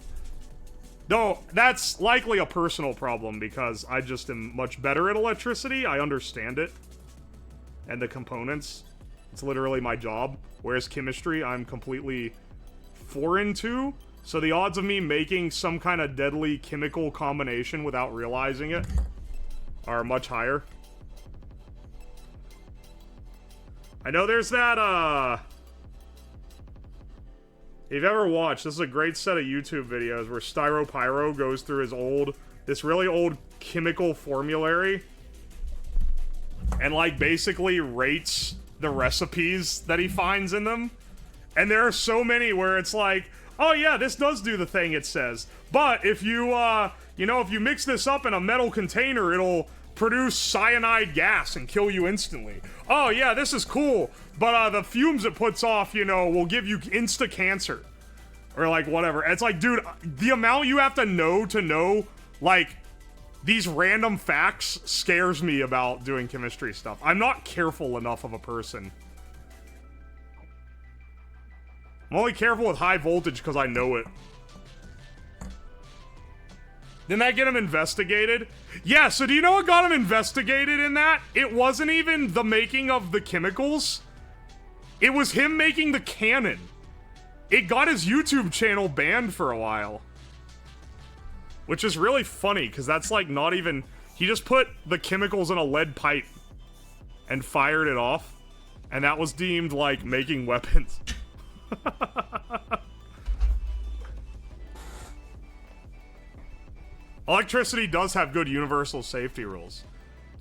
Though, that's likely a personal problem, because I just am much better at electricity. I understand it. And the components. It's literally my job. Whereas chemistry, I'm completely foreign to. So the odds of me making some kind of deadly chemical combination without realizing it are much higher. I know there's that, if you've ever watched, this is a great set of YouTube videos where Styropyro goes through this really old chemical formulary and, like, basically rates the recipes that he finds in them. And there are so many where it's like, oh yeah, this does do the thing it says. But if you, you know, if you mix this up in a metal container, it'll produce cyanide gas and kill you instantly. Oh yeah, this is cool. But the fumes it puts off, you know, will give you insta-cancer. Or, like, whatever. It's like, dude, the amount you have to know, like, these random facts scares me about doing chemistry stuff. I'm not careful enough of a person. I'm only careful with high voltage because I know it. Didn't that get him investigated? Yeah, so do you know what got him investigated in that? It wasn't even the making of the chemicals. It was him making the canon. It got his YouTube channel banned for a while. Which is really funny, because that's, like, not even... He just put the chemicals in a lead pipe and fired it off. And that was deemed, like, making weapons. Electricity does have good universal safety rules.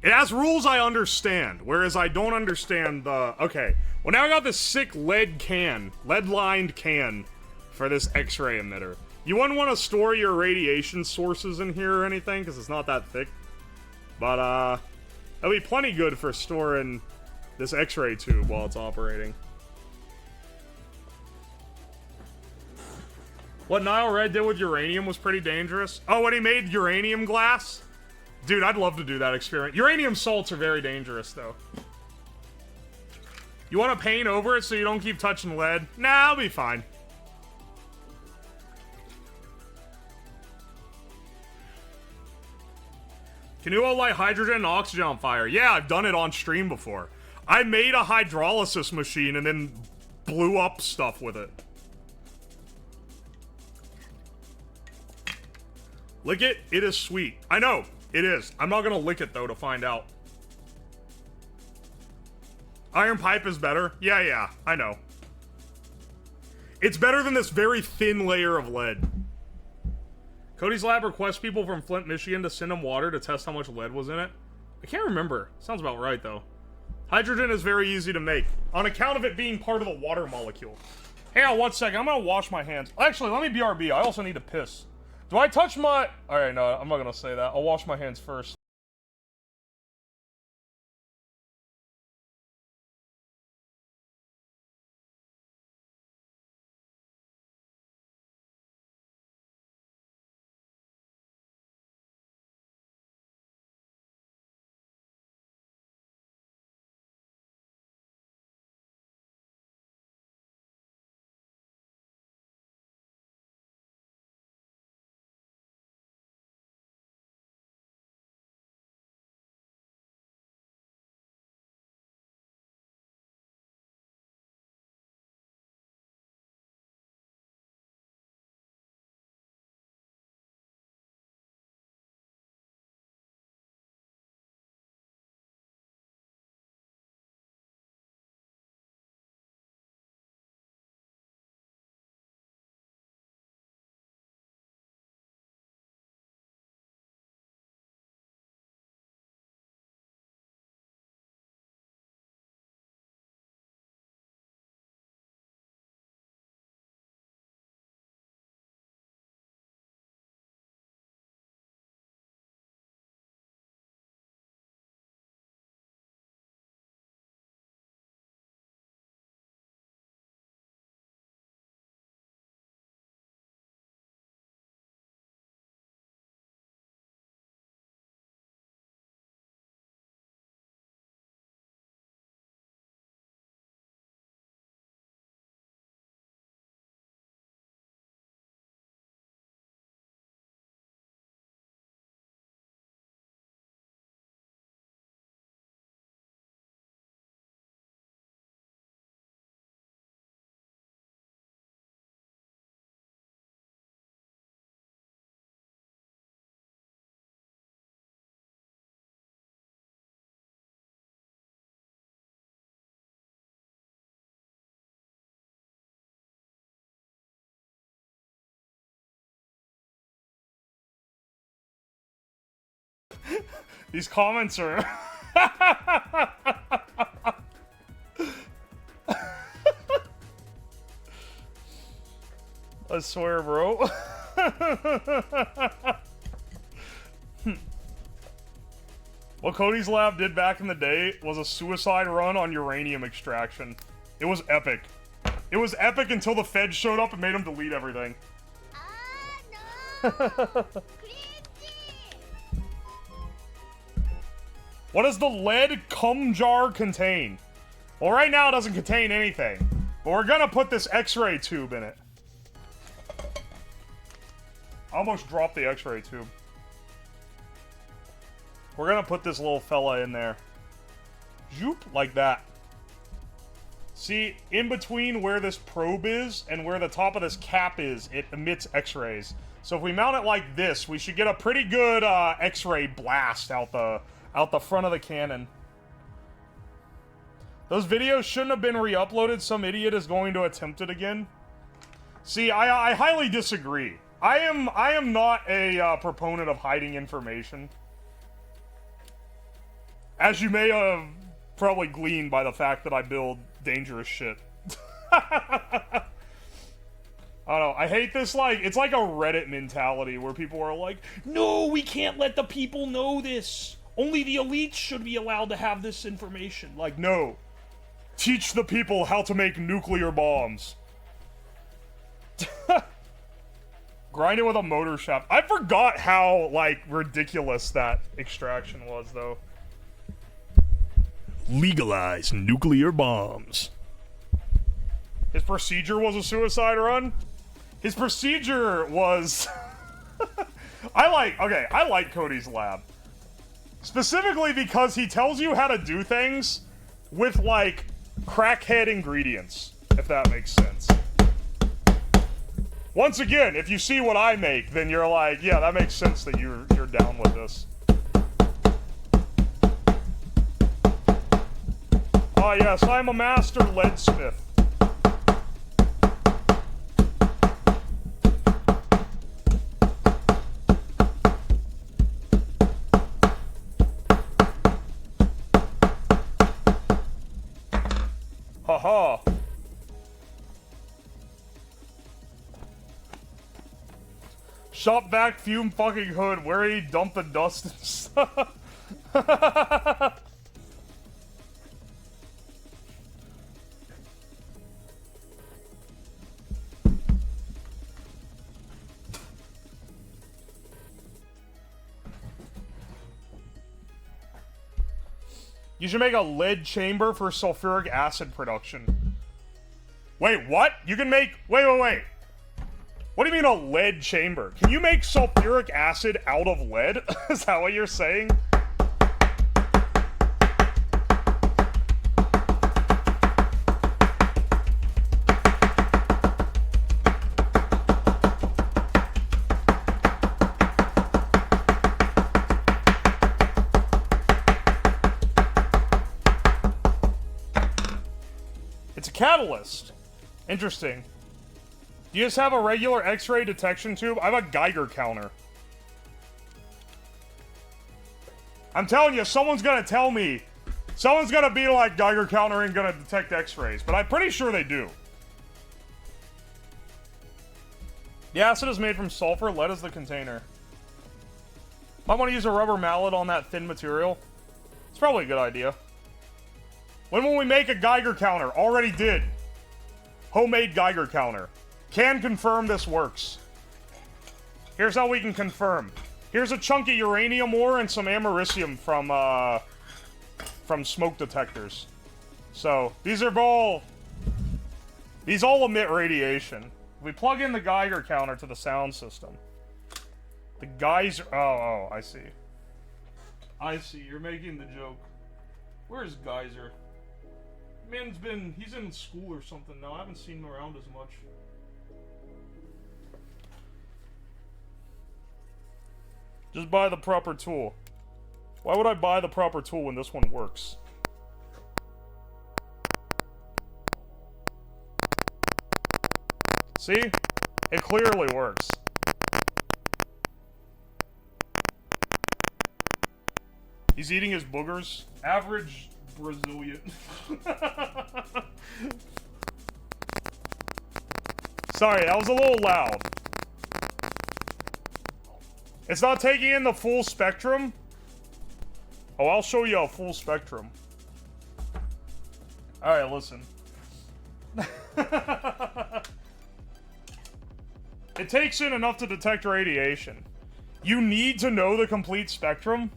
It has rules I understand, whereas I don't understand the... Okay, well now I got this sick lead-lined can for this X-ray emitter. You wouldn't want to store your radiation sources in here or anything, because it's not that thick. But, it'll be plenty good for storing this X-ray tube while it's operating. What Nile Red did with uranium was pretty dangerous. Oh, when he made uranium glass? Dude, I'd love to do that experiment. Uranium salts are very dangerous, though. You want to paint over it so you don't keep touching lead? Nah, I'll be fine. Can you all light hydrogen and oxygen on fire? Yeah, I've done it on stream before. I made a hydrolysis machine and then blew up stuff with it. Lick it, it is sweet. I know, it is. I'm not gonna lick it, though, to find out. Iron pipe is better? Yeah, I know. It's better than this very thin layer of lead. Cody's lab requests people from Flint, Michigan to send him water to test how much lead was in it. I can't remember. Sounds about right, though. Hydrogen is very easy to make, on account of it being part of the water molecule. Hang on 1 second, I'm gonna wash my hands. Actually, let me BRB, I also need to piss. Do I touch my... Alright, no, I'm not gonna say that. I'll wash my hands first. These comments are... I swear, bro. What Cody's lab did back in the day was a suicide run on uranium extraction. It was epic. It was epic until the feds showed up and made him delete everything. No. What does the lead cum jar contain? Well, right now it doesn't contain anything. But we're gonna put this X-ray tube in it. I almost dropped the X-ray tube. We're gonna put this little fella in there. Zoop, like that. See, in between where this probe is and where the top of this cap is, it emits X-rays. So if we mount it like this, we should get a pretty good X-ray blast out the front of the cannon. Those videos shouldn't have been re-uploaded. Some idiot is going to attempt it again. See, I highly disagree. I am not a proponent of hiding information. As you may have probably gleaned by the fact that I build dangerous shit. I don't know, I hate this, like, it's like a Reddit mentality where people are like, no, we can't let the people know this. Only the elites should be allowed to have this information. Like, no. Teach the people how to make nuclear bombs. Grind it with a motor shaft. I forgot how, like, ridiculous that extraction was, though. Legalize nuclear bombs. His procedure was a suicide run? His procedure was... I like Cody's lab. Specifically because he tells you how to do things with, like, crackhead ingredients, if that makes sense. Once again, if you see what I make, then you're like, yeah, that makes sense that you're down with this. Ah, yes, I'm a master leadsmith. Haha. Shop vac fume fucking hood where he dumped the dust and stuff. You should make a lead chamber for sulfuric acid production. Wait, what? You can make... Wait. What do you mean a lead chamber? Can you make sulfuric acid out of lead? Is that what you're saying? It's a catalyst. Interesting. Do you just have a regular X-ray detection tube? I have a Geiger counter. I'm telling you, someone's gonna tell me. Someone's gonna be like, Geiger counter ain't gonna detect X-rays. But I'm pretty sure they do. The acid is made from sulfur. Lead is the container. Might want to use a rubber mallet on that thin material. It's probably a good idea. When will we make a Geiger counter? Already did. Homemade Geiger counter. Can confirm this works. Here's how we can confirm. Here's a chunk of uranium ore and some americium from smoke detectors. So, these all emit radiation. We plug in the Geiger counter to the sound system. The geyser... Oh, I see. I see, you're making the joke. Where's Geyser? He's in school or something now. I haven't seen him around as much. Just buy the proper tool. Why would I buy the proper tool when this one works? See? It clearly works. He's eating his boogers. Average Brazilian. Sorry, that was a little loud. It's not taking in the full spectrum? Oh, I'll show you a full spectrum. Alright, listen. It takes in enough to detect radiation. You need to know the complete spectrum.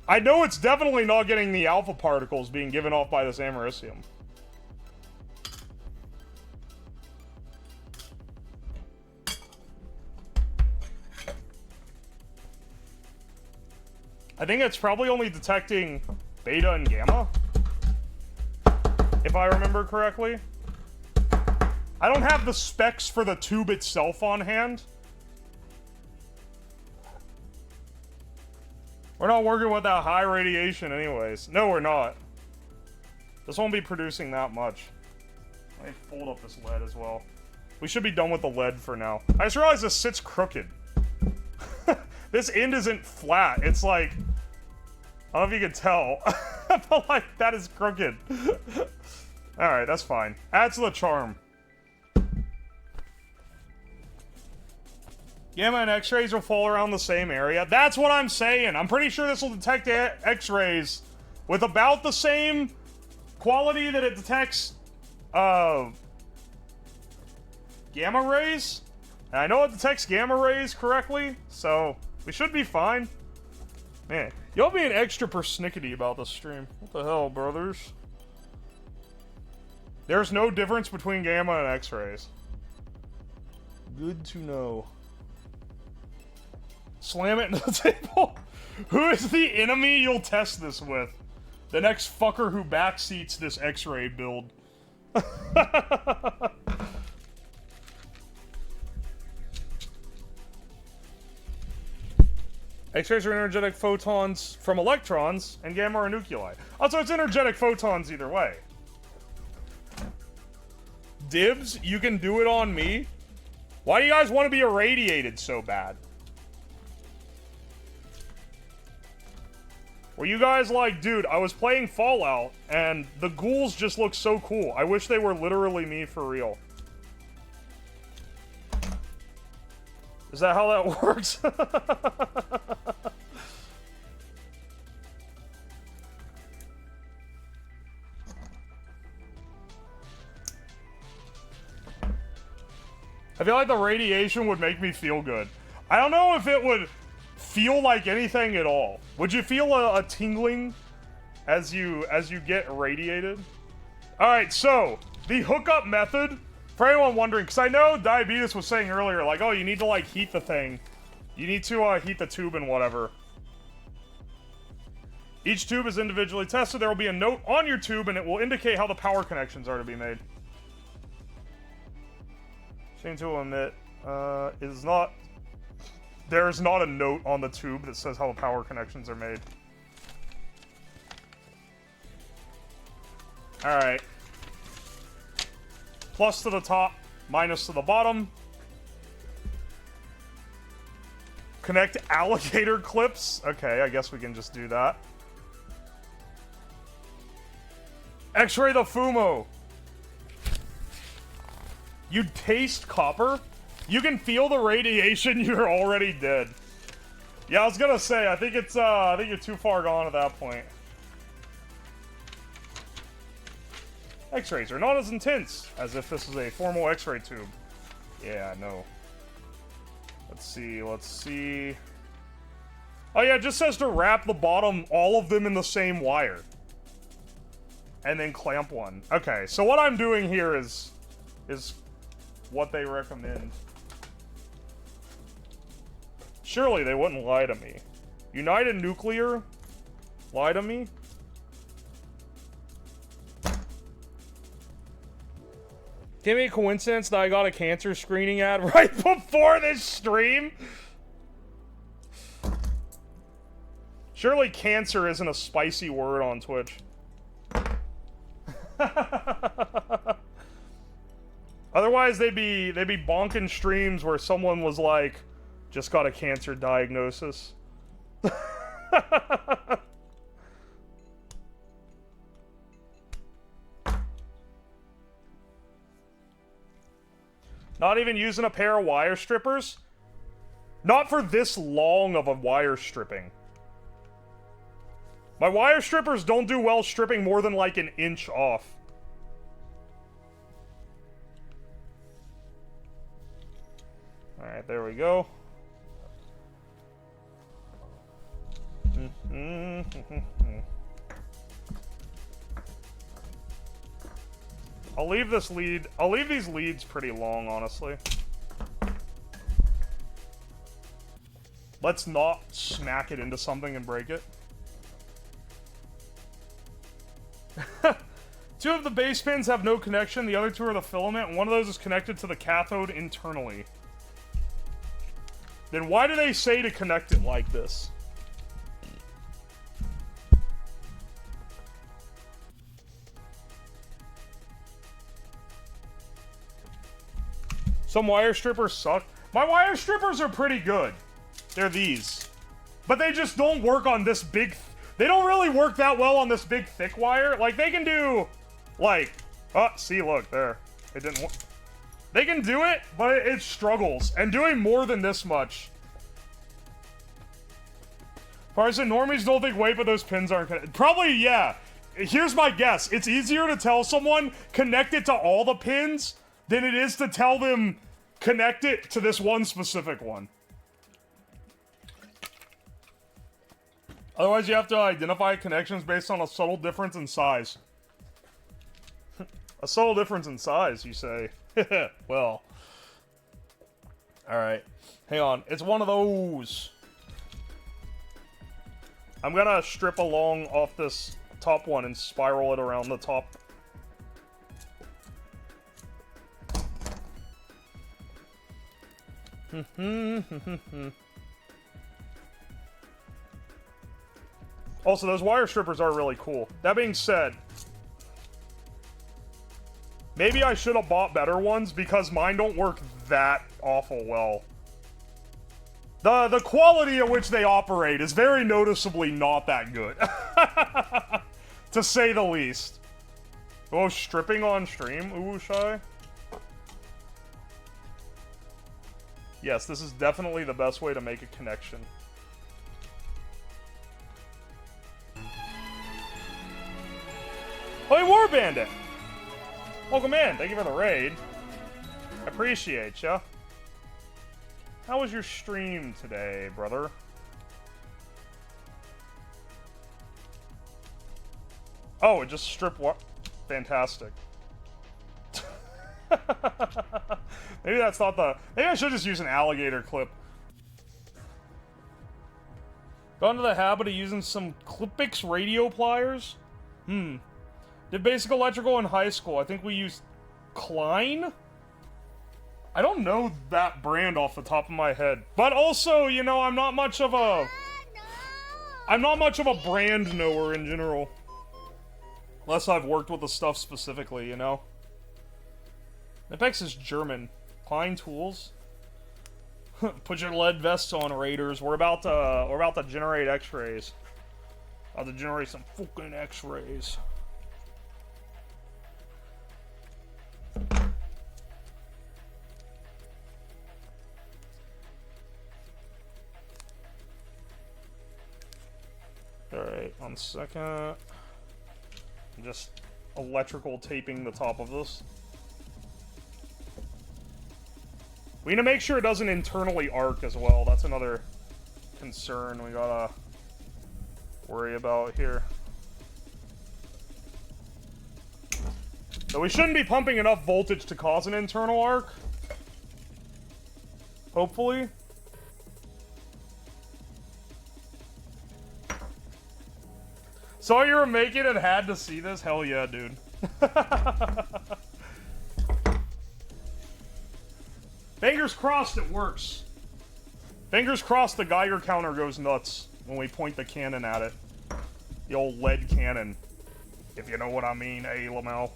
I know it's definitely not getting the alpha particles being given off by this americium. I think it's probably only detecting beta and gamma, if I remember correctly. I don't have the specs for the tube itself on hand. We're not working with that high radiation anyways. No, we're not. This won't be producing that much. Let me fold up this lead as well. We should be done with the lead for now. I just realized this sits crooked. This end isn't flat. It's like... I don't know if you can tell. But like, that is crooked. Alright, that's fine. Adds to the charm. Gamma and X-rays will fall around the same area. That's what I'm saying. I'm pretty sure this will detect X-rays with about the same quality that it detects gamma rays. And I know it detects gamma rays correctly, so we should be fine. Man, y'all being extra persnickety about this stream. What the hell, brothers? There's no difference between gamma and X-rays. Good to know. Slam it into the table. Who is the enemy you'll test this with? The next fucker who backseats this X-ray build. X-rays are energetic photons from electrons, and gamma are nuclei. Also, it's energetic photons either way. Dibs, you can do it on me? Why do you guys want to be irradiated so bad? Were you guys like, dude, I was playing Fallout, and the ghouls just look so cool. I wish they were literally me for real. Is that how that works? I feel like the radiation would make me feel good. I don't know if it would feel like anything at all. Would you feel a tingling as you get irradiated? Alright, so, the hookup method, for anyone wondering, because I know Diabetes was saying earlier, like, oh, you need to, like, heat the thing. You need to, heat the tube and whatever. Each tube is individually tested. There will be a note on your tube, and it will indicate how the power connections are to be made. Chain to emit, is not... There is not a note on the tube that says how the power connections are made. Alright. Plus to the top, minus to the bottom. Connect alligator clips. Okay, I guess we can just do that. X-ray the Fumo. You taste copper? You can feel the radiation, you're already dead. Yeah, I was gonna say, I think it's, I think you're too far gone at that point. X-rays are not as intense as if this is a formal X-ray tube. Yeah, no. Let's see, let's see. Oh yeah, it just says to wrap the bottom, all of them in the same wire. And then clamp one. Okay, so what I'm doing here is what they recommend. Surely they wouldn't lie to me. United Nuclear? Lie to me? Give me a coincidence that I got a cancer screening ad right before this stream? Surely cancer isn't a spicy word on Twitch. Otherwise, they'd be bonking streams where someone was like, just got a cancer diagnosis. Not even using a pair of wire strippers? Not for this long of a wire stripping. My wire strippers don't do well stripping more than like an inch off. Alright, there we go. I'll leave this lead. I'll leave these leads pretty long, honestly. Let's not smack it into something and break it. Two of the base pins have no connection, the other two are the filament, and one of those is connected to the cathode internally. Then why do they say to connect it like this? Some wire strippers suck. My wire strippers are pretty good. They're these. But they just don't work on this big... They don't really work that well on this big thick wire. Like, they can do... Like... Oh, see, look, there. It didn't work. They can do it, but it struggles. And doing more than this much... Parson, normies don't think, wait, but those pins aren't connected. Probably, yeah. Here's my guess. It's easier to tell someone, connect it to all the pins, than it is to tell them, connect it to this one specific one. Otherwise, you have to identify connections based on a subtle difference in size. A subtle difference in size, you say? Well. Alright. Hang on. It's one of those. I'm gonna strip along off this top one and spiral it around the top. Also, those wire strippers are really cool. That being said, maybe I should have bought better ones because mine don't work that awful well. The quality at which they operate is very noticeably not that good. To say the least. Oh, stripping on stream, Uwushai? Yes, this is definitely the best way to make a connection. Hey, War Bandit! Welcome in, thank you for the raid. I appreciate ya. How was your stream today, brother? Oh, it just stripped what? Fantastic. Maybe that's not the... Maybe I should just use an alligator clip. Got into the habit of using some Clipix radio pliers? Did basic electrical in high school. I think we used Klein? I don't know that brand off the top of my head. But also, you know, I'm not much of a brand knower in general. Unless I've worked with the stuff specifically, you know? Apex is German. Klein Tools. Put your lead vests on, Raiders. We're about to generate X-rays. About to generate some fucking X-rays. Alright, 1 second. I'm just electrical taping the top of this. We need to make sure it doesn't internally arc as well. That's another concern we gotta worry about here. So we shouldn't be pumping enough voltage to cause an internal arc. Hopefully. Saw you were making it, had to see this? Hell yeah, dude. Fingers crossed it works. Fingers crossed the Geiger counter goes nuts when we point the cannon at it. The old lead cannon. If you know what I mean, Lamel.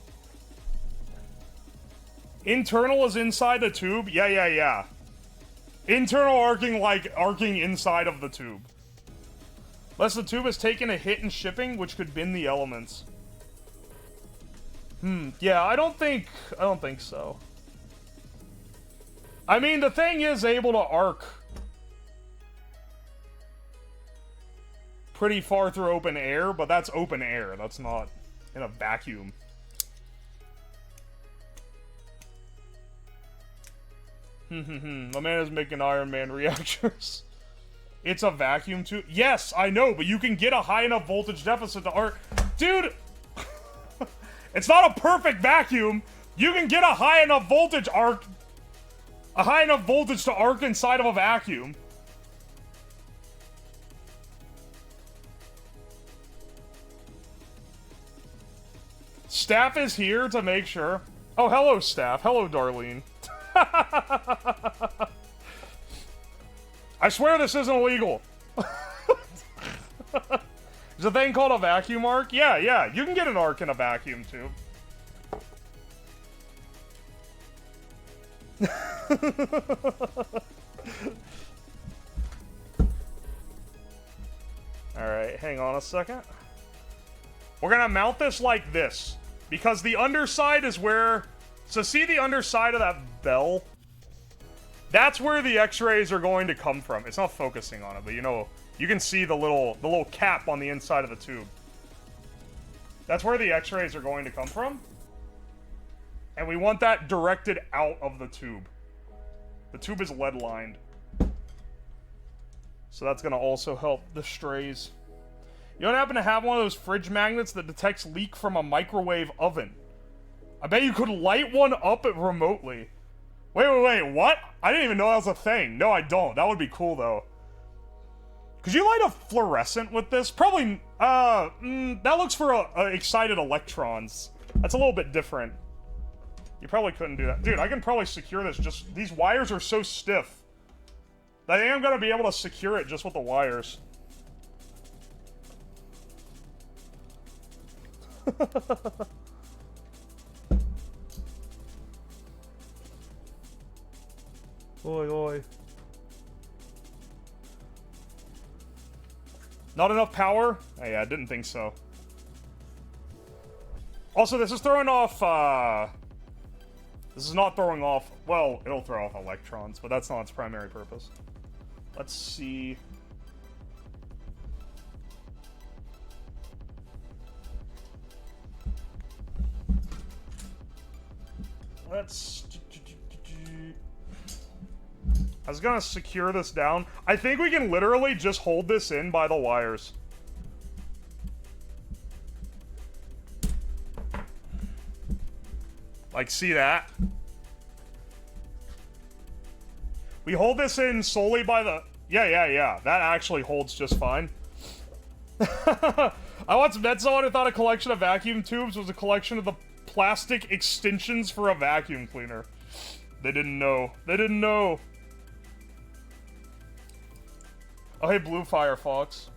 Internal is inside the tube? Yeah. Internal arcing like arcing inside of the tube. Unless the tube has taken a hit in shipping, which could bend the elements. Yeah, I don't think so. I mean, the thing is able to arc pretty far through open air, but that's open air. That's not in a vacuum. My man is making Iron Man reactors. It's a vacuum tube. Yes, I know, but you can get a high enough voltage deficit to arc. Dude, it's not a perfect vacuum. You can get a high enough voltage arc. A high enough voltage to arc inside of a vacuum. Staff is here to make sure. Oh, hello, Staff. Hello, Darlene. I swear this isn't illegal. There's a thing called a vacuum arc? Yeah, yeah. You can get an arc in a vacuum tube. Alright, hang on a second. We're gonna mount this like this. Because the underside is where... So see the underside of that bell? That's where the X-rays are going to come from. It's not focusing on it, but you know, you can see the little cap on the inside of the tube. That's where the X-rays are going to come from. And we want that directed out of the tube. The tube is lead lined. So that's gonna also help the strays. You don't happen to have one of those fridge magnets that detects leak from a microwave oven? I bet you could light one up remotely. Wait, what? I didn't even know that was a thing. No, I don't. That would be cool, though. Could you light a fluorescent with this? Probably, that looks for excited electrons. That's a little bit different. You probably couldn't do that. Dude, I can probably secure this just... These wires are so stiff. I think I'm gonna be able to secure it just with the wires. Oi, oi. Not enough power? Oh, yeah, I didn't think so. Also, this is throwing off, This is not throwing off... Well, it'll throw off electrons, but that's not its primary purpose. Let's see... I was gonna secure this down. I think we can literally just hold this in by the wires. Like, see that? We hold this in solely by the... Yeah. That actually holds just fine. I once met someone who thought a collection of vacuum tubes was a collection of the plastic extensions for a vacuum cleaner. They didn't know. They didn't know. Oh, hey, Blue Firefox.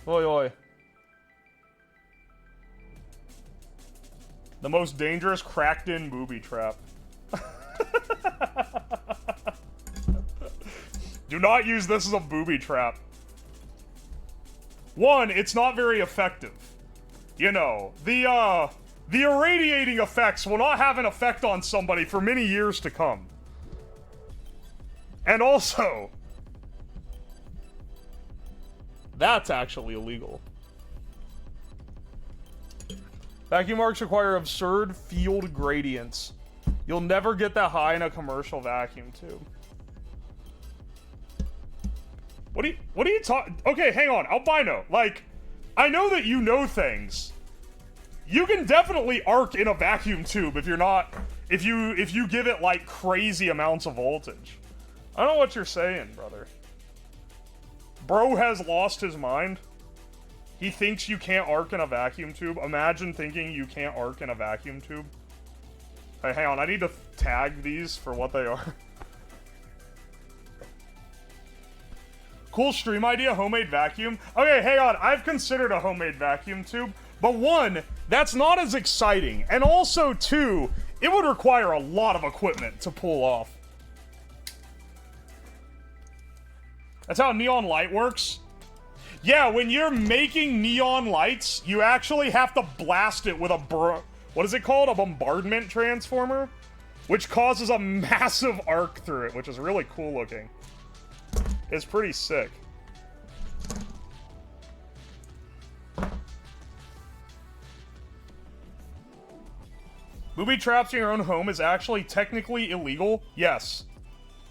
Oi, oi. The most dangerous cracked-in booby trap. Do not use this as a booby trap. One, it's not very effective. You know, the irradiating effects will not have an effect on somebody for many years to come. And also, that's actually illegal. Vacuum arcs require absurd field gradients. You'll never get that high in a commercial vacuum tube. What are you talking? Okay, hang on, albino. Like, I know that you know things. You can definitely arc in a vacuum tube if you're not, if you give it like crazy amounts of voltage. I don't know what you're saying, brother. Bro has lost his mind. He thinks you can't arc in a vacuum tube. Imagine thinking you can't arc in a vacuum tube. Hey, hang on, I need to tag these for what they are. Cool stream idea, homemade vacuum. Okay, hang on, I've considered a homemade vacuum tube, but one, that's not as exciting, and also two, it would require a lot of equipment to pull off. That's how neon light works? Yeah, when you're making neon lights, you actually have to blast it with a what is it called? A bombardment transformer? Which causes a massive arc through it, which is really cool looking. It's pretty sick. Booby traps in your own home is actually technically illegal? Yes.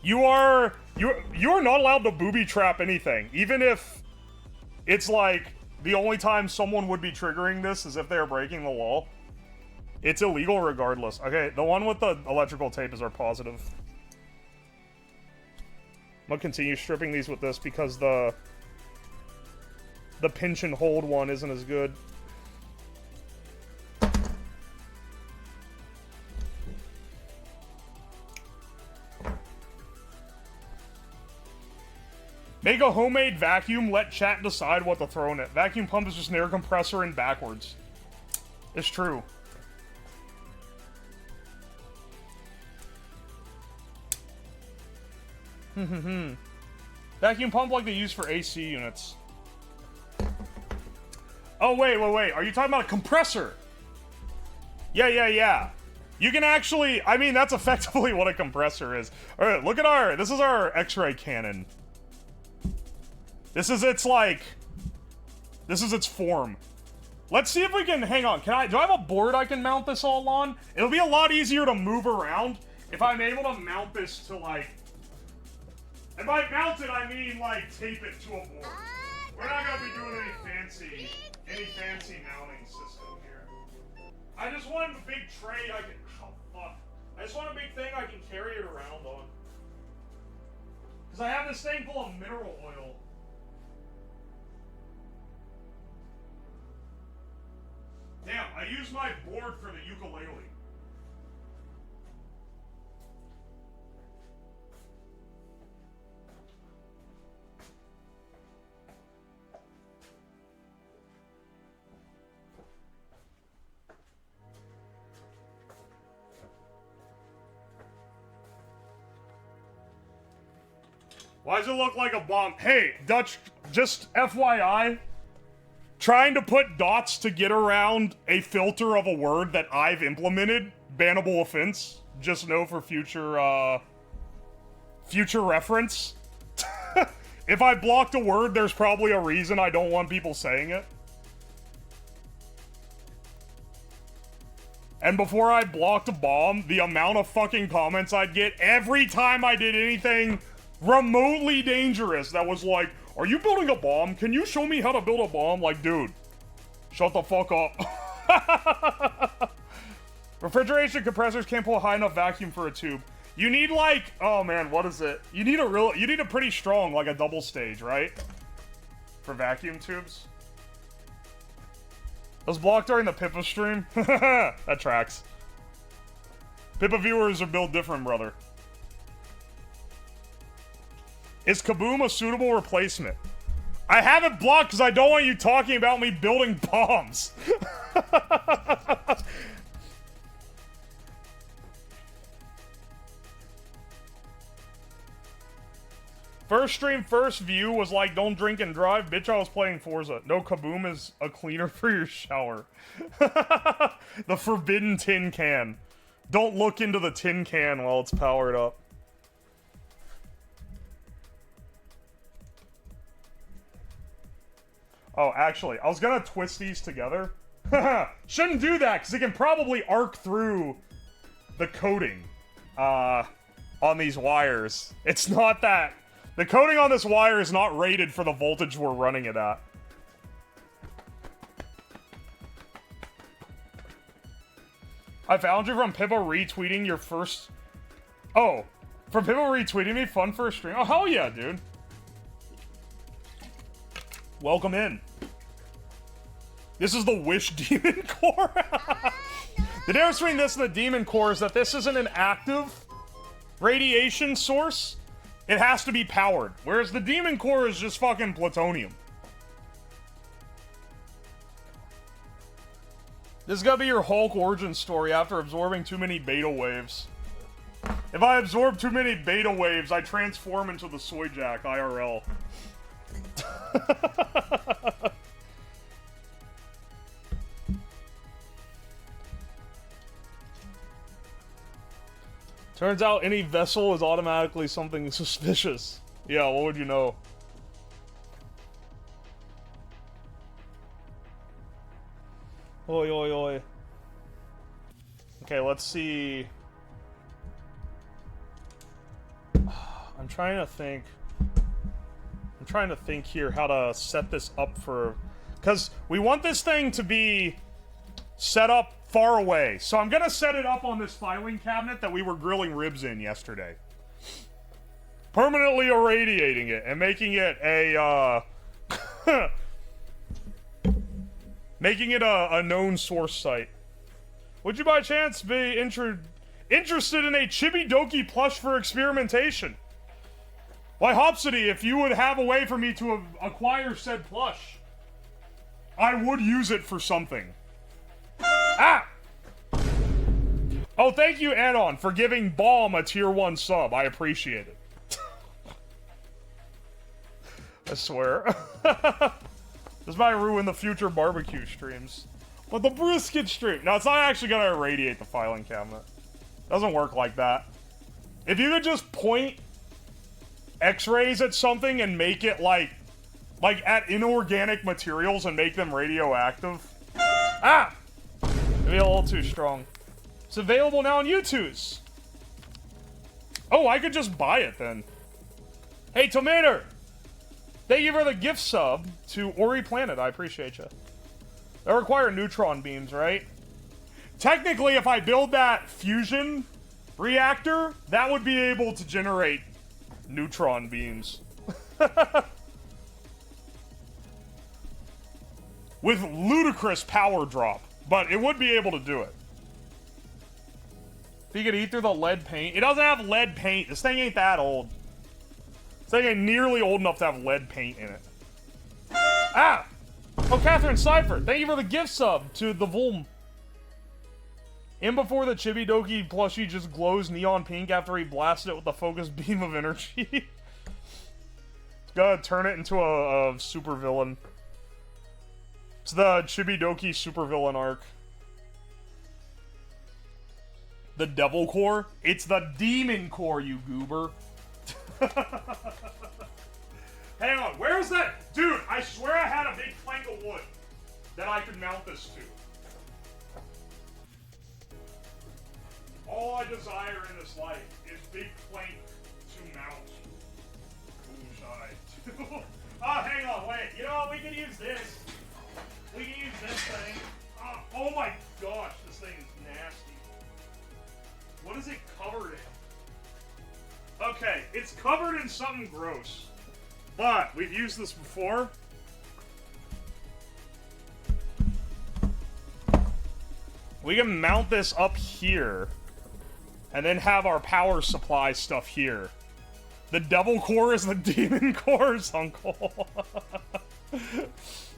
You're not allowed to booby trap anything, even if it's like the only time someone would be triggering this is if they're breaking the law. It's illegal regardless. Okay, the one with the electrical tape is our positive. I'm gonna continue stripping these with this because the pinch and hold one isn't as good. Make a homemade vacuum, let chat decide what to throw in it. Vacuum pump is just an air compressor and backwards. It's true. Vacuum pump like they use for AC units. Oh, wait. Are you talking about a compressor? Yeah. You can actually, I mean, that's effectively what a compressor is. Alright, look at this is our X-ray cannon. This is its form. Let's see if we can, hang on, do I have a board I can mount this all on? It'll be a lot easier to move around if I'm able to mount this to, like, and by mount it, I mean, like, tape it to a board. We're not gonna be doing any fancy mounting system here. I just want a big tray I can, oh, fuck. I just want a big thing I can carry it around on. Because I have this thing full of mineral oil. Damn, I used my board for the ukulele. Why does it look like a bomb? Hey, Dutch, just FYI, trying to put dots to get around a filter of a word that I've implemented, bannable offense. Just know for future reference. If I blocked a word, there's probably a reason I don't want people saying it. And before I blocked a bomb, the amount of fucking comments I'd get every time I did anything remotely dangerous that was like, are you building a bomb? Can you show me how to build a bomb? Like, dude, shut the fuck up. Refrigeration compressors can't pull a high enough vacuum for a tube. You need, like, oh man, what is it? You need a pretty strong, like a double stage, right? For vacuum tubes. It was blocked during the Pippa stream. That tracks. Pippa viewers are built different, brother. Is Kaboom a suitable replacement? I have it blocked because I don't want you talking about me building bombs. First stream, first view was like, don't drink and drive. Bitch, I was playing Forza. No, Kaboom is a cleaner for your shower. The forbidden tin can. Don't look into the tin can while it's powered up. Oh, actually, I was gonna twist these together. Shouldn't do that, because it can probably arc through the coating on these wires. It's not that. The coating on this wire is not rated for the voltage we're running it at. I found you from Pippa retweeting your first... Oh, from Pippa retweeting me? Fun for a stream? Oh, hell yeah, dude. Welcome in. This is the Wish Demon Core. The difference between this and the Demon Core is that this isn't an active radiation source. It has to be powered. Whereas the Demon Core is just fucking plutonium. This is gonna be your Hulk origin story after absorbing too many beta waves. If I absorb too many beta waves, I transform into the soy jack IRL. Turns out any vessel is automatically something suspicious. Yeah, what would you know? Oi, oi, oi. Okay, let's see. I'm trying to think here how to set this up for... Because we want this thing to be set up far away. So I'm going to set it up on this filing cabinet that we were grilling ribs in yesterday. Permanently irradiating it and making it a, making it a known source site. Would you by chance be interested in a Chibidoki plush for experimentation? Why, Hopsity, if you would have a way for me to acquire said plush, I would use it for something. Ah! Oh, thank you, Anon, for giving Balm a tier 1 sub. I appreciate it. I swear. This might ruin the future barbecue streams. But the brisket stream... No, it's not actually gonna irradiate the filing cabinet. Doesn't work like that. If you could just point X-rays at something and make it like at inorganic materials and make them radioactive. Ah! Maybe a little too strong. It's available now on YouTube's. Oh, I could just buy it then. Hey, Tomater! Thank you for the gift sub to Ori Planet. I appreciate you. They require neutron beams, right? Technically, if I build that fusion reactor, that would be able to generate neutron beams. With ludicrous power drop. But it would be able to do it. If you could eat through the lead paint. It doesn't have lead paint. This thing ain't that old. This thing ain't nearly old enough to have lead paint in it. Ah! Oh, Catherine Seifert, thank you for the gift sub to the Vulm. In before the Chibidoki plushie just glows neon pink after he blasted it with a focused beam of energy. It's gonna turn it into a supervillain. It's the Chibidoki supervillain arc. The Devil Core? It's the Demon Core, you goober. Hang on, where's that? Dude, I swear I had a big plank of wood that I could mount this to. All I desire in this life is big plank to mount. Ooh, oh, hang on, wait. You know what? We can use this. We can use this thing. Oh my gosh, this thing is nasty. What is it covered in? Okay, it's covered in something gross. But, we've used this before. We can mount this up here. And then have our power supply stuff here. The Devil Core is the Demon Core's uncle.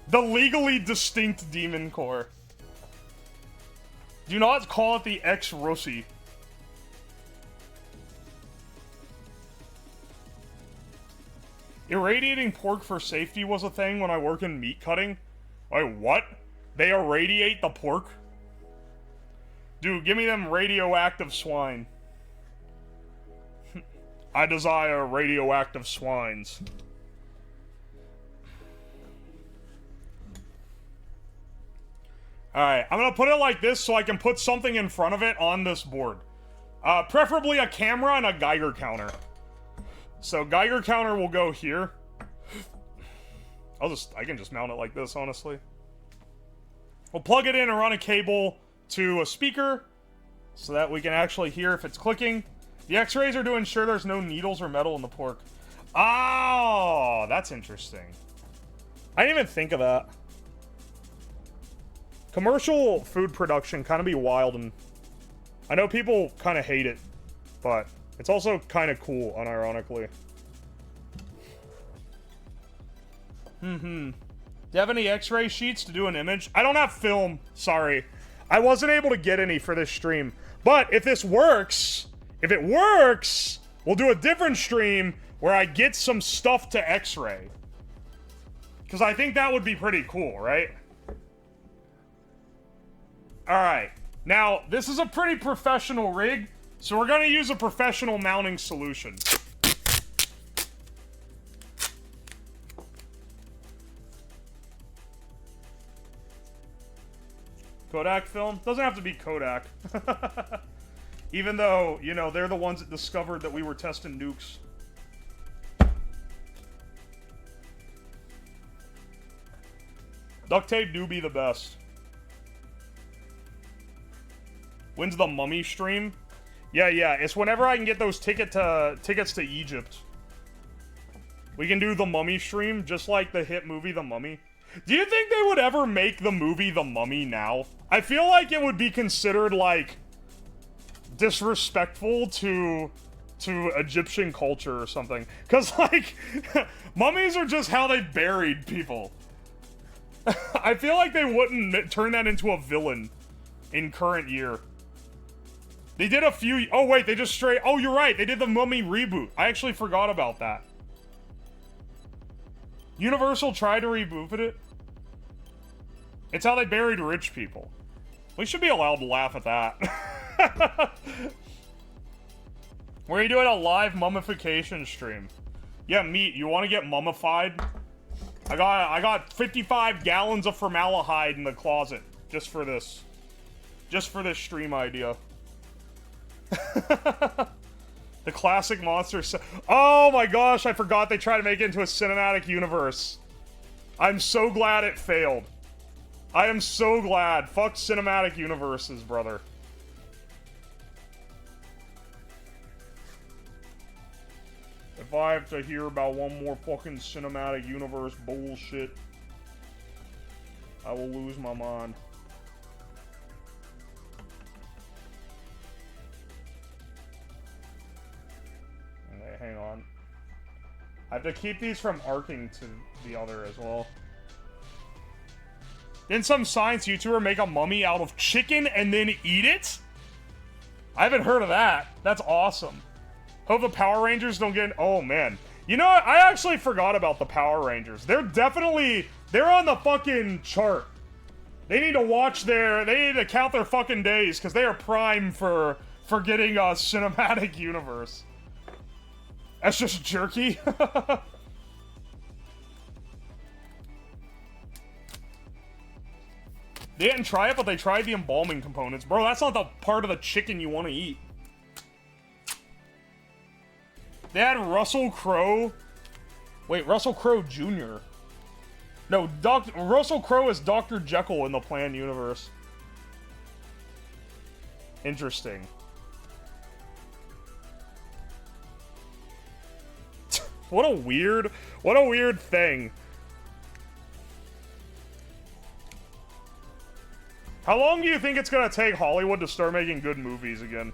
The legally distinct Demon Core. Do not call it the X-Rossi. Irradiating pork for safety was a thing when I work in meat cutting. Wait, what? They irradiate the pork? Dude, give me them radioactive swine. I desire radioactive swines. Alright, I'm gonna put it like this so I can put something in front of it on this board. Preferably a camera and a Geiger counter. So Geiger counter will go here. I can just mount it like this, honestly. We'll plug it in and run a cable to a speaker so that we can actually hear if it's clicking. The X-rays are to ensure there's no needles or metal in the pork. Oh, that's interesting. I didn't even think of that. Commercial food production kind of be wild, and I know people kind of hate it, but it's also kind of cool, unironically. Do you have any X-ray sheets to do an image? I don't have film, sorry. I wasn't able to get any for this stream. But if this works, If it works, we'll do a different stream where I get some stuff to X-ray. Because I think that would be pretty cool, right? Alright. Now, this is a pretty professional rig, so we're going to use a professional mounting solution. Kodak film? Doesn't have to be Kodak. Even though, you know, they're the ones that discovered that we were testing nukes. Duct tape do be the best. When's the Mummy stream? Yeah, it's whenever I can get those tickets to Egypt. We can do the Mummy stream, just like the hit movie The Mummy. Do you think they would ever make the movie The Mummy now? I feel like it would be considered, like, disrespectful to Egyptian culture or something. Because, like, mummies are just how they buried people. I feel like they wouldn't turn that into a villain in current year. They did a few... Oh, wait, they just straight... Oh, you're right. They did the Mummy reboot. I actually forgot about that. Universal tried to reboot it. It's how they buried rich people. We should be allowed to laugh at that. Where are you doing a live mummification stream? Yeah, Meat, you want to get mummified? I got 55 gallons of formaldehyde in the closet just for this. Just for this stream idea. The classic monster. Oh my gosh, I forgot they tried to make it into a cinematic universe. I'm so glad it failed. I am so glad. Fuck cinematic universes, brother. If I have to hear about one more fucking cinematic universe bullshit, I will lose my mind. Okay, hang on. I have to keep these from arcing to the other as well. Didn't some science YouTuber make a mummy out of chicken and then eat it? I haven't heard of that. That's awesome. Hope the Power Rangers don't get... Oh, man. You know what? I actually forgot about the Power Rangers. They're definitely... They're on the fucking chart. They need to watch their... They need to count their fucking days, because they are prime for getting a cinematic universe. That's just jerky. They didn't try it, but they tried the embalming components. Bro, that's not the part of the chicken you want to eat. They had Russell Crowe. Wait, Russell Crowe Jr. No, Russell Crowe is Dr. Jekyll in the planned universe. Interesting. What a weird thing. How long do you think it's gonna take Hollywood to start making good movies again?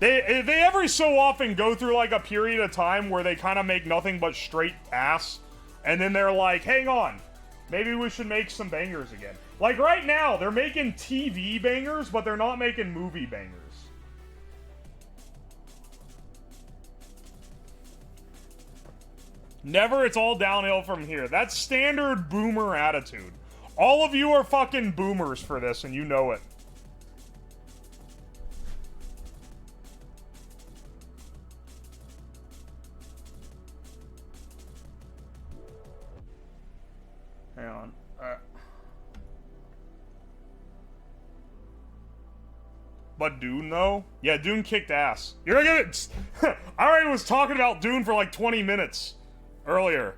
They every so often go through like a period of time where they kind of make nothing but straight ass, and then they're like, hang on, maybe we should make some bangers again. Like right now, they're making TV bangers, but they're not making movie bangers. Never, it's all downhill from here. That's standard boomer attitude. All of you are fucking boomers for this, and you know it. Hang on. But Dune, though? Yeah, Dune kicked ass. You're gonna get it. I already was talking about Dune for like 20 minutes earlier.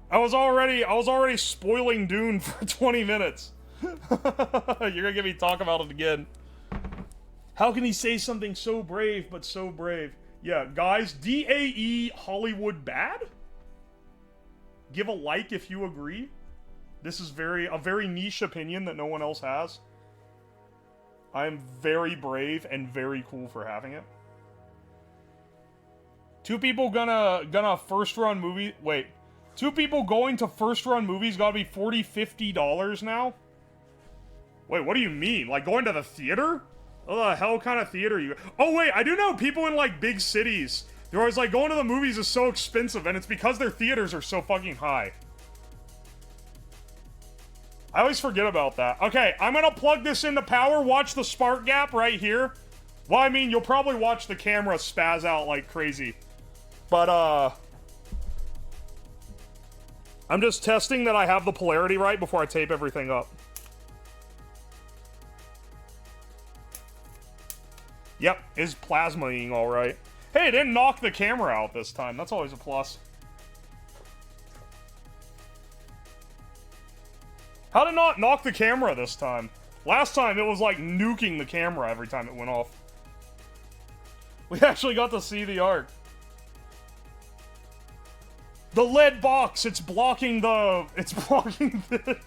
I was already spoiling Dune for 20 minutes. You're gonna get me talk about it again. How can he say something so brave, but so brave? Yeah, guys, DAE Hollywood bad? Give a like if you agree. This is a very niche opinion that no one else has. I am very brave and very cool for having it. Two people gonna first run movie. Wait. Two people going to first-run movies gotta be $40, $50 now? Wait, what do you mean? Like, going to the theater? What the hell kind of theater you... Oh, wait, I do know people in, like, big cities. They're always like, going to the movies is so expensive, and it's because their theaters are so fucking high. I always forget about that. Okay, I'm gonna plug this into power, watch the spark gap right here. Well, I mean, you'll probably watch the camera spaz out like crazy. But, I'm just testing that I have the polarity right before I tape everything up. Yep, is plasmaing all right. Hey, it didn't knock the camera out this time. That's always a plus. How did it not knock the camera this time? Last time, it was like nuking the camera every time it went off. We actually got to see the art. The lead box, it's blocking the... It's blocking the...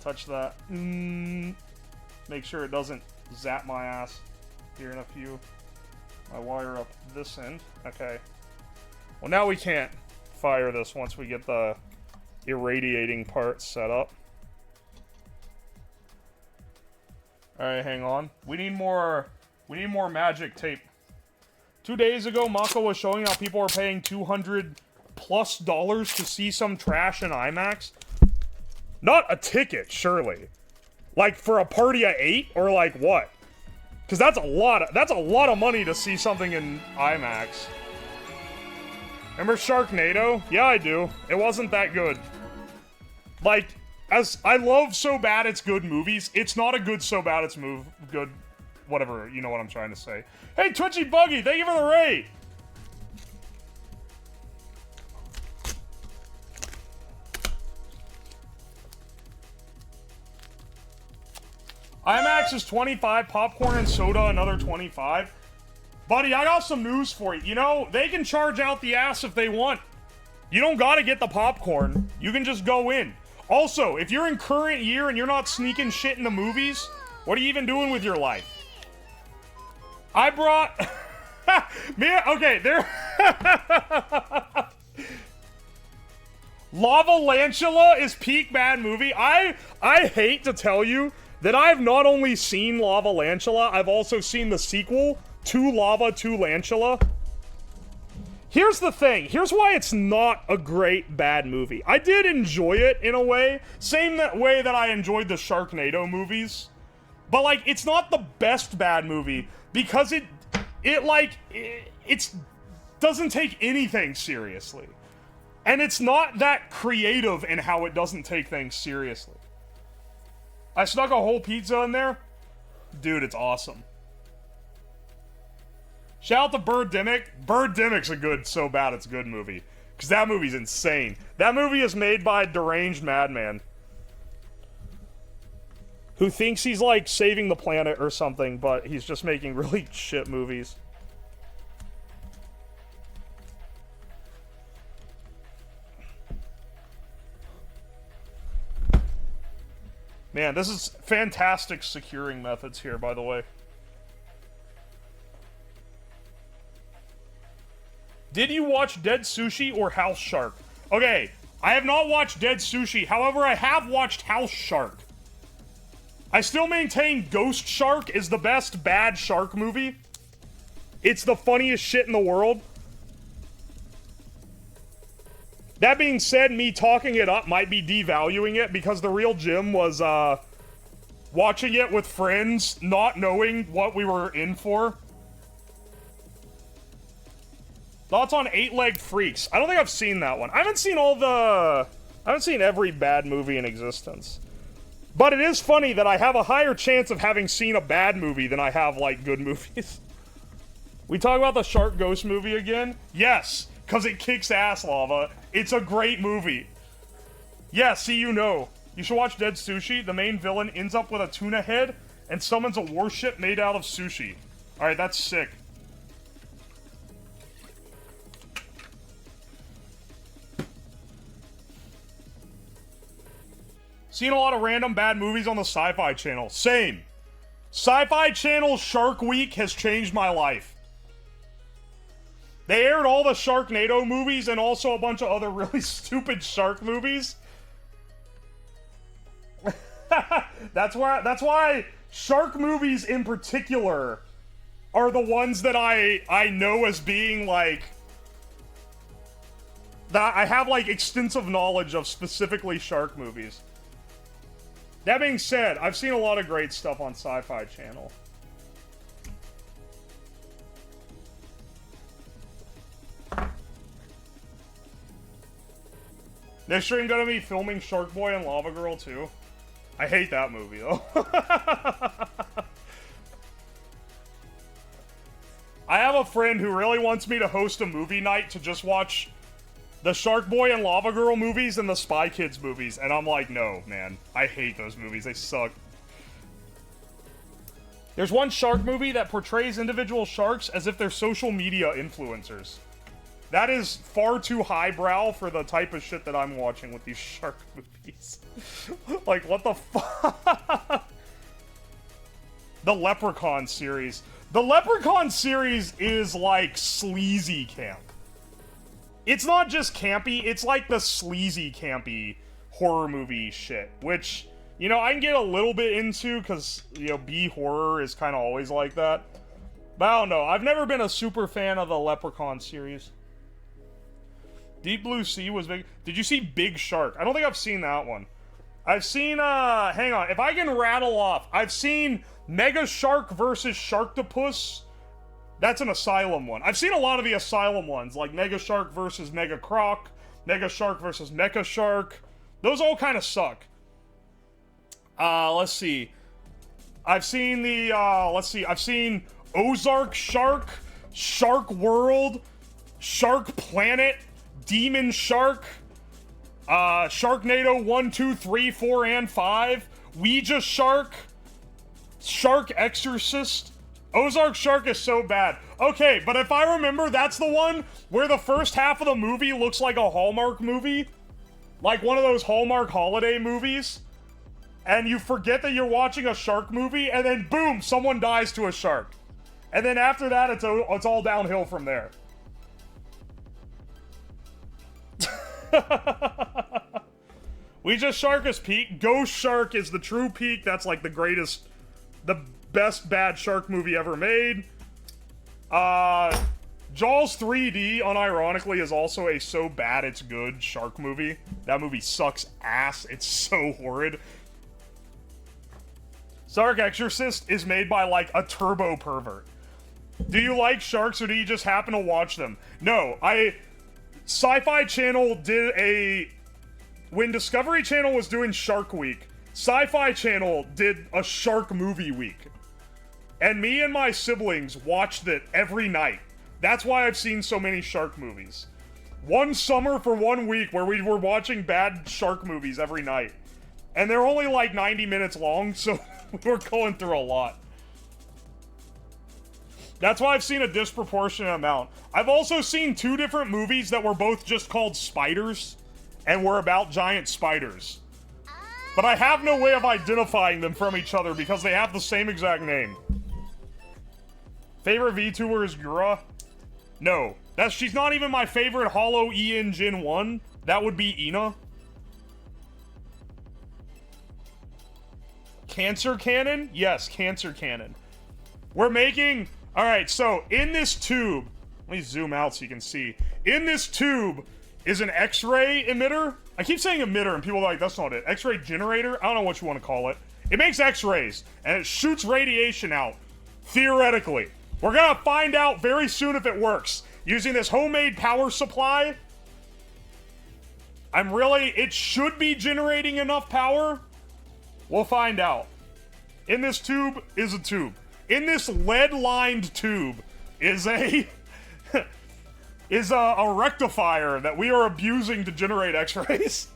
Touch that. Make sure it doesn't zap my ass here in a few. I wire up this end. Okay. Well, now we can't fire this once we get the irradiating part set up. Alright, hang on. We need more magic tape. 2 days ago, Mako was showing how people are paying $200+ to see some trash in IMAX. Not a ticket, surely. Like, for a party of 8? Or like, what? Because that's a lot of money to see something in IMAX. Remember Sharknado? Yeah, I do. It wasn't that good. Like, as I love So Bad It's Good movies, it's not a good So Bad It's good, whatever, you know what I'm trying to say. Hey, Twitchy Buggy, thank you for the raid! IMAX is 25, popcorn and soda another 25. Buddy, I got some news for you. You know, they can charge out the ass if they want. You don't gotta get the popcorn. You can just go in. Also, if you're in current year and you're not sneaking shit into movies, what are you even doing with your life? I brought... Man, okay, there... Lavalantula is peak bad movie. I hate to tell you that I've not only seen Lavalantula, I've also seen the sequel to Lava to Lantula. Here's the thing. Here's why it's not a great bad movie. I did enjoy it in a way. Same way that I enjoyed the Sharknado movies. But, like, it's not the best bad movie because it doesn't take anything seriously. And it's not that creative in how it doesn't take things seriously. I snuck a whole pizza in there. Dude, it's awesome. Shout out to Birdemic. Birdemic's a good So Bad It's Good movie. Because that movie's insane. That movie is made by a deranged madman. Who thinks he's, like, saving the planet or something, but he's just making really shit movies. Man, this is fantastic securing methods here, by the way. Did you watch Dead Sushi or House Shark? Okay, I have not watched Dead Sushi. However, I have watched House Shark. I still maintain Ghost Shark is the best bad shark movie. It's the funniest shit in the world. That being said, me talking it up might be devaluing it because the real Jim was watching it with friends, not knowing what we were in for. Thoughts on 8-Legged Freaks? I don't think I've seen that one. I haven't seen every bad movie in existence. But it is funny that I have a higher chance of having seen a bad movie than I have, like, good movies. We talk about the Shark Ghost movie again? Yes, because it kicks ass, Lava. It's a great movie. Yeah, see, you know. You should watch Dead Sushi. The main villain ends up with a tuna head and summons a warship made out of sushi. Alright, that's sick. Seen a lot of random bad movies on the Sci-Fi Channel. Same. Sci-Fi Channel Shark Week has changed my life. They aired all the Sharknado movies and also a bunch of other really stupid shark movies. That's why shark movies in particular are the ones that I know as being like that I have like extensive knowledge of, specifically shark movies. That being said, I've seen a lot of great stuff on Sci-Fi Channel. Next stream gonna be filming Shark Boy and Lava Girl too. I hate that movie though. I have a friend who really wants me to host a movie night to just watch the Shark Boy and Lava Girl movies and the Spy Kids movies, and I'm like, no, man. I hate those movies. They suck. There's one shark movie that portrays individual sharks as if they're social media influencers. That is far too highbrow for the type of shit that I'm watching with these shark movies. Like, what the fuck? The Leprechaun series. The Leprechaun series is like sleazy camp. It's not just campy, it's like the sleazy campy horror movie shit, which, you know, I can get a little bit into because, you know, B horror is kind of always like that. But I don't know, I've never been a super fan of the Leprechaun series. Deep Blue Sea was big. Did you see Big Shark? I don't think I've seen that one. I've seen, hang on, if I can rattle off, I've seen Mega Shark versus Sharktopus. That's an Asylum one. I've seen a lot of the Asylum ones, like Mega Shark versus Mega Croc, Mega Shark versus Mecha Shark. Those all kind of suck. Let's see. I've seen the, I've seen Ozark Shark, Shark World, Shark Planet, Demon Shark, Sharknado 1, 2, 3, 4, and 5, Ouija Shark, Shark Exorcist. Ozark Shark is so bad. Okay, but if I remember, that's the one where the first half of the movie looks like a Hallmark movie. Like one of those Hallmark holiday movies. And you forget that you're watching a shark movie, and then boom, someone dies to a shark. And then after that, it's all downhill from there. Ouija Shark is peak. Ghost Shark is the true peak. That's like the greatest, the best bad shark movie ever made. Jaws 3D, unironically, is also a so bad it's good shark movie. That movie sucks ass. It's so horrid. Shark Exorcist is made by, like, a turbo pervert. Do you like sharks, or do you just happen to watch them? No, Sci-Fi Channel did a... When Discovery Channel was doing Shark Week, Sci-Fi Channel did a shark movie week. And me and my siblings watched it every night. That's why I've seen so many shark movies. One summer for 1 week where we were watching bad shark movies every night. And they're only like 90 minutes long, so we're going through a lot. That's why I've seen a disproportionate amount. I've also seen 2 different movies that were both just called Spiders, and were about giant spiders. But I have no way of identifying them from each other because they have the same exact name. Favorite VTuber is Gura? No. She's not even my favorite Hollow EN Gen 1. That would be Ina. Cancer Cannon? Yes, Cancer Cannon. We're making... Alright, so in this tube... Let me zoom out so you can see. In this tube is an X-ray emitter. I keep saying emitter and people are like, that's not it. X-ray generator? I don't know what you want to call it. It makes X-rays and it shoots radiation out. Theoretically. We're gonna find out very soon if it works. Using this homemade power supply. It should be generating enough power. We'll find out. In this tube is a tube. In this lead-lined tube is a rectifier that we are abusing to generate X-rays.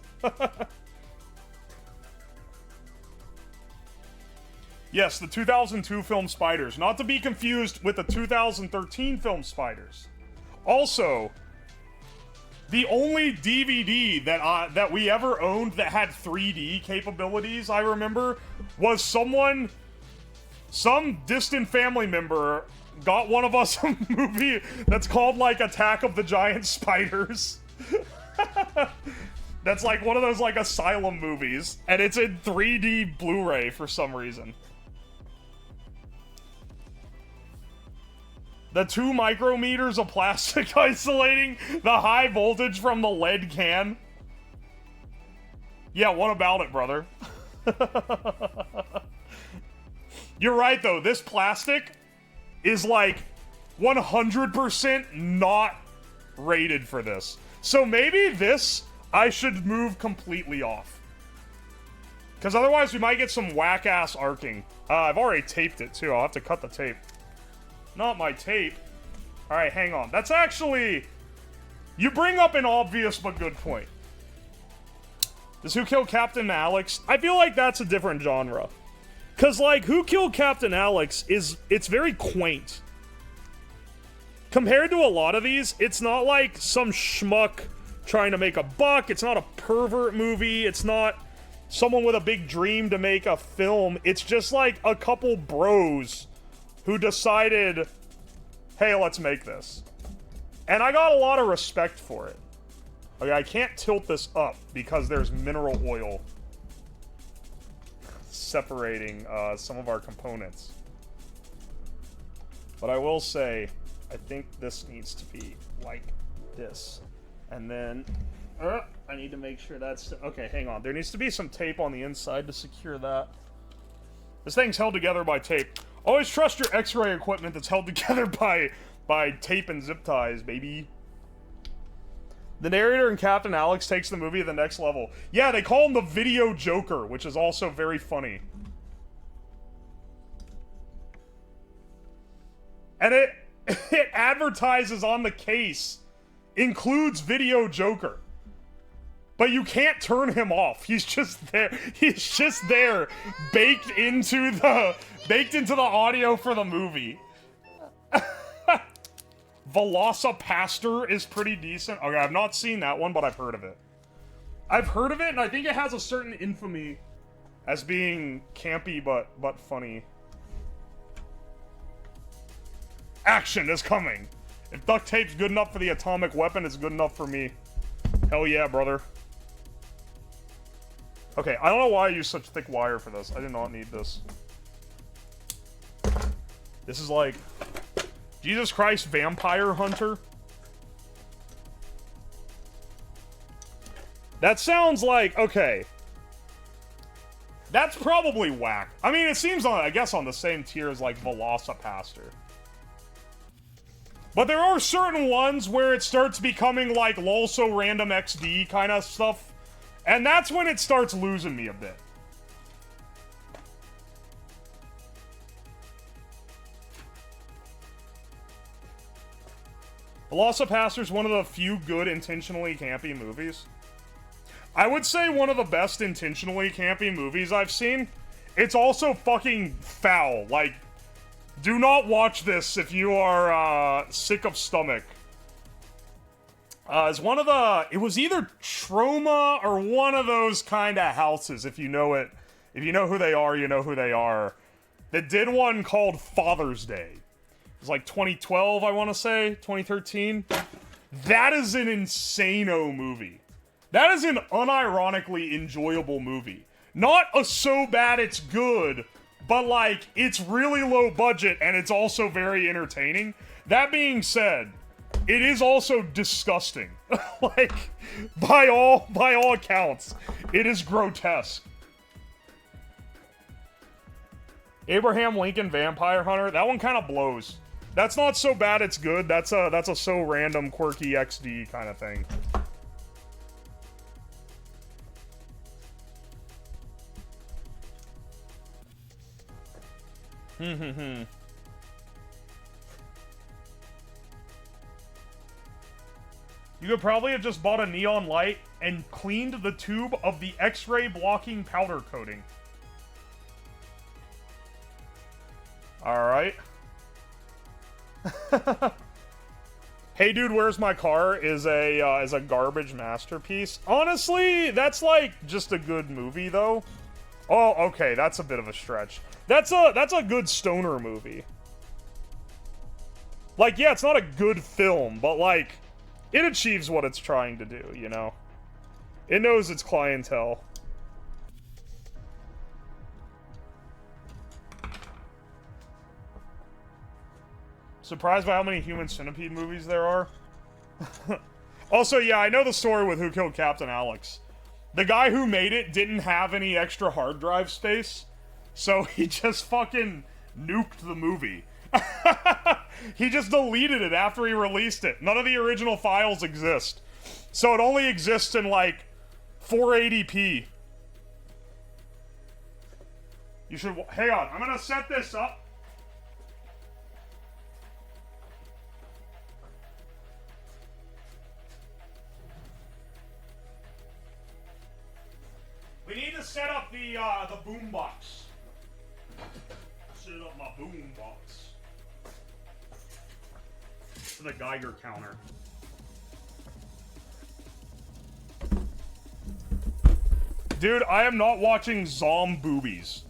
Yes, the 2002 film Spiders. Not to be confused with the 2013 film Spiders. Also, the only DVD that we ever owned that had 3D capabilities, I remember, was some distant family member got one of us a movie that's called, like, Attack of the Giant Spiders. That's like one of those like Asylum movies, and it's in 3D Blu-ray for some reason. The 2 micrometers of plastic isolating the high voltage from the lead can. Yeah, what about it, brother? You're right, though. This plastic is like 100% not rated for this. So maybe this I should move completely off. Because otherwise we might get some whack-ass arcing. I've already taped it, too. I'll have to cut the tape. Not my tape. Alright, hang on. That's actually... You bring up an obvious but good point. Does Who Killed Captain Alex? I feel like that's a different genre. Because, like, Who Killed Captain Alex is... It's very quaint. Compared to a lot of these, it's not like some schmuck trying to make a buck. It's not a pervert movie. It's not someone with a big dream to make a film. It's just like a couple bros who decided, hey, let's make this. And I got a lot of respect for it. Okay, I can't tilt this up because there's mineral oil separating some of our components. But I will say, I think this needs to be like this. And then, I need to make sure that's... Okay, hang on. There needs to be some tape on the inside to secure that. This thing's held together by tape. Always trust your X-ray equipment that's held together by tape and zip ties, baby. The narrator in Captain Alex takes the movie to the next level. Yeah, they call him the Video Joker, which is also very funny. And it advertises on the case, includes Video Joker. But you can't turn him off. He's just there. He's just there, baked into the audio for the movie. Velocipaster is pretty decent. Okay, I've not seen that one, but I've heard of it. I've heard of it, and I think it has a certain infamy as being campy but funny. Action is coming. If duct tape's good enough for the atomic weapon, it's good enough for me. Hell yeah, brother. Okay, I don't know why I use such thick wire for this. I did not need this. This is like... Jesus Christ, Vampire Hunter? That sounds like... Okay. That's probably whack. I mean, it seems, I guess, on the same tier as, like, Velocipaster. But there are certain ones where it starts becoming, like, LOLSO Random XD kind of stuff. And that's when it starts losing me a bit. Velocipaster is one of the few good intentionally campy movies. I would say one of the best intentionally campy movies I've seen. It's also fucking foul. Like, do not watch this if you are sick of stomach. It's one of the... It was either Trauma or one of those kind of houses, if you know it. If you know who they are, you know who they are. That did one called Father's Day. It was like 2012, I want to say. 2013. That is an insano movie. That is an unironically enjoyable movie. Not a so bad it's good, but like, it's really low budget and it's also very entertaining. That being said, it is also disgusting. Like, by all accounts, it is grotesque. Abraham Lincoln Vampire Hunter, that one kind of blows. That's not so bad it's good. That's a so random, quirky XD kind of thing. You could probably have just bought a neon light and cleaned the tube of the X-ray blocking powder coating. Alright. Hey Dude, Where's My Car is a garbage masterpiece. Honestly, that's like just a good movie though. Oh, okay, that's a bit of a stretch. That's a good stoner movie. Like, yeah, it's not a good film, but like, it achieves what it's trying to do, you know? It knows its clientele. Surprised by how many Human Centipede movies there are? Also, yeah, I know the story with Who Killed Captain Alex. The guy who made it didn't have any extra hard drive space, so he just fucking nuked the movie. He just deleted it after he released it. None of the original files exist. So it only exists in, like, 480p. You should... Hang on, I'm gonna set this up. We need to set up the boombox. Set up my boombox. For the Geiger counter. Dude, I am not watching Zomboobies.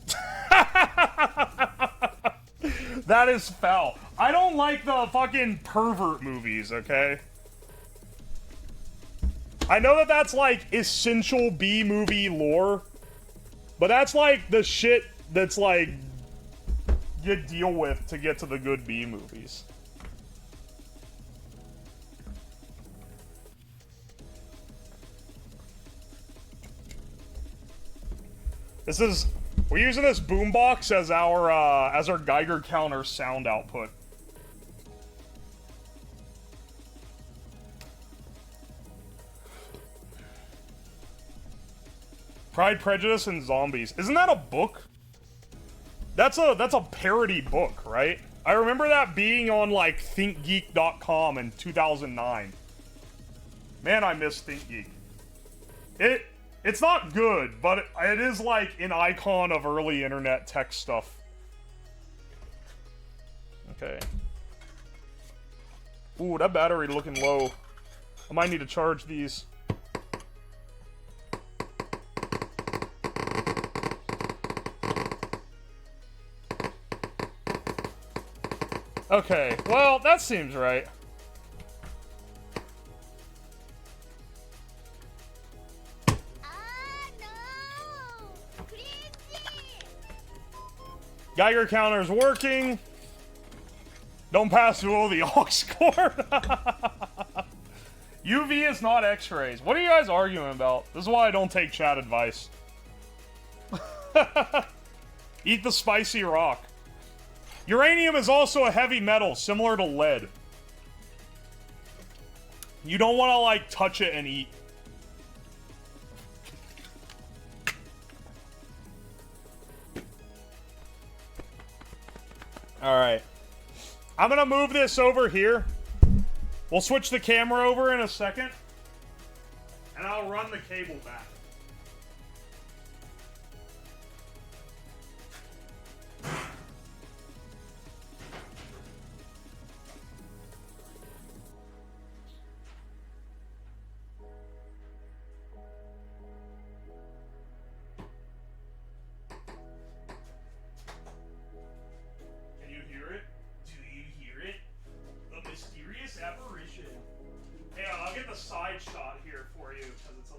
That is foul. I don't like the fucking pervert movies, okay? I know that that's like essential B-movie lore, but that's like the shit that's like you deal with to get to the good B-movies. We're using this boombox as our Geiger counter sound output. Pride, Prejudice, and Zombies. Isn't that a book? That's a parody book, right? I remember that being on, like, ThinkGeek.com in 2009. Man, I miss ThinkGeek. It's not good, but it is, like, an icon of early internet tech stuff. Okay. Ooh, that battery looking low. I might need to charge these. Okay, well, that seems right. No! Crazy! Geiger counter's working. Don't pass through the aux cord. UV is not X-rays. What are you guys arguing about? This is why I don't take chat advice. Eat the spicy rock. Uranium is also a heavy metal, similar to lead. You don't want to, like, touch it and eat. Alright. I'm gonna move this over here. We'll switch the camera over in a second. And I'll run the cable back. Side shot here for you because it's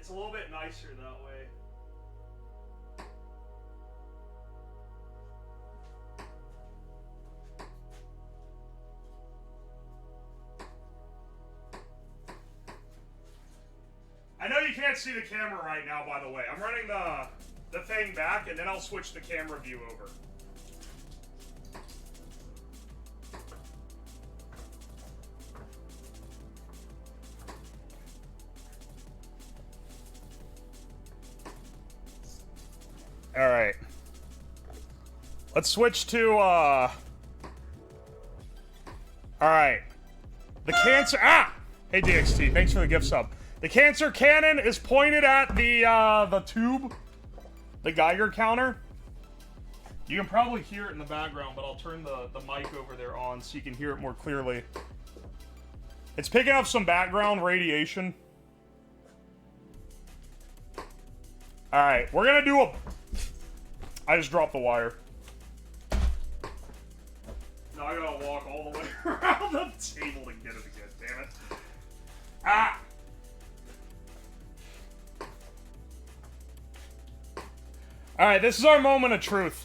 a little bit nicer that way. I know you can't see the camera right now, by the way. I'm running the thing back and then I'll switch the camera view over. Alright. Let's switch to, Alright. The cancer... Ah! Hey, DXT, thanks for the gift sub. The cancer cannon is pointed at the tube. The Geiger counter. You can probably hear it in the background, but I'll turn the mic over there on so you can hear it more clearly. It's picking up some background radiation. Alright, we're gonna do a... I just dropped the wire. Now I gotta walk all the way around the table to get it again, damn it. Ah! Alright, this is our moment of truth.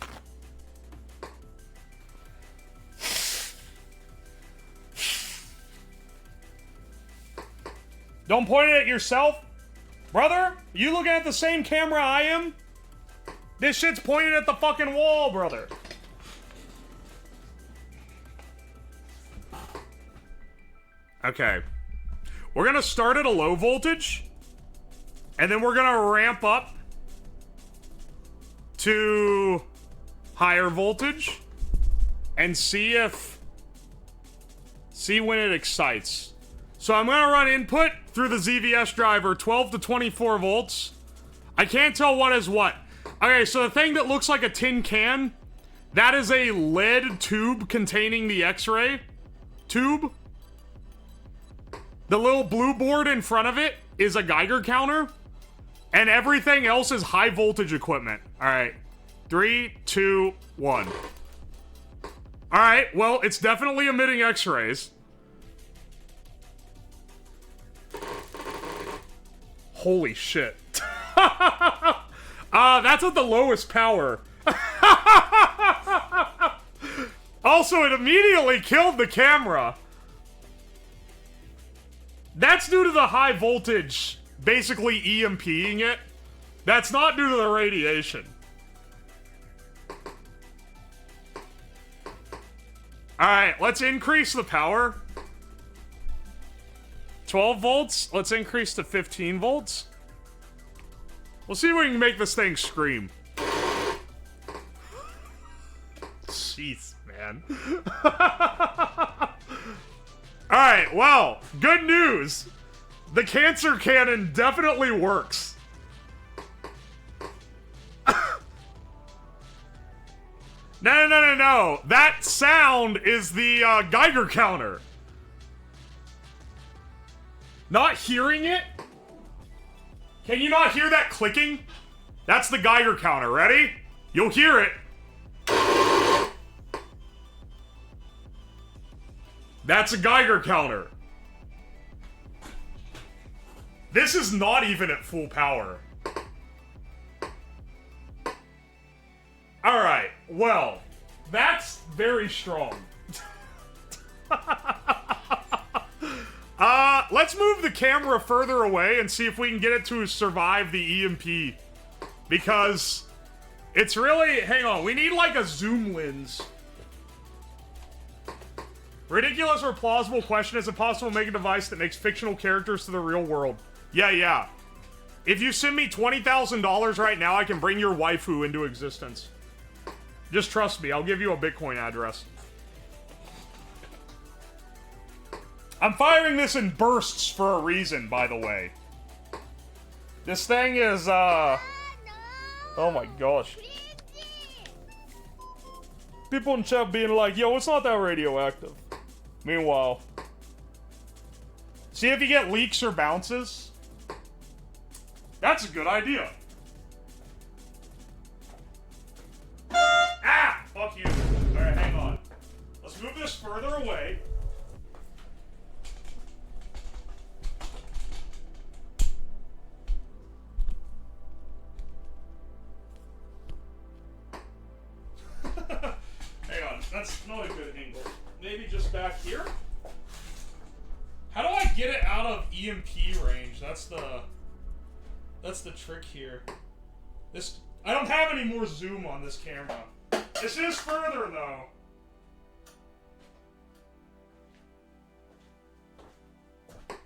Don't point it at yourself. Brother, you looking at the same camera I am? This shit's pointed at the fucking wall, brother. Okay. We're gonna start at a low voltage, and then we're gonna ramp up to higher voltage, and see when it excites. So I'm gonna run input through the ZVS driver, 12 to 24 volts. I can't tell what is what. Okay, so the thing that looks like a tin can, that is a lead tube containing the X-ray tube. The little blue board in front of it is a Geiger counter, and everything else is high voltage equipment. Alright, 3, 2, 1. Alright, well, it's definitely emitting X-rays. Holy shit. That's at the lowest power. Also, it immediately killed the camera. That's due to the high voltage basically EMPing it. That's not due to the radiation. Alright, let's increase the power. 12 volts. Let's increase to 15 volts. We'll see if we can make this thing scream. Jeez, man. Alright, well, good news. The cancer cannon definitely works. No. That sound is the Geiger counter. Not hearing it? Can you not hear that clicking? That's the Geiger counter. Ready? You'll hear it. That's a Geiger counter. This is not even at full power. Alright, well, that's very strong. Let's move the camera further away and see if we can get it to survive the EMP. Because it's really... Hang on, we need like a zoom lens. Ridiculous or plausible question. Is it possible to make a device that makes fictional characters to the real world? Yeah. If you send me $20,000 right now, I can bring your waifu into existence. Just trust me, I'll give you a Bitcoin address. I'm firing this in bursts for a reason, by the way. This thing is, oh my gosh. People in chat being like, yo, it's not that radioactive. Meanwhile, see if you get leaks or bounces. That's a good idea. Ah! Fuck you. Alright, hang on. Let's move this further away. Hang on, that's not a good angle. Maybe just back here? How do I get it out of EMP range? That's the trick here. I don't have any more zoom on this camera. This is further though.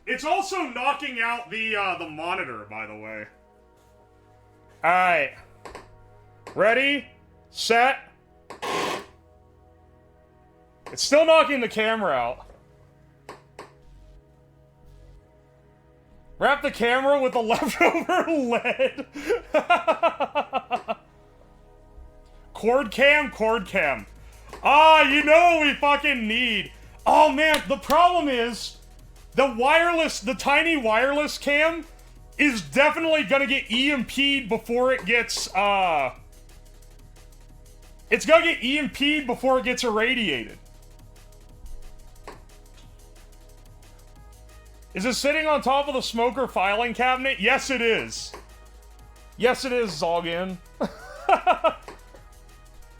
It's also knocking out the monitor, by the way. Alright. Ready? Set. It's still knocking the camera out. Wrap the camera with the leftover lead. Cord cam. Ah, you know what we fucking need. Oh man, the problem is the tiny wireless cam is definitely gonna get EMP'd before it gets, it's gonna get EMP'd before it gets irradiated. Is it sitting on top of the smoker filing cabinet? Yes, it is. Yes, it is, Zogin.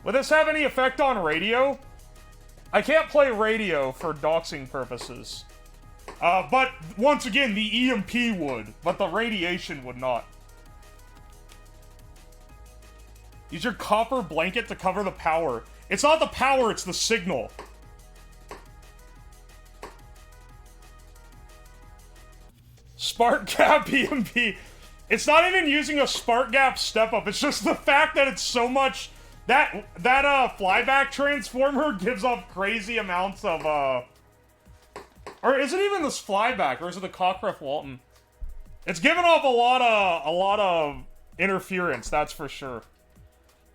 Would this have any effect on radio? I can't play radio for doxing purposes. But once again, the EMP would, but the radiation would not. Use your copper blanket to cover the power. It's not the power, it's the signal. Spark gap EMP. It's not even using a spark gap step up. It's just the fact that it's so much that flyback transformer gives off crazy amounts of or is it even this flyback, or is it the Cockcroft Walton? It's giving off a lot of interference, that's for sure.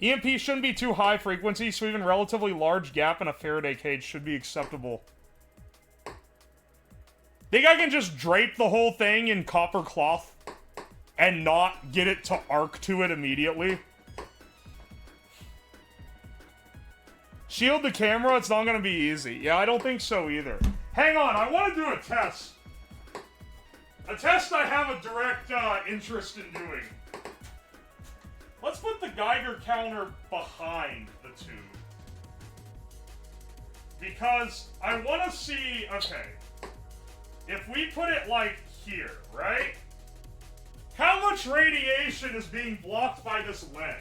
EMP shouldn't be too high frequency, so even relatively large gap in a Faraday cage should be acceptable. Think I can just drape the whole thing in copper cloth and not get it to arc to it immediately? Shield the camera, it's not gonna be easy. Yeah, I don't think so either. Hang on, I want to do a test. A test I have a direct interest in doing. Let's put the Geiger counter behind the tube. Because I want to see, okay, if we put it like here, right? How much radiation is being blocked by this lead?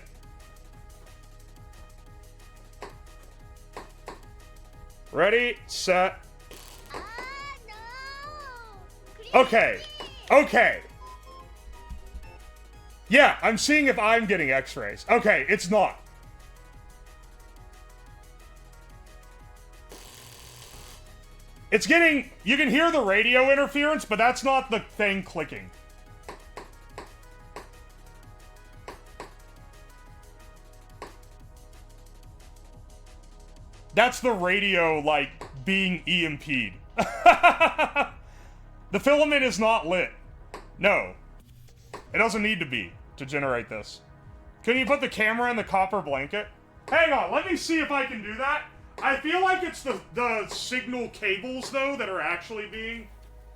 Ready, set. No. Okay. Okay. Yeah, I'm seeing if I'm getting x-rays. Okay, it's not. It's getting... You can hear the radio interference, but that's not the thing clicking. That's the radio, like, being EMP'd. The filament is not lit. No. It doesn't need to be to generate this. Can you put the camera in the copper blanket? Hang on, let me see if I can do that. I feel like it's the signal cables, though, that are actually being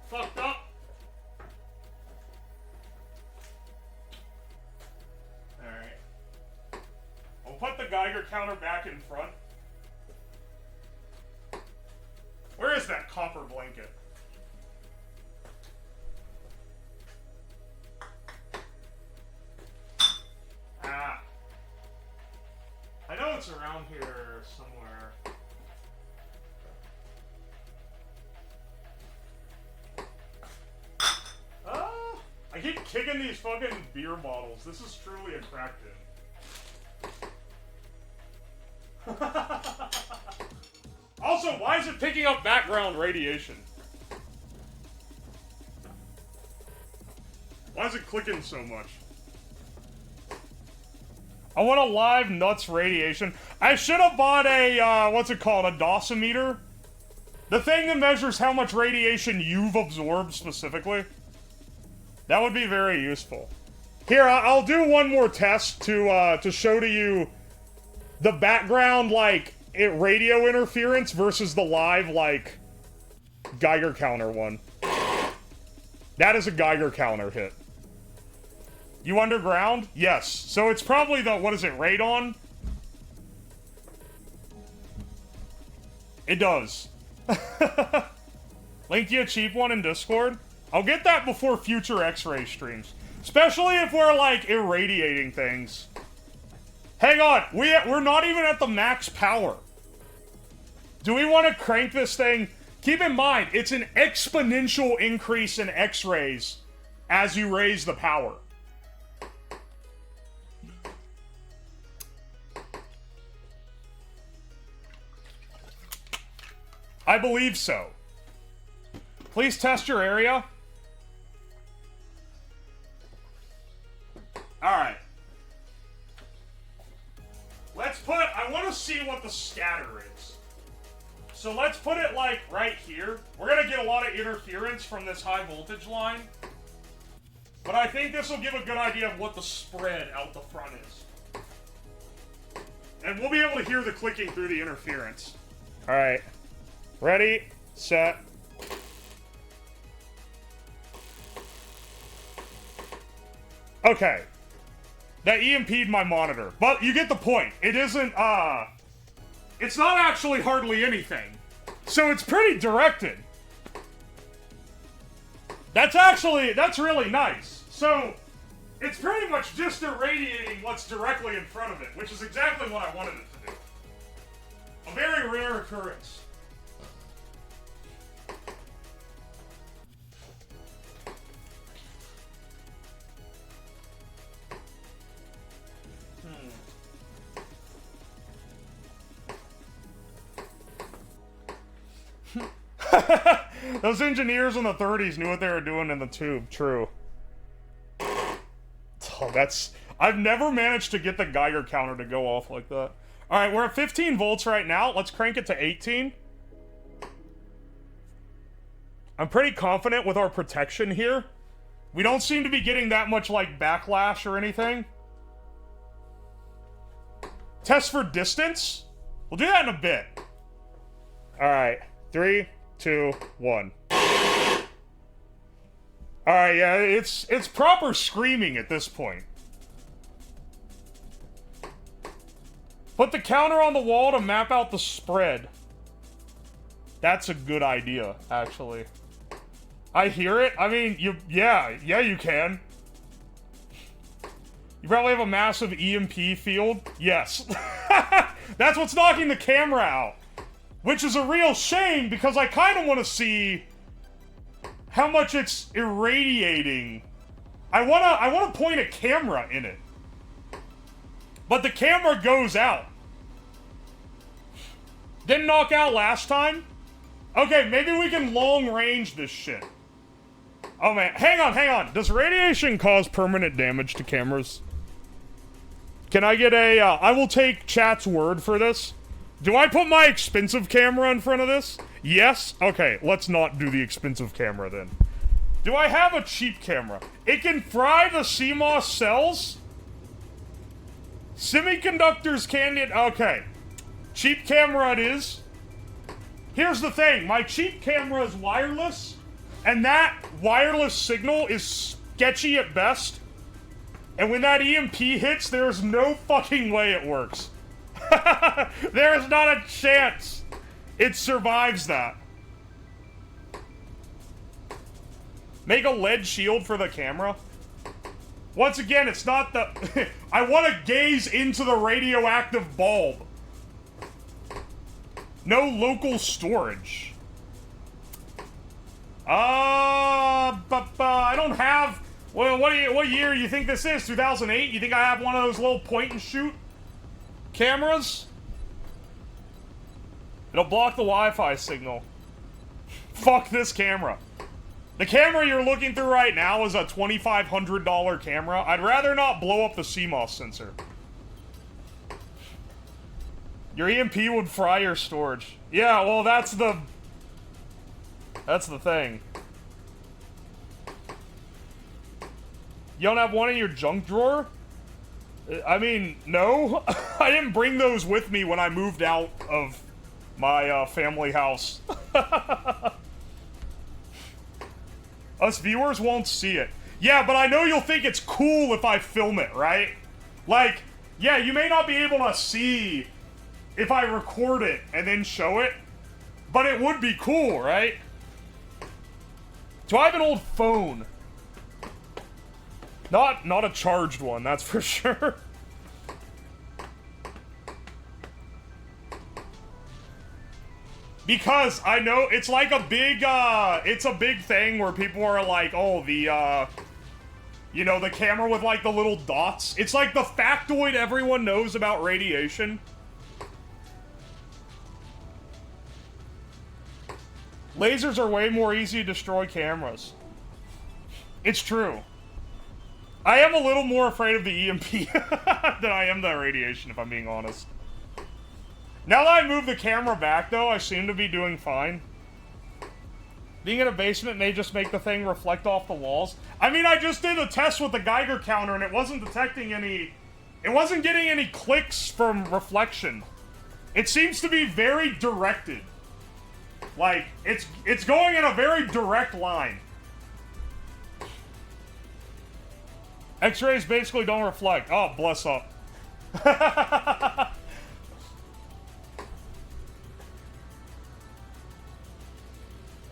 fucked up. Alright. We'll put the Geiger counter back in front. Where is that copper blanket? Ah. I know it's around here somewhere. I keep kicking these fucking beer bottles. This is truly attractive. Also, why is it picking up background radiation? Why is it clicking so much? I want a live nuts radiation. I should have bought a, what's it called? A dosimeter? The thing that measures how much radiation you've absorbed specifically. That would be very useful. Here, I'll do one more test to show to you the background, like, radio interference versus the live, like, Geiger counter one. That is a Geiger counter hit. You underground? Yes. So it's probably the, what is it, radon? It does. Link you a cheap one in Discord? I'll get that before future X-ray streams. Especially if we're, like, irradiating things. Hang on, we're not even at the max power. Do we want to crank this thing? Keep in mind, it's an exponential increase in X-rays as you raise the power. I believe so. Please test your area. Alright. Let's put... I want to see what the scatter is. So let's put it, like, right here. We're going to get a lot of interference from this high voltage line. But I think this will give a good idea of what the spread out the front is. And we'll be able to hear the clicking through the interference. Alright. Ready, set. Okay. That EMP'd my monitor. But you get the point. It isn't, it's not actually hardly anything. So it's pretty directed. That's really nice. So, it's pretty much just irradiating what's directly in front of it, which is exactly what I wanted it to do. A very rare occurrence. Those engineers in the 30s knew what they were doing in the tube. True. Oh, I've never managed to get the Geiger counter to go off like that. Alright, we're at 15 volts right now. Let's crank it to 18. I'm pretty confident with our protection here. We don't seem to be getting that much, like, backlash or anything. Test for distance? We'll do that in a bit. Alright. 3, 2, 1. Alright, yeah, it's proper screaming at this point. Put the counter on the wall to map out the spread. That's a good idea, actually. I hear it. I mean, yeah, you can. You probably have a massive EMP field. Yes. That's what's knocking the camera out. Which is a real shame, because I kind of want to see how much it's irradiating. I wanna point a camera in it. But the camera goes out. Didn't knock out last time? Okay, maybe we can long range this shit. Oh man, hang on. Does radiation cause permanent damage to cameras? Can I get a, I will take chat's word for this. Do I put my expensive camera in front of this? Yes? Okay, let's not do the expensive camera then. Do I have a cheap camera? It can fry the CMOS cells? Semiconductors can get... Okay. Cheap camera it is. Here's the thing. My cheap camera is wireless, and that wireless signal is sketchy at best. And when that EMP hits, there's no fucking way it works. There is not a chance it survives that. Make a lead shield for the camera. Once again, it's not the... I want to gaze into the radioactive bulb. No local storage. I don't have... Well, what year do you think this is? 2008? You think I have one of those little point-and-shoot cameras? It'll block the Wi-Fi signal. Fuck this camera. The camera you're looking through right now is a $2,500 camera. I'd rather not blow up the CMOS sensor. Your EMP would fry your storage. Yeah, well, that's the thing. You don't have one in your junk drawer? I mean, no. I didn't bring those with me when I moved out of my family house. Us viewers won't see it. Yeah, but I know you'll think it's cool if I film it, right? Like, yeah, you may not be able to see if I record it and then show it, but it would be cool, right? So I have an old phone. Not a charged one, that's for sure. Because I know it's like a big, it's a big thing where people are like, oh, the, you know, the camera with like the little dots. It's like the factoid everyone knows about radiation. Lasers are way more easy to destroy cameras. It's true. I am a little more afraid of the EMP than I am the radiation, if I'm being honest. Now that I moved the camera back, though, I seem to be doing fine. Being in a basement may just make the thing reflect off the walls. I mean, I just did a test with the Geiger counter, and it wasn't detecting any... It wasn't getting any clicks from reflection. It seems to be very directed. Like, it's going in a very direct line. X-rays basically don't reflect. Oh, bless up.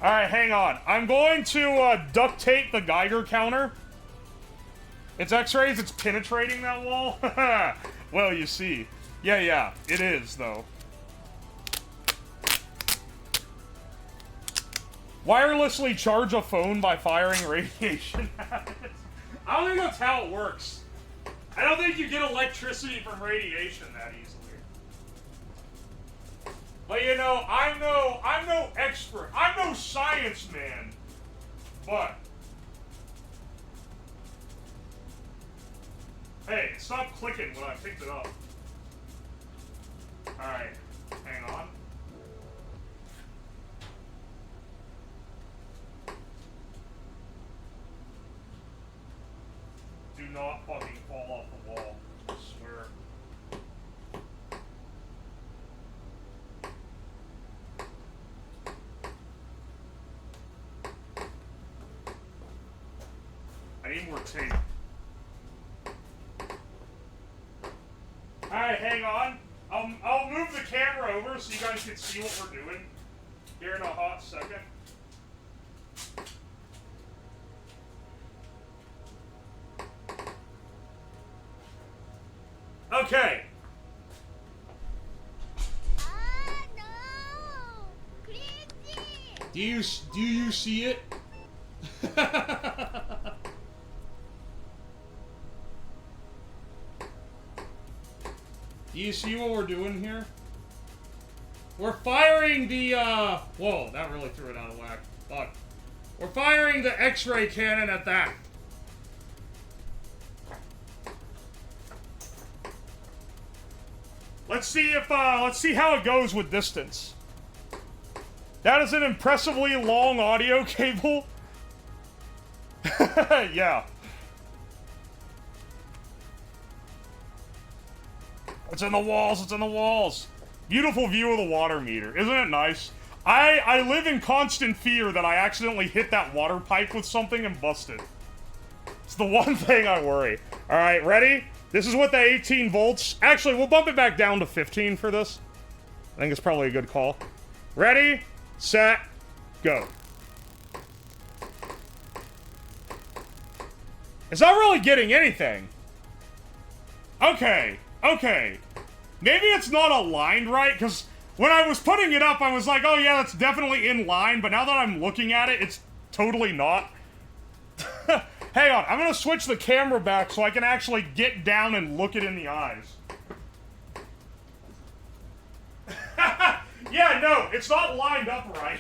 Alright, hang on. I'm going to duct tape the Geiger counter. It's X-rays, it's penetrating that wall. Well, you see. Yeah, it is, though. Wirelessly charge a phone by firing radiation at it. I don't think that's how it works. I don't think you get electricity from radiation that easily. But you know, I'm no expert. I'm no science man. But hey, it stopped clicking when I picked it up. Alright, hang on. Do not fucking fall off the wall. I swear. I need more tape. Alright, hang on. I'll move the camera over so you guys can see what we're doing here in a hot second. Okay. Ah, no! Crazy! Do you see it? Do you see what we're doing here? We're firing the, whoa, that really threw it out of whack. Fuck. We're firing the X-ray cannon at that. Let's see how it goes with distance. That is an impressively long audio cable. Yeah. It's in the walls, it's in the walls. Beautiful view of the water meter. Isn't it nice? I live in constant fear that I accidentally hit that water pipe with something and bust it. It's the one thing I worry. Alright, ready? This is with the 18 volts. Actually, we'll bump it back down to 15 for this. I think it's probably a good call. Ready, set, go. It's not really getting anything. Okay. Maybe it's not aligned right, because when I was putting it up, I was like, oh yeah, that's definitely in line, but now that I'm looking at it, it's totally not. Hang on, I'm gonna switch the camera back so I can actually get down and look it in the eyes. Yeah, no, it's not lined up right.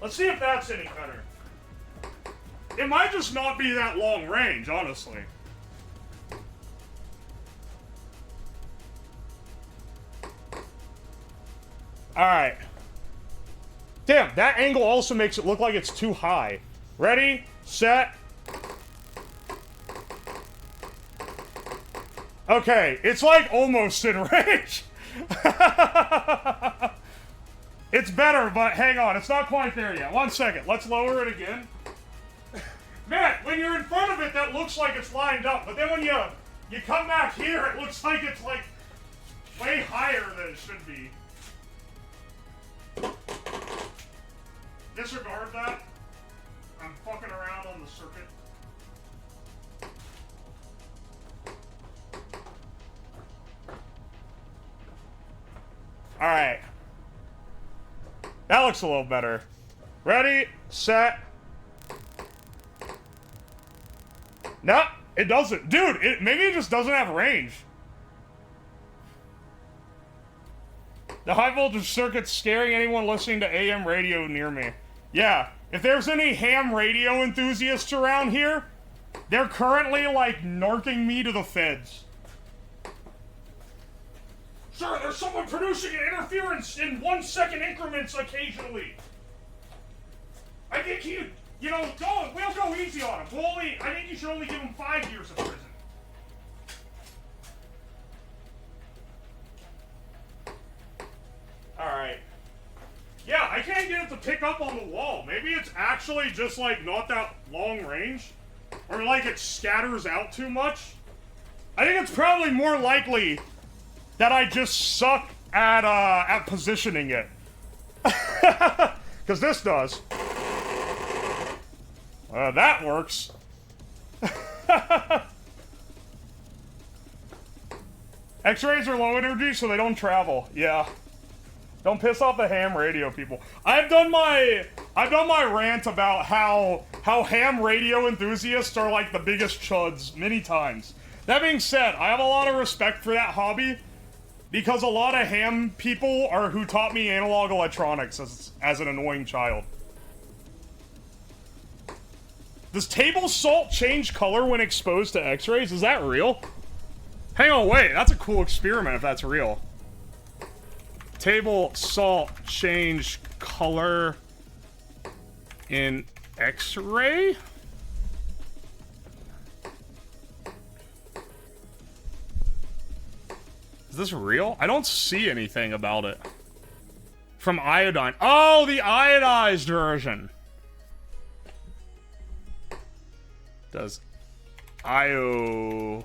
Let's see if that's any better. It might just not be that long range, honestly. Alright. Damn, that angle also makes it look like it's too high. Ready, set. Okay, it's like almost in range. It's better, but hang on, it's not quite there yet. 1 second, let's lower it again. Man, when you're in front of it, that looks like it's lined up, but then when you come back here, it looks like it's like way higher than it should be. Disregard that. I'm fucking around on the circuit. Alright. That looks a little better. Ready, set. No, it doesn't. Dude, maybe it just doesn't have range. The high voltage circuit's scaring anyone listening to AM radio near me. Yeah, if there's any ham radio enthusiasts around here, they're currently, like, narking me to the feds. Sir, there's someone producing an interference in 1 second increments occasionally. I think you know, we'll go easy on him. I think you should only give him 5 years of prison. Alright. Yeah, I can't get it to pick up on the wall. Maybe it's actually just, like, not that long range. Or, like, it scatters out too much. I think it's probably more likely that I just suck at positioning it. Because this does. That works. X-rays are low energy, so they don't travel. Yeah. Don't piss off the ham radio people. I've done my rant about how ham radio enthusiasts are like the biggest chuds many times. That being said, I have a lot of respect for that hobby because a lot of ham people are who taught me analog electronics as an annoying child. Does table salt change color when exposed to X-rays? Is that real? Hang on, wait. That's a cool experiment if that's real. Table salt change color in X-ray? Is this real? I don't see anything about it. From iodine. Oh, the iodized version. Does iodized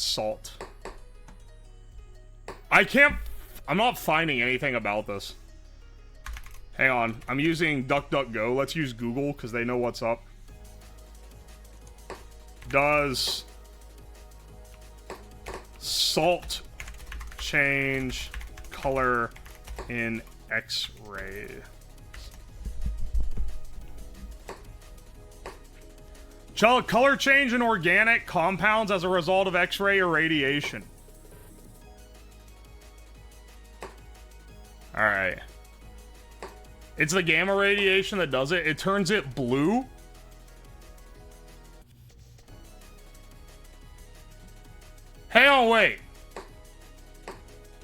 salt. I'm not finding anything about this. Hang on, I'm using DuckDuckGo. Let's use Google, because they know what's up. Does salt change color in X-ray? Color change in organic compounds as a result of X-ray irradiation. Alright. It's the gamma radiation that does it. It turns it blue. Hang on, wait.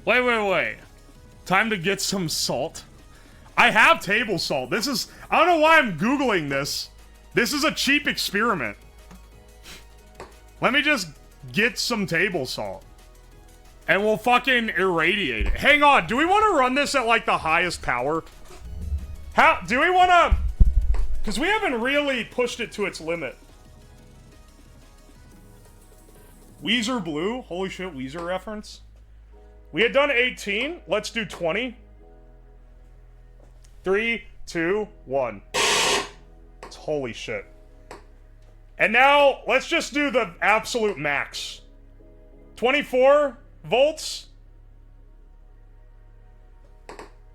Wait. Time to get some salt. I have table salt. I don't know why I'm Googling this. This is a cheap experiment. Let me just get some table salt. And we'll fucking irradiate it. Hang on, do we want to run this at, like, the highest power? Do we want to... Because we haven't really pushed it to its limit. Weezer Blue? Holy shit, Weezer reference. We had done 18. Let's do 20. 3, 2, 1. Holy shit. And now, let's just do the absolute max. 24 volts.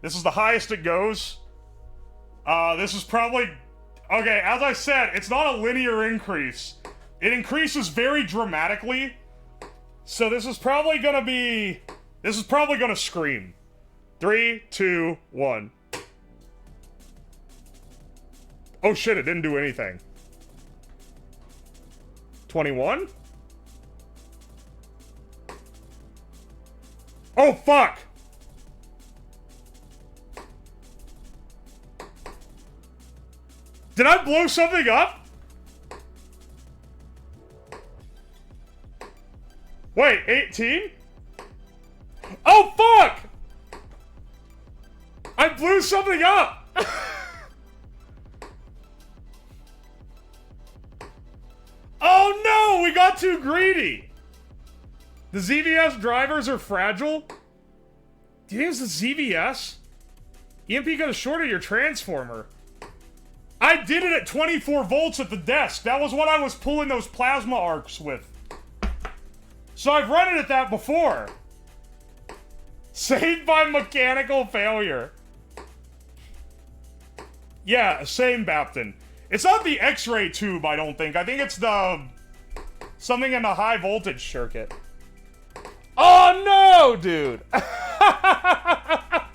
This is the highest it goes. This is probably... Okay, as I said, it's not a linear increase. It increases very dramatically. So this is probably gonna be... This is probably gonna scream. 3, 2, 1. Oh shit, it didn't do anything. 21? Oh fuck! Did I blow something up? Wait, 18? Oh fuck! I blew something up! Oh no, we got too greedy. The ZVS drivers are fragile. Do you think it's the ZVS? EMP got shorted your transformer. I did it at 24 volts at the desk. That was what I was pulling those plasma arcs with. So I've run it at that before. Saved by mechanical failure. Yeah, same, Bapton. It's not the X-ray tube, I don't think. I think it's the... something in the high voltage circuit. Oh no, dude! I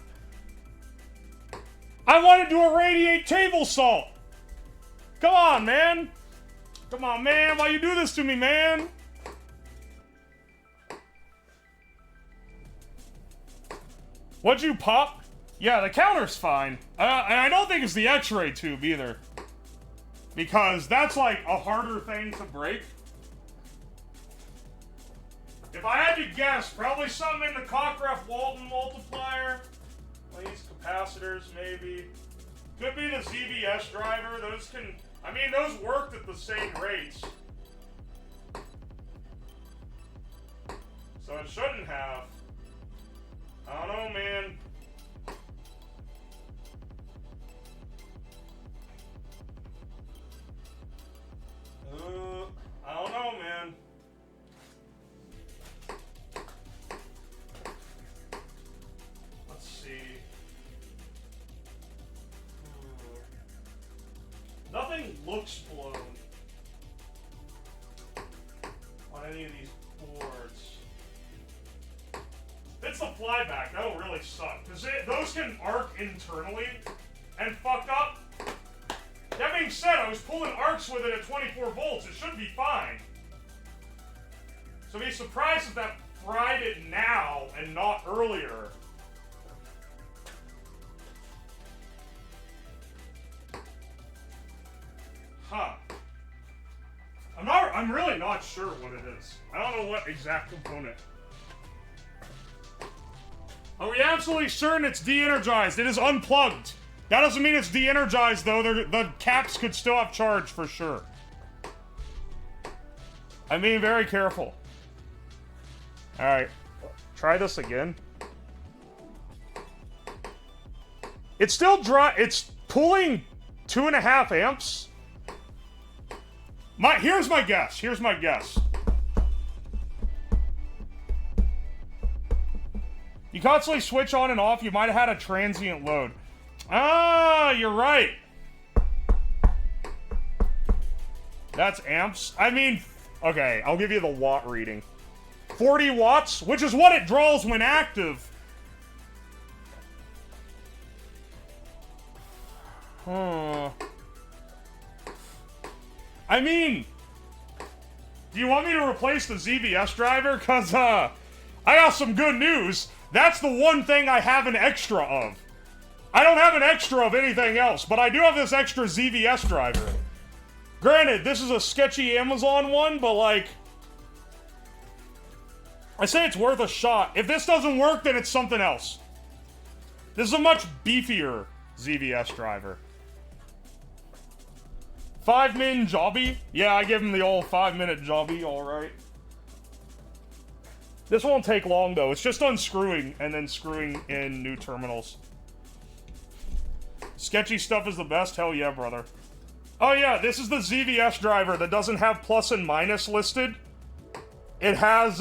wanted to irradiate table salt! Come on, man! Come on, man! Why you do this to me, man? What'd you pop? Yeah, the counter's fine. And I don't think it's the X-ray tube either. Because that's like a harder thing to break. If I had to guess, probably something in the Cockcroft-Walton multiplier. These capacitors, maybe. Could be the ZVS driver. Those can... I mean, those worked at the same rates. So it shouldn't have. I don't know, man. I don't know, man. Let's see. Nothing looks blown on any of these boards. If it's the flyback, that'll really suck. Because those can arc internally and fuck up. That being said, I was pulling arcs with it at 24 volts. It should be fine. So be surprised if that fried it now and not earlier. Huh. I'm really not sure what it is. I don't know what exact component. Are we absolutely certain it's de-energized? It is unplugged. That doesn't mean it's de-energized, though. The caps could still have charge, for sure. I'm being very careful. Alright. Try this again. It's still dry. It's pulling 2.5 amps. Here's my guess. Here's my guess. You constantly switch on and off. You might have had a transient load. Ah, you're right. That's amps. I mean, okay, I'll give you the watt reading. 40 watts, which is what it draws when active. Huh. I mean, do you want me to replace the ZVS driver? Because, I got some good news. That's the one thing I have an extra of. I don't have an extra of anything else, but I do have this extra ZVS driver. Granted, this is a sketchy Amazon one, but like... I say it's worth a shot. If this doesn't work, then it's something else. This is a much beefier ZVS driver. 5-min jobby? Yeah, I give him the old 5-minute jobby, alright. This won't take long, though. It's just unscrewing and then screwing in new terminals. Sketchy stuff is the best? Hell yeah, brother. Oh yeah, this is the ZVS driver that doesn't have plus and minus listed. It has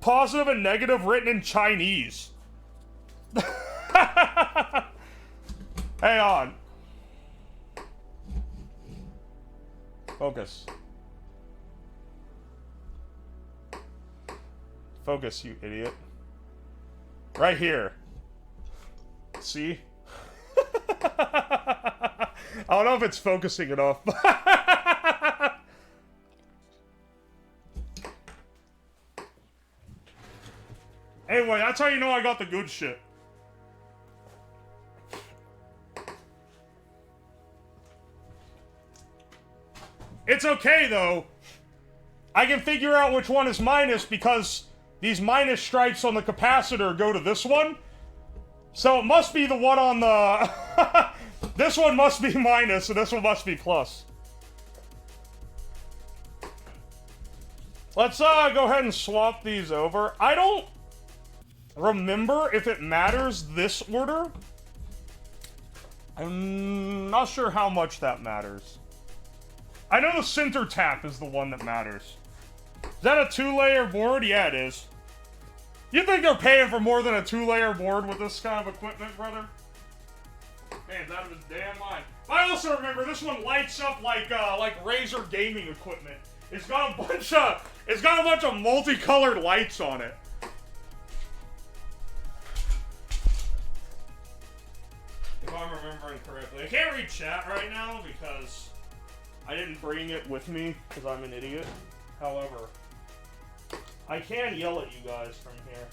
positive and negative written in Chinese. Hang on. Focus. Focus, you idiot. Right here. See? I don't know if it's focusing enough. Anyway, that's how you know I got the good shit. It's okay, though. I can figure out which one is minus because these minus stripes on the capacitor go to this one. So it must be the one on the... This one must be minus, and this one must be plus. Let's go ahead and swap these over. I don't remember if it matters this order. I'm not sure how much that matters. I know the center tap is the one that matters. Is that a 2-layer board? Yeah, it is. You think they're paying for more than a 2-layer board with this kind of equipment, brother? Man's out of his damn mind. But I also remember this one lights up like Razer gaming equipment. It's got a bunch of multicolored lights on it. If I'm remembering correctly. I can't read chat right now because I didn't bring it with me because I'm an idiot. However, I can yell at you guys from here.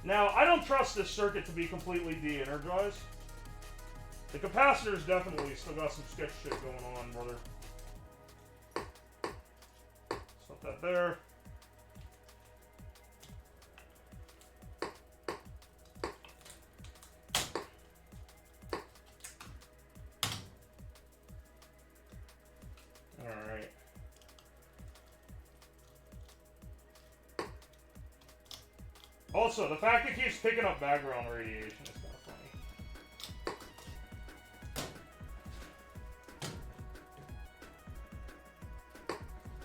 Now, I don't trust this circuit to be completely de-energized. The capacitor's definitely still got some sketch shit going on, brother. Stop that there. Alright. Also, the fact it keeps picking up background radiation is kind of funny.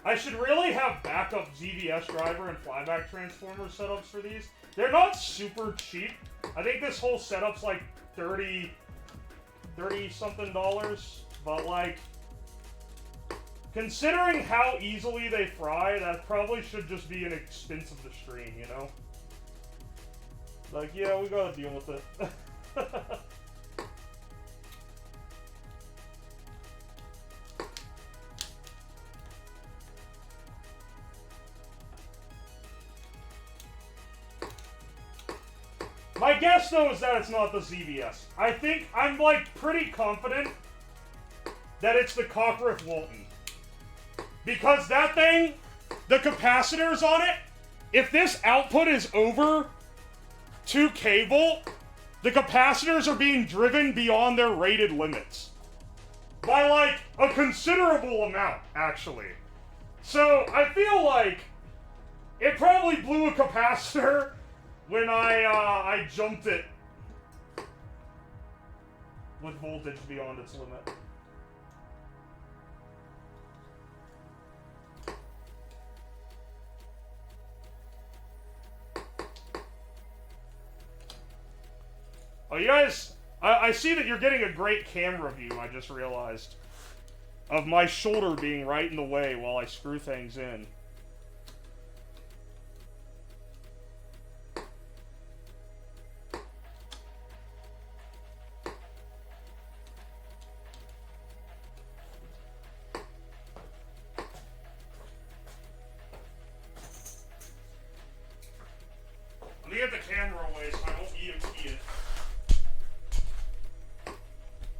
I should really have backup ZVS driver and flyback transformer setups for these. They're not super cheap. I think this whole setup's like $30 something, but like, considering how easily they fry, that probably should just be an expense of the stream, you know? Like, yeah, we gotta deal with it. My guess, though, is that it's not the ZVS. I'm, like, pretty confident that it's the Cockriff Walton. Because that thing, the capacitors on it, if this output is over 2K volt, the capacitors are being driven beyond their rated limits. By, like, a considerable amount, actually. So, I feel like it probably blew a capacitor when I jumped it with voltage beyond its limit. Oh, you guys, I see that you're getting a great camera view, I just realized, of my shoulder being right in the way while I screw things in. Let me get the camera away so I don't EMP it.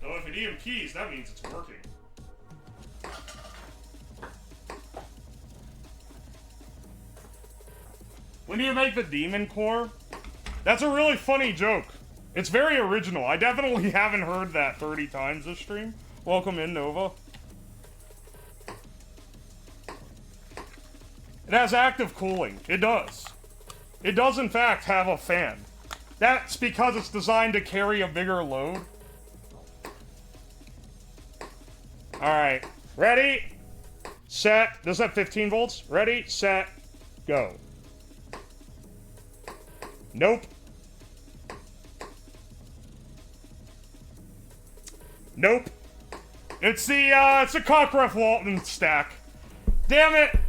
Though if it EMPs, that means it's working. When do you make the demon core? That's a really funny joke. It's very original. I definitely haven't heard that 30 times this stream. Welcome in, Nova. It has active cooling. It does. It does, in fact, have a fan. That's because it's designed to carry a bigger load. Alright. Ready? Set. Does that have 15 volts? Ready? Set. Go. Nope. Nope. It's a Cockruff Walton stack. Damn it!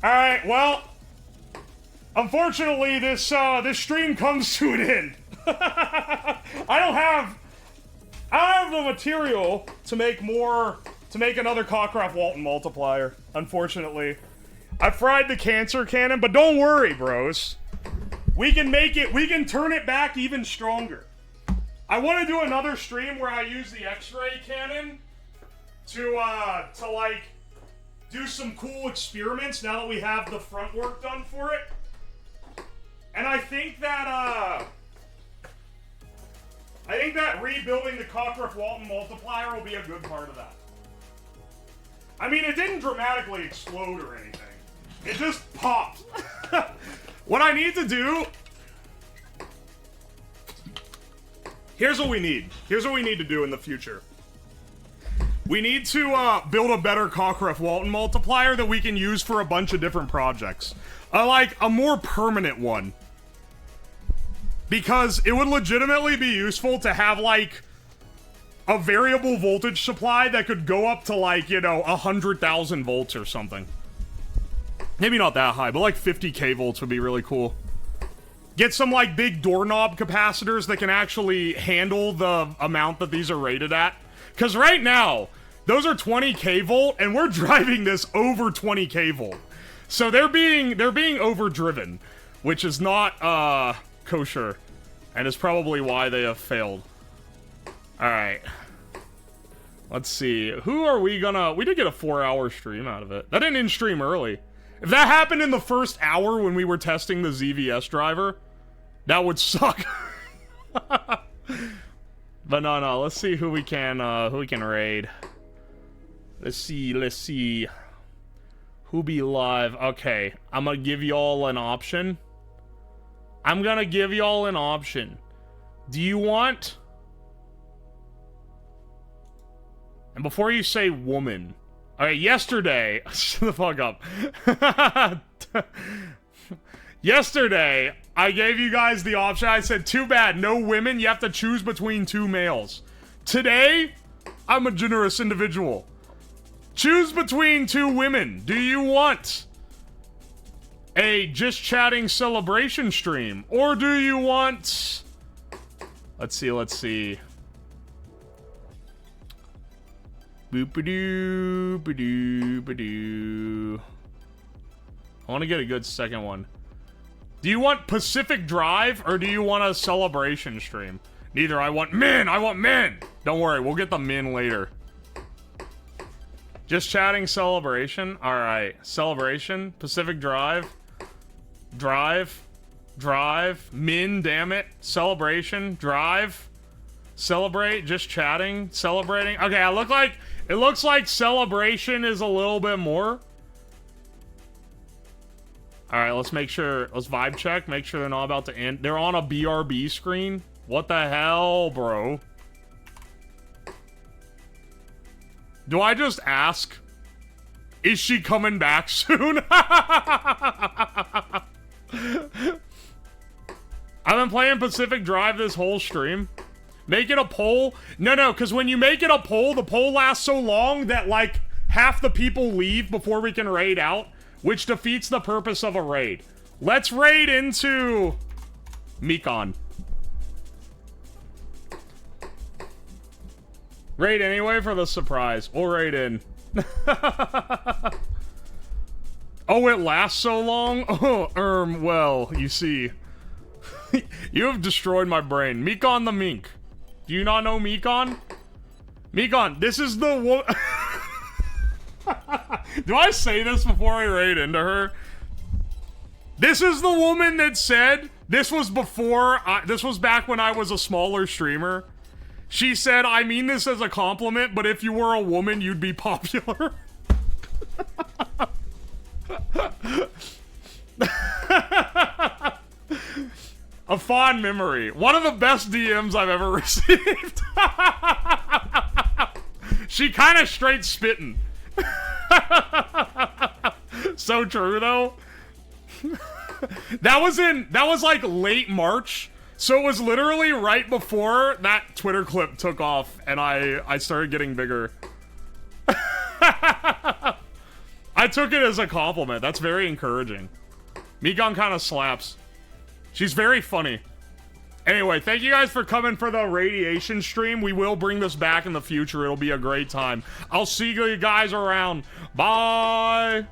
Alright, well, unfortunately, this stream comes to an end. I don't have the material to make another Cockruff Walton multiplier, unfortunately. I fried the cancer cannon, but don't worry, bros. We can turn it back even stronger. I want to do another stream where I use the X-ray cannon to like, do some cool experiments now that we have the front work done for it. And I think that rebuilding the Cockruff Walton multiplier will be a good part of that. I mean, it didn't dramatically explode or anything. It just popped. What I need to do... Here's what we need. Here's what we need to do in the future. We need to build a better Cockruff Walton multiplier that we can use for a bunch of different projects. Like, a more permanent one. Because it would legitimately be useful to have, like, a variable voltage supply that could go up to, like, 100,000 volts or something. Maybe not that high, but like 50k volts would be really cool. Get some, like, big doorknob capacitors that can actually handle the amount that these are rated at. Because right now, those are 20k volt, and we're driving this over 20k volt. So they're being overdriven. which is not, kosher, and is probably why they have failed. Alright. Let's see. Who are we gonna... We did get a 4-hour stream out of it. That didn't end stream early. If that happened in the first hour when we were testing the ZVS driver, that would suck. But no, let's see who we can raid. Let's see. Who be live? Okay, I'm gonna give y'all an option. Do you want... And before you say woman... Alright, yesterday... Shut the fuck up. Yesterday, I gave you guys the option. I said, too bad, no women. You have to choose between 2 males. Today, I'm a generous individual. Choose between 2 women. Do you want a just chatting celebration stream? Or do you want... Let's see. Boop-a-doo, ba-doo, ba-doo. I want to get a good second one. Do you want Pacific Drive, or do you want a celebration stream? Neither. I want men! Don't worry, we'll get the men later. Just chatting celebration? Alright. Celebration. Pacific Drive. Min, damn it. Celebration. Drive. Celebrate. Just chatting. Celebrating. Okay, it looks like celebration is a little bit more. Alright, let's vibe check, make sure they're not about to end. They're on a BRB screen? What the hell, bro? Do I just ask? Is she coming back soon? I've been playing Pacific Drive this whole stream. Make it a poll? No, because when you make it a poll, the poll lasts so long that, like, half the people leave before we can raid out. Which defeats the purpose of a raid. Let's raid into... Mekon. Raid anyway for the surprise. We'll raid in. Oh, it lasts so long? Oh, well, you see. You have destroyed my brain. Mekon the Mink. Do you not know Mekon? Mekon, this is the one... Do I say this before I raid into her? This is the woman that said, this was back when I was a smaller streamer. She said, I mean this as a compliment, but if you were a woman, you'd be popular. A fond memory. One of the best DMs I've ever received. She kind of straight spitting. So true though. That was like late March, so it was literally right before that Twitter clip took off and I started getting bigger. I took it as a compliment. That's very encouraging. Mekon kind of slaps. She's very funny. Anyway, thank you guys for coming for the radiation stream. We will bring this back in the future. It'll be a great time. I'll see you guys around. Bye!